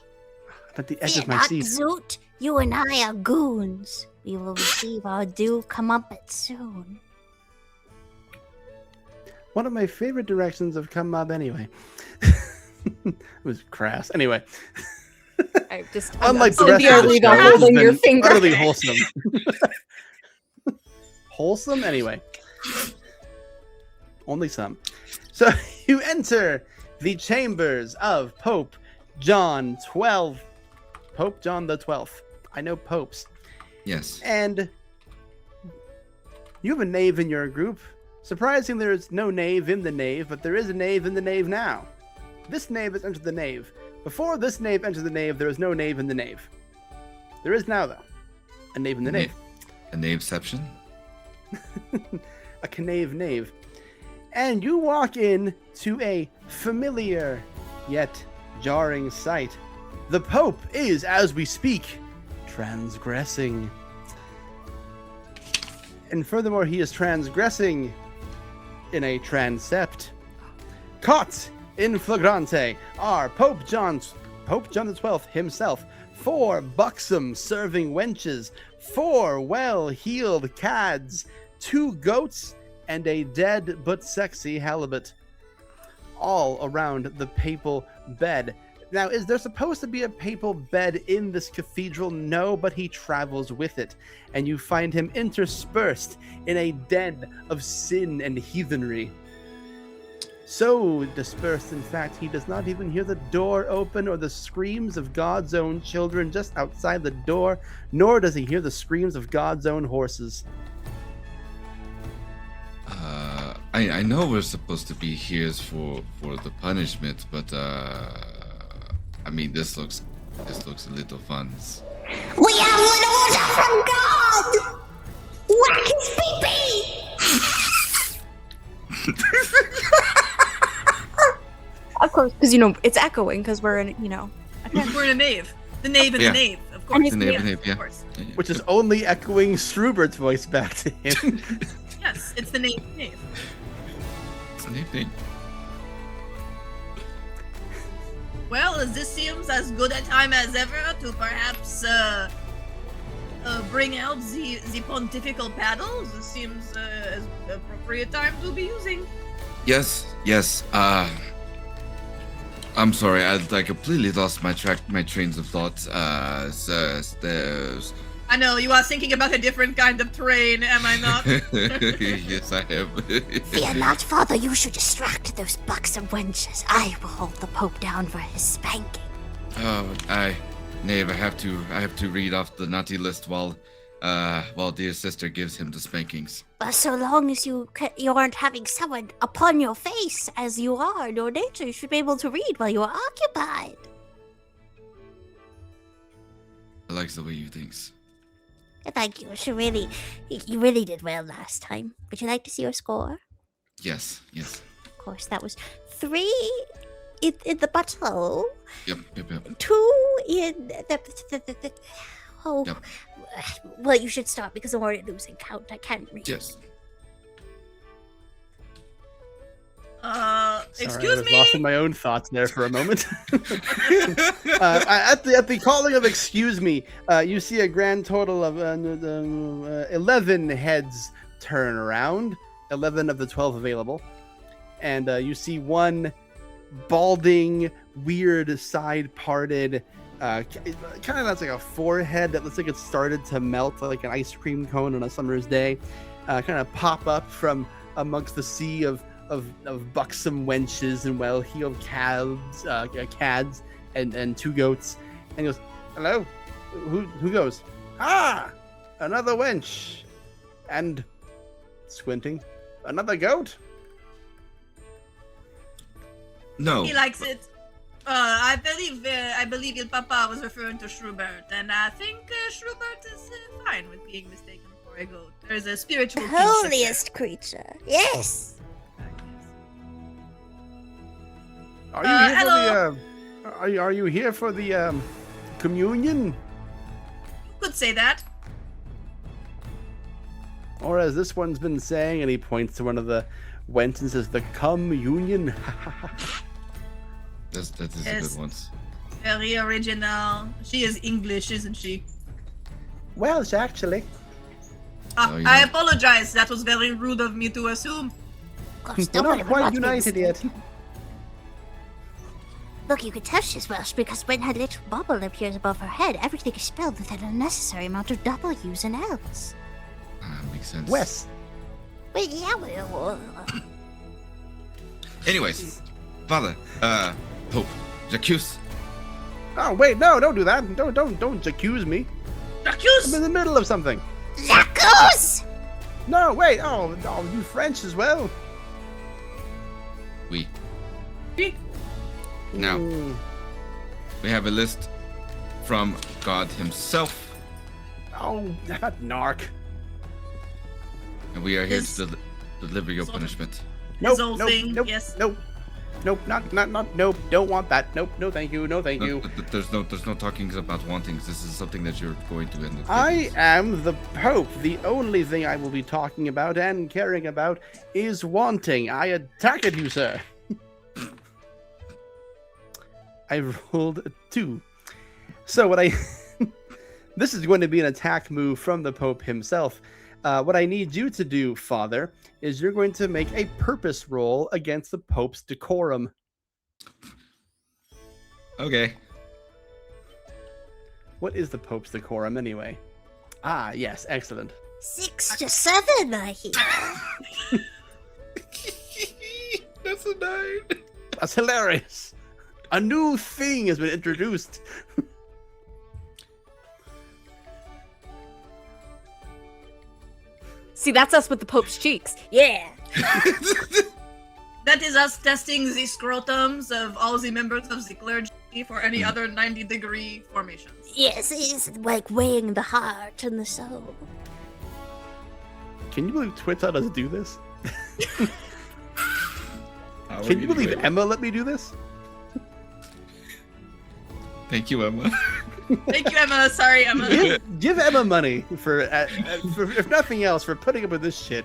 At the edge Fear of my not, seat. Zoot. You and I are goons. We will receive our due comeuppance soon. One of my favorite directions of come up anyway. It was crass. Anyway. I just Unlike the I'm rest of severely the not show, this has holding your been finger. utterly wholesome. Wholesome? Anyway. Only some. So you enter the chambers of Pope John 12. Pope John the 12th. I know popes. Yes. And you have a knave in your group. Surprising there is no knave in the nave, but there is a knave in the nave now. This knave has entered the nave. Before this knave entered the nave, there was no knave in the nave. There is now, though. A knave in the nave. A knaveception? A knave knave. And you walk in to a familiar yet jarring sight. The Pope is, as we speak, transgressing. And furthermore, he is transgressing in a transept. Caught in flagrante are Pope John the 12th himself, 4 buxom serving wenches, 4 well-heeled cads, 2 goats, and a dead but sexy halibut, all around the papal bed. Now, is there supposed to be a papal bed in this cathedral? No, but he travels with it, and you find him interspersed in a den of sin and heathenry. So dispersed, in fact, he does not even hear the door open or the screams of God's own children just outside the door, nor does he hear the screams of God's own horses. I know we're supposed to be here for the punishment, but I mean this looks a little fun. We have an order from God! Whack his pee-pee! Of course, because it's echoing because we're in We're in a nave. The knave and Yeah. the knave, of course. The knave, yeah. Of course. Which is only echoing Strubert's voice back to him. Yes, it's the knave. Same thing. Well, this seems as good a time as ever to perhaps bring out the pontifical paddle. This seems as appropriate time to be using. Yes. I'm sorry, I completely lost my trains of thought. I know, you are thinking about a different kind of train, am I not? Yes, I have. Fear not, Father. You should distract those buxom wenches. I will hold the Pope down for his spanking. Knave, I have to read off the naughty list while dear sister gives him the spankings. But so long as you aren't having someone upon your face, as you are in your nature, you should be able to read while you are occupied. I like the way you think. Thank you. You really did well last time. Would you like to see your score? Yes. Of course, that was 3 in the butthole, Yep. 2 in the oh. Yep. Well, you should stop because I'm already losing count. I can't read. Yes. Sorry, Excuse I was me? lost in my own thoughts there for a moment. At the calling of excuse me, you see a grand total of 11 heads turn around, 11 of the 12 available, and you see one balding, weird, side-parted, kind of that's like a forehead that looks like it started to melt like an ice cream cone on a summer's day, kind of pop up from amongst the sea of buxom wenches and well-heeled cads and 2 goats, and he goes, "Hello, who goes? Ah, another wench, and squinting, another goat." No. He likes it. I believe Il Papa was referring to Schrubert, and I think Schrubert is fine with being mistaken for a goat. There's a spiritual The kinship there. holiest creature. Yes. Are you here hello. for the? Are you here for the communion, You could say that. or as this one's been saying, and he points to one of the wench and says, "The communion." That is a Yes. good one. Very original. She is English, isn't she? Well, actually. Oh, I yeah. apologize. That was very rude of me to assume. Of course, We're nobody not would quite want to be united yet. mistaken. Look, you can tell she's Welsh because when her little bubble appears above her head, everything is spelled with an unnecessary amount of W's and L's. Makes sense. Wes. Wait, yeah, well, Anyways, Father, Pope, Jacques. Oh wait, no! Don't do that! Don't accuse me! I'm Accuse! in the middle of something. Jacques! No, wait! Oh, you French as well? We. Now, Mm. we have a list from God himself, Oh, that narc. and we are here His- to deliver your His old- punishment. Nope, old nope, thing, nope, yes. nope, nope, nope, don't want that. Nope, no, thank you, no, thank you. There's no talking about wantings. This is something that you're going to end up I getting. am the Pope. The only thing I will be talking about and caring about is wanting. I attack at you, sir. I rolled a 2. So what I... This is going to be an attack move from the Pope himself. What I need you to do, Father, is you're going to make a purpose roll against the Pope's decorum. Okay. What is the Pope's decorum, anyway? Ah, yes, excellent. 6 to 7, I hear. That's a 9. That's hilarious. A new thing has been introduced. See, that's us with the Pope's cheeks. Yeah. That is us testing the scrotums of all the members of the clergy for any other 90-degree formations. Yes, it's like weighing the heart and the soul. Can you believe Twitch let us do this? How are Can you we believe doing? Emma let me do this? Thank you, Emma. Thank you, Emma. Sorry, Emma. Give Emma money for, if nothing else, for putting up with this shit.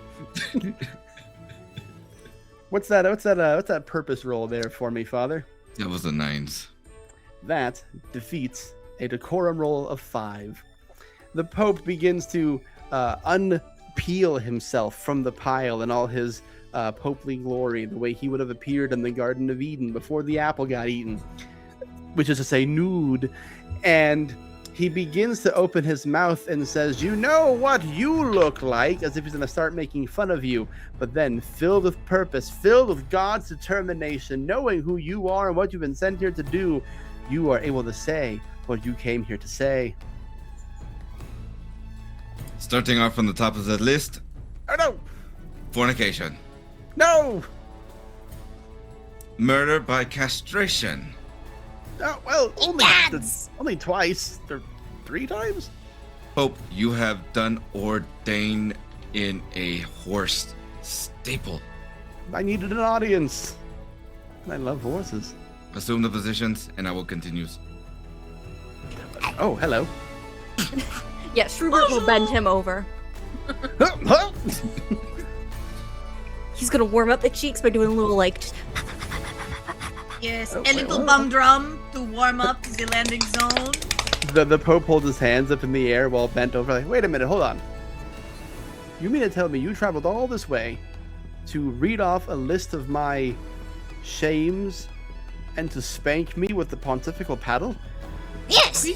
What's that purpose roll there for me, Father? That was the 9s. That defeats a decorum roll of 5. The Pope begins to unpeel himself from the pile in all his popely glory, the way he would have appeared in the Garden of Eden before the apple got eaten, which is to say nude. And he begins to open his mouth and says, "You know what you look like," as if he's going to start making fun of you. But then, filled with purpose, filled with God's determination, knowing who you are and what you've been sent here to do, you are able to say what you came here to say. Starting off from the top of the list, Oh, no! fornication. No! Murder by castration. Oh, well, Egads! only twice. Or 3 times? Pope, you have done ordain in a horse staple. I needed an audience. And I love horses. Assume the positions, and I will continue. Oh, hello. Yeah, Schrubert will bend him over. He's gonna warm up the cheeks by doing a little like just Yes, Oh, a wait, little what? bum drum to warm up the landing zone. The Pope holds his hands up in the air while bent over. Like, wait a minute, hold on. You mean to tell me you traveled all this way to read off a list of my shames and to spank me with the pontifical paddle? Yes!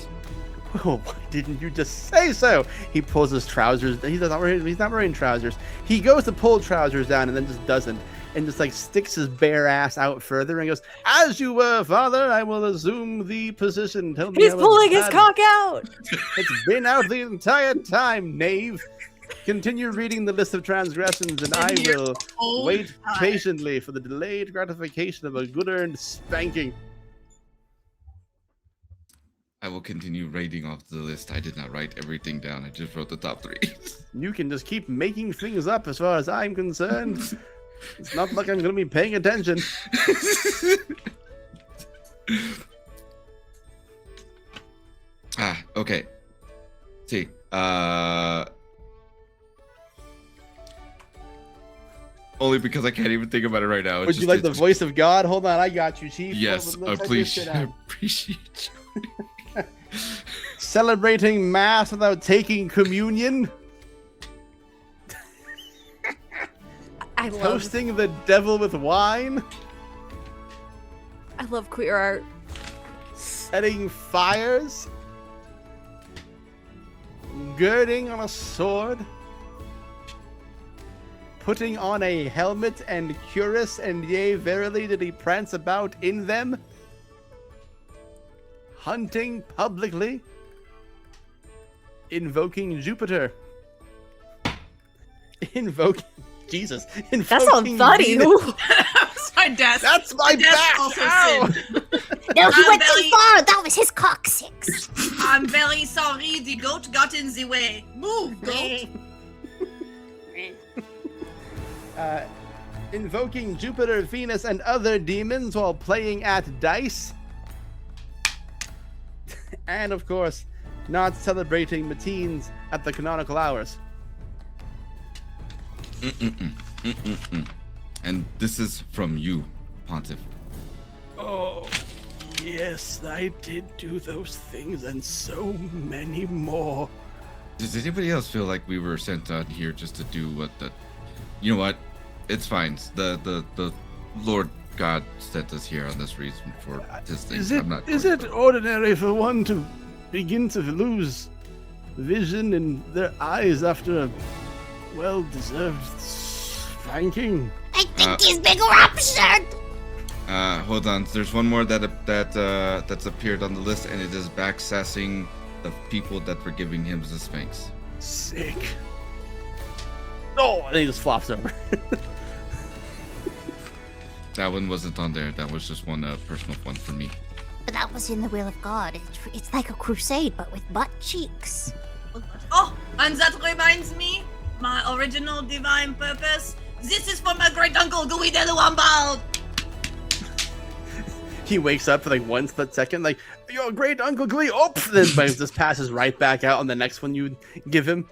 Oh, why didn't you just say so? He pulls his trousers. He's not wearing trousers. He goes to pull trousers down and then just doesn't. And just like sticks his bare ass out further and goes, "As you were, Father, I will assume the position. Tell me he's how pulling his bad cock out. It's been out the entire time, knave." continue reading the list of transgressions, and I will wait patiently for the delayed gratification of a good-earned spanking. I will continue reading off the list. I did not write everything down. I just wrote the top 3. You can just keep making things up as far as I'm concerned. It's not like I'm going to be paying attention. Okay. See, only because I can't even think about it right now. Would you like the voice of God? Hold on, I got you, Chief. Yes, please. I appreciate you. Celebrating Mass without taking communion? I love Toasting the devil with wine? I love queer art. Setting fires? Girding on a sword? Putting on a helmet and cuirass, and yea, verily did he prance about in them? Hunting publicly? Invoking Jupiter? Invoking... Jesus. That sounds funny. That's my desk. That's my back! Also Ow! sinned. No, he I'm went very- too far. That was his coccyx. I'm very sorry the goat got in the way. Move, goat. Invoking Jupiter, Venus, and other demons while playing at dice. And, of course, not celebrating matines at the canonical hours. And this is from you, Pontiff. Oh, yes, I did do those things and so many more. Does anybody else feel like we were sent out here just to do what the... You know what? It's fine. The Lord God sent us here on this reason for this thing. Is it, I'm not is worried it about ordinary for one to begin to lose vision in their eyes after a well-deserved spanking? I think he's been ruptured. Hold on. There's one more that's appeared on the list, and it is backsassing the people that were giving him the Spanks. Sick. Oh, and he just flops over. That one wasn't on there. That was just one personal one for me. But that was in the will of God. It's like a crusade, but with butt cheeks. Oh, and that reminds me, my original divine purpose. This is for my great uncle Gui de Luambal. He wakes up for like 1 split second, like, your great uncle Glee, oh, then just passes right back out on the next one you give him.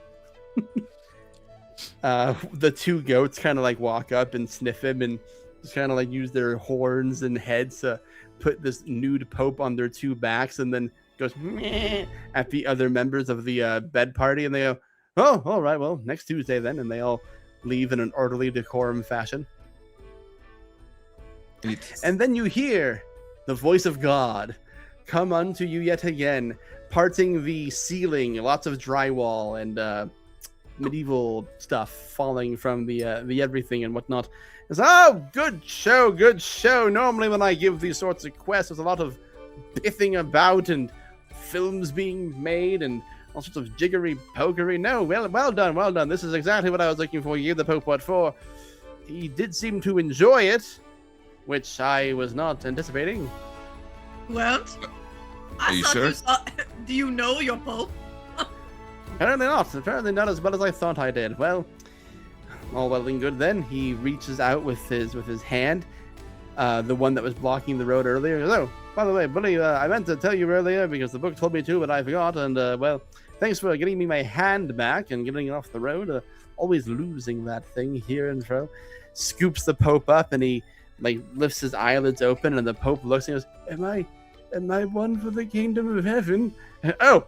The 2 goats kind of like walk up and sniff him and just kind of like use their horns and heads to put this nude pope on their 2 backs, and then goes meh at the other members of the bed party, and they go, oh, all right, well, next Tuesday then, and they all leave in an orderly decorum fashion. And then you hear the voice of God come unto you yet again, parting the ceiling, lots of drywall and medieval stuff falling from the everything and whatnot. It's, oh, good show, good show. Normally when I give these sorts of quests, there's a lot of biffing about and films being made and all sorts of jiggery pokery. No, well done, well done. This is exactly what I was looking for. You gave the Pope what for. He did seem to enjoy it, which I was not anticipating. Well, Are you thought sure? you saw. Do you know your Pope? Apparently not. Apparently not as well as I thought I did. Well, all well and good then. He reaches out with his hand, the one that was blocking the road earlier. Oh, by the way, buddy, I meant to tell you earlier because the book told me to, but I forgot. And, well, thanks for getting me my hand back and getting it off the road. Always losing that thing here and fro. Scoops the Pope up and he like lifts his eyelids open, and the Pope looks and goes, Am I one for the kingdom of heaven? Oh,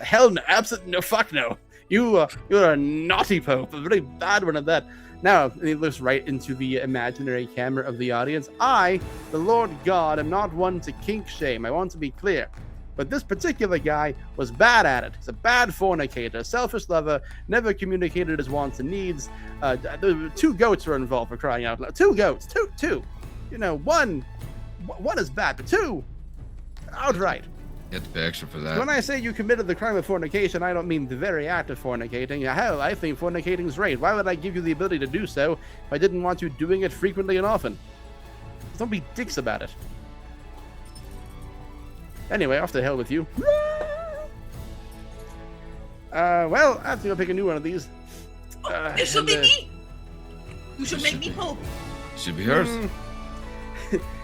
hell no, absolutely no, fuck no. You're a naughty Pope, a very bad one at that. Now, and he looks right into the imaginary camera of the audience. I, the Lord God, am not one to kink shame. I want to be clear. But this particular guy was bad at it. He's a bad fornicator, selfish lover, never communicated his wants and needs. 2 goats were involved, for crying out loud. 2 goats, two. You know, one is bad, but 2, outright. You have to pay extra for that. When I say you committed the crime of fornication, I don't mean the very act of fornicating. Hell, I think fornicating's right. Why would I give you the ability to do so if I didn't want you doing it frequently and often? Don't be dicks about it. Anyway, off to hell with you. Well, I have to go pick a new one of these. It should be me. You should make me Pope. Should be hers.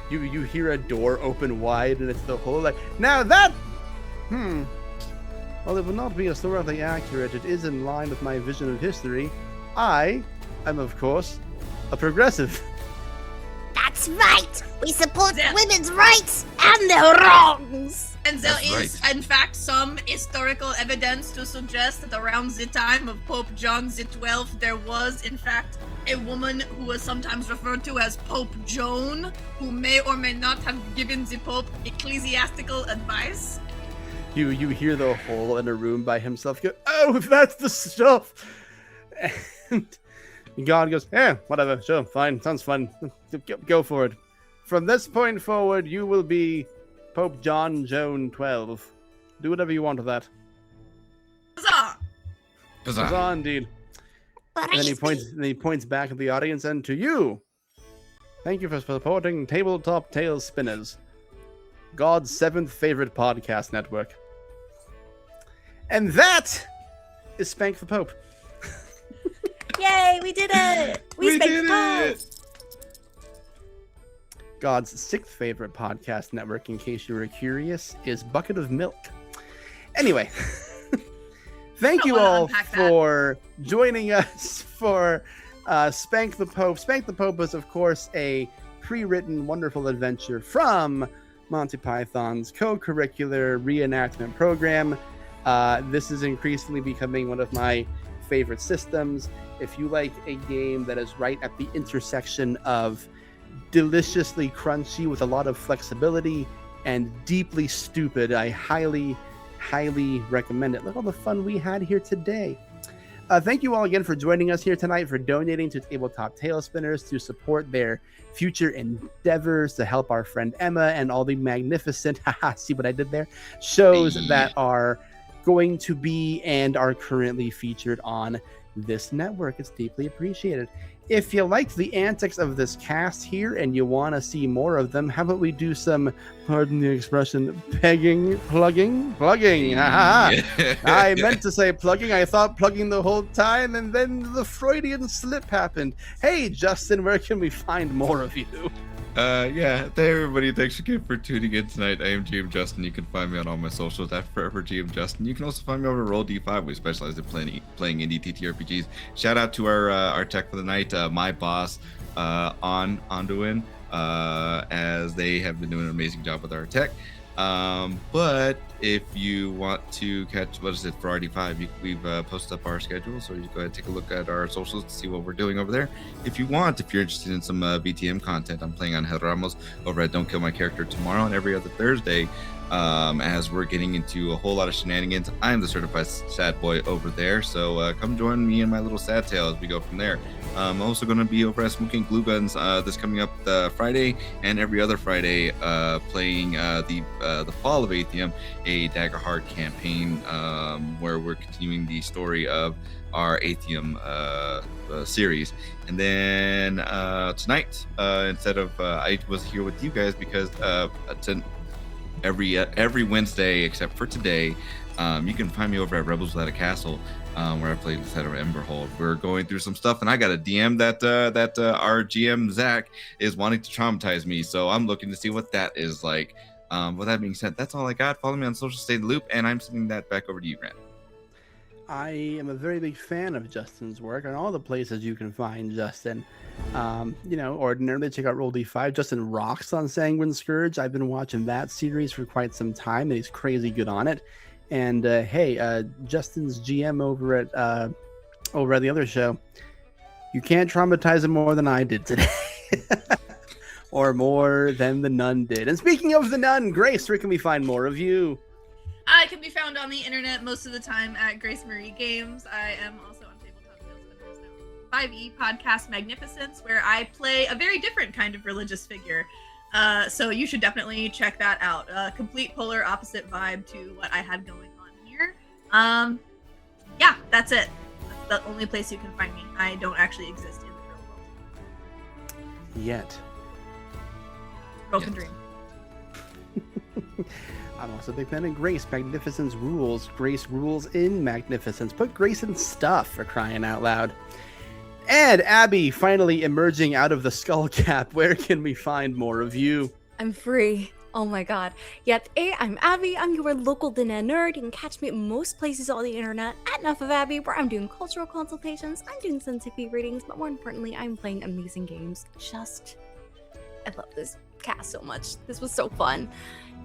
You hear a door open wide and it's the whole like now that while it will not be historically accurate, it is in line with my vision of history. I am of course a progressive. That's right. We support Yeah. women's rights and their wrongs. And there That's is, in fact, some historical evidence to suggest that around the time of Pope John XII, there was, in fact, a woman who was sometimes referred to as Pope Joan, who may or may not have given the Pope ecclesiastical advice. You hear the hole in a room by himself go, oh, if that's the stuff. And God goes, yeah, whatever, sure, fine, sounds fun. Go for it. From this point forward, you will be Pope John Joan 12. Do whatever you want with that. Huzzah! Huzzah. Huzzah, indeed. And then he points back at the audience and to you. Thank you for supporting Tabletop Tales Spinners, God's 7th favorite podcast network. And that is Spank the Pope. Yay, we did it! We did it! God's 6th favorite podcast network, in case you were curious, is Bucket of Milk. Anyway, thank you wanna all unpack that. for joining us for Spank the Pope. Spank the Pope was, of course, a pre-written wonderful adventure from Monty Python's co-curricular reenactment program. This is increasingly becoming one of my favorite systems. If you like a game that is right at the intersection of deliciously crunchy with a lot of flexibility and deeply stupid, I highly recommend it. Look at all the fun we had here today. Thank you all again for joining us here tonight, for donating to Tabletop Tale Spinners to support their future endeavors, to help our friend Emma and all the magnificent, see what I did there, shows that are going to be and are currently featured on this network. It's deeply appreciated. If you liked the antics of this cast here and you want to see more of them, how about we do some, pardon the expression, plugging? I meant to say plugging. I thought plugging the whole time, and then the Freudian slip happened. Hey, Justin, where can we find more of you? Yeah, hey everybody, thanks again for tuning in tonight. I am GM Justin. You can find me on all my socials at Forever GM Justin. You can also find me over at Roll D5. We specialize in playing indie TTRPGs. Shout out to our tech for the night, my boss, Onduin, as they have been doing an amazing job with our tech. But if you want to catch what is it for RD5, we've posted up our schedule, so you go ahead and take a look at our socials to see what we're doing over there. If you're interested in some BTM content, I'm playing on Hel Ramos over at Don't Kill My Character tomorrow and every other Thursday. As we're getting into a whole lot of shenanigans, I'm the certified sad boy over there, so come join me and my little sad tale as we go from there. I'm also going to be over at Smoking Glue Guns this coming up Friday and every other Friday, playing the Fall of Atheum, a Daggerheart campaign, where we're continuing the story of our Atheum series. And then tonight, instead of I was here with you guys because every Wednesday except for today, you can find me over at Rebels Without a Castle, where I play instead of Emberhold. We're going through some stuff, and I got a DM that our GM Zach is wanting to traumatize me, so I'm looking to see what that is like. With that being said, that's all I got. Follow me on social, stay in the loop, and I'm sending that back over to you, Grant. I am a very big fan of Justin's work and all the places you can find Justin. Ordinarily check out Roll D5. Justin rocks on Sanguine Scourge. I've been watching that series for quite some time, and he's crazy good on it. And Justin's GM over at the other show, you can't traumatize him more than I did today. Or more than the nun did. And speaking of the nun, Grace, where can we find more of you? I can be found on the internet most of the time at Grace Marie Games. I am also on Tabletop Tales Spinners now. 5e Podcast Magnificence, where I play a very different kind of religious figure. So you should definitely check that out. Complete polar opposite vibe to what I had going on here. Yeah, that's it. That's the only place you can find me. I don't actually exist in the real world. Yet. Girl can dream. I'm also a big fan of Grace. Magnificence rules. Grace rules in magnificence. Put Grace in stuff, for crying out loud. And Abby finally emerging out of the skull cap. Where can we find more of you? I'm free. Oh my god. Yep, I'm Abby. I'm your local dinner nerd. You can catch me at most places on the internet at Enough of Abby, where I'm doing cultural consultations, I'm doing sensitivity readings, but more importantly, I'm playing amazing games. I love this cast so much. This was so fun.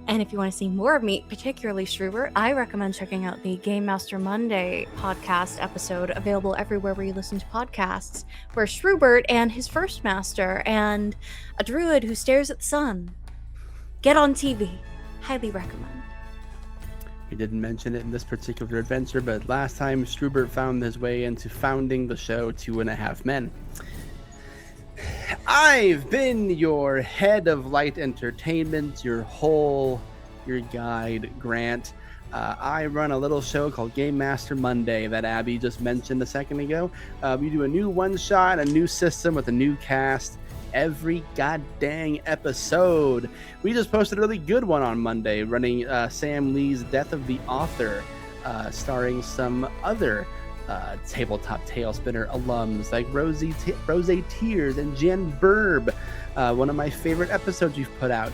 And if you want to see more of me, particularly Shrubert, I recommend checking out the Game Master Monday podcast episode, available everywhere where you listen to podcasts, where Shrubert and his first master and a druid who stares at the sun get on TV. Highly recommend. We didn't mention it in this particular adventure, but last time Strubert found his way into founding the show 2.5 Men. I've been your head of light entertainment, your guide, Grant. I run a little show called Game Master Monday that Abby just mentioned a second ago. We do a new one-shot, a new system with a new cast every goddamn episode. We just posted a really good one on Monday, running Sam Lee's Death of the Author, starring some other Tabletop Tailspinner alums like Rose Tears and Jen Burb, one of my favorite episodes you've put out.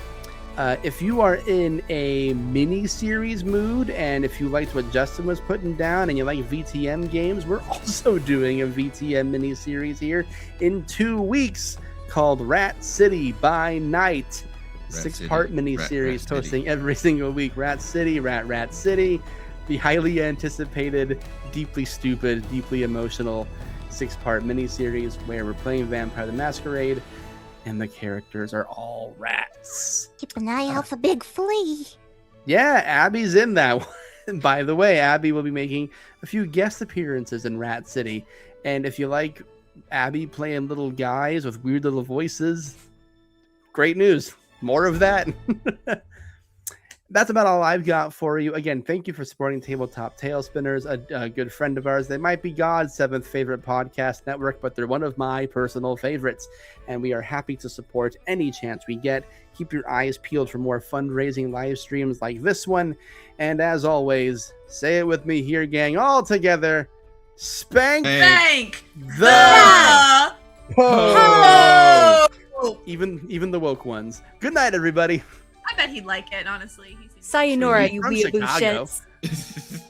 If you are in a mini-series mood, and if you liked what Justin was putting down and you like VTM games, we're also doing a VTM mini-series here in 2 weeks called Rat City by Night. Six-part mini-series posting every single week. Rat City, Rat City. The highly anticipated, deeply stupid, deeply emotional 6-part miniseries where we're playing Vampire the Masquerade and the characters are all rats. Keep an eye out for Big Flea. Yeah, Abby's in that one. By the way, Abby will be making a few guest appearances in Rat City. And if you like Abby playing little guys with weird little voices, great news. More of that. That's about all I've got for you. Again, thank you for supporting Tabletop Tailspinners, a good friend of ours. They might be God's 7th favorite podcast network, but they're one of my personal favorites. And we are happy to support any chance we get. Keep your eyes peeled for more fundraising live streams like this one. And as always, say it with me here, gang, all together. Spank the Oh! Even the woke ones. Good night, everybody. I bet he'd like it, honestly. Sayonara, He's you from weird Chicago. shits.